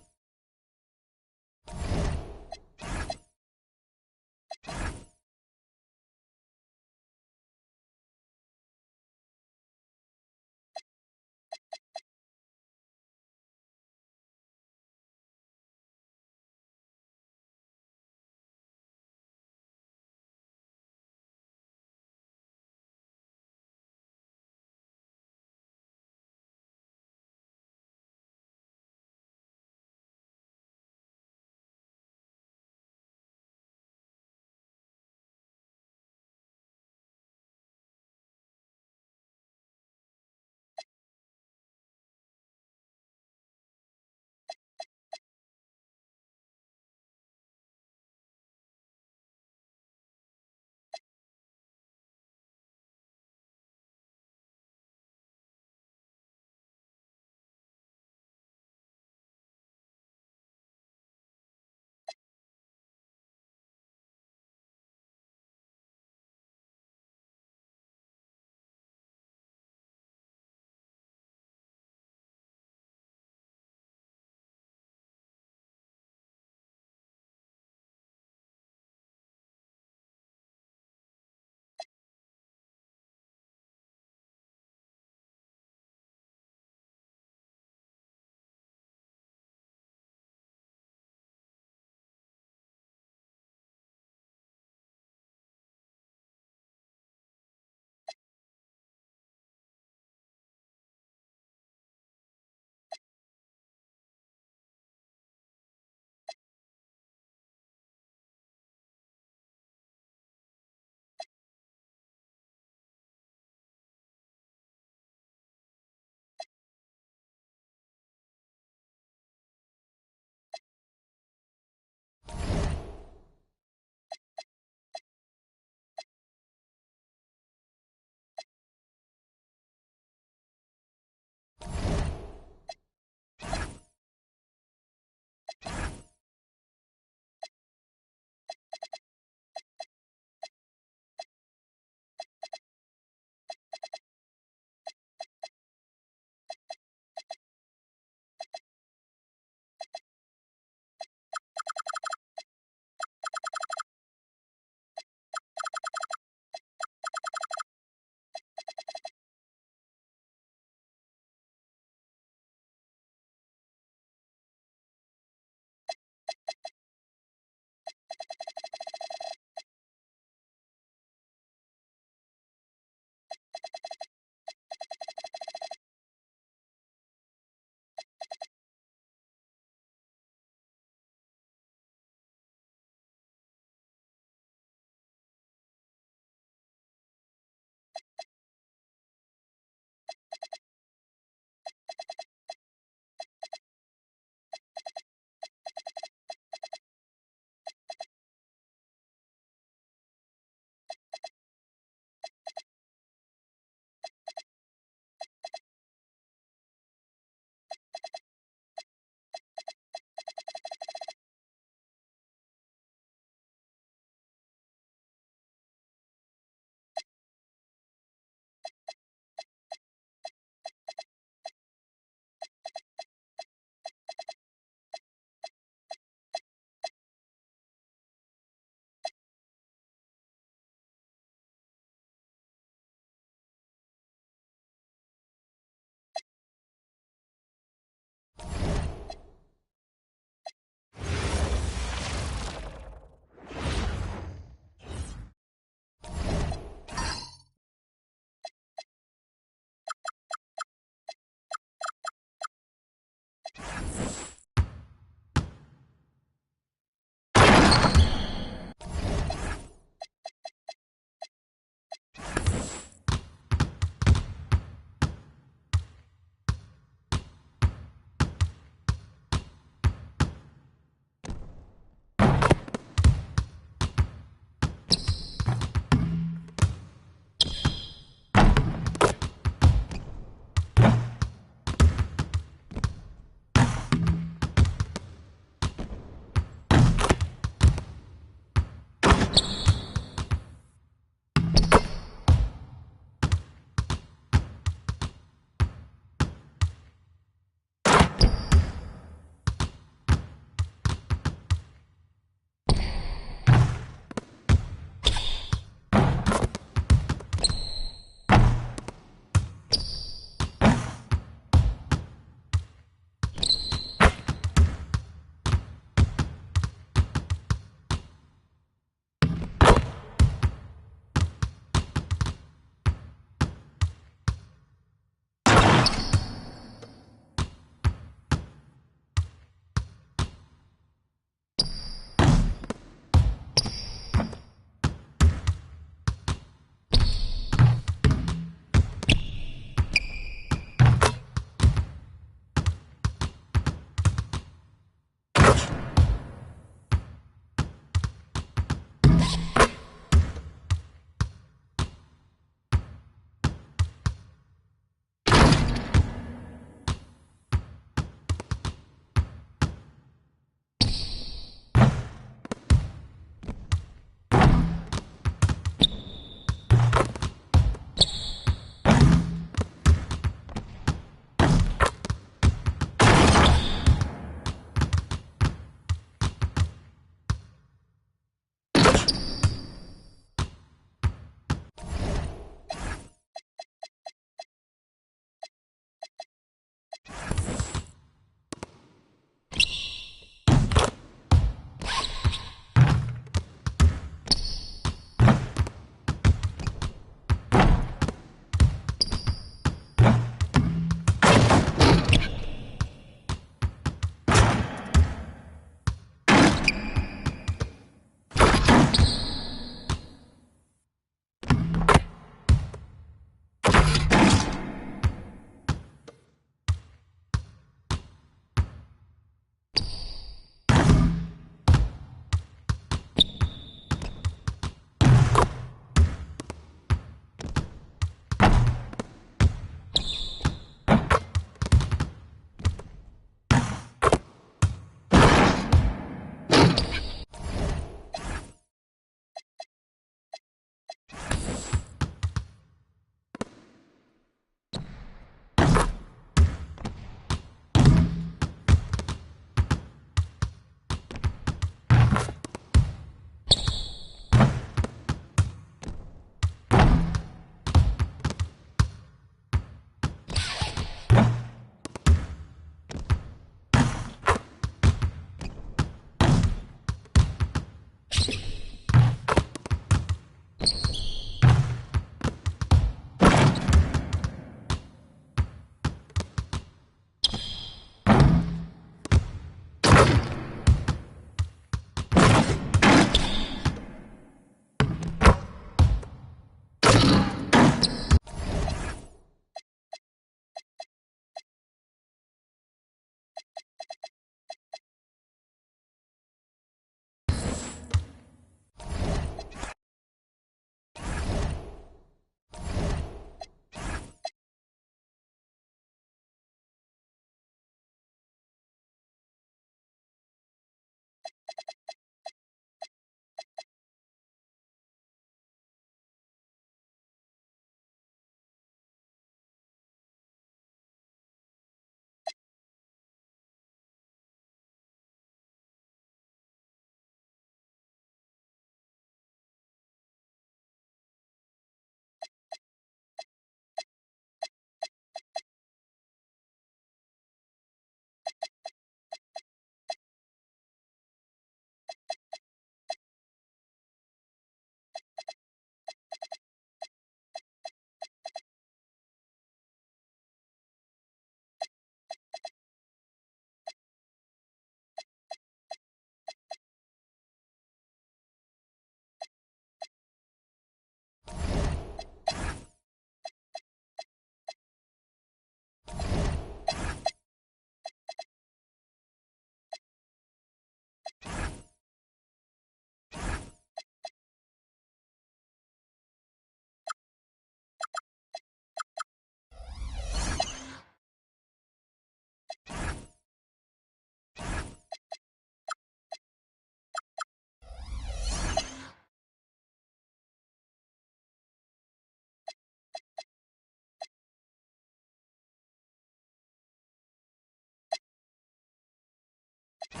you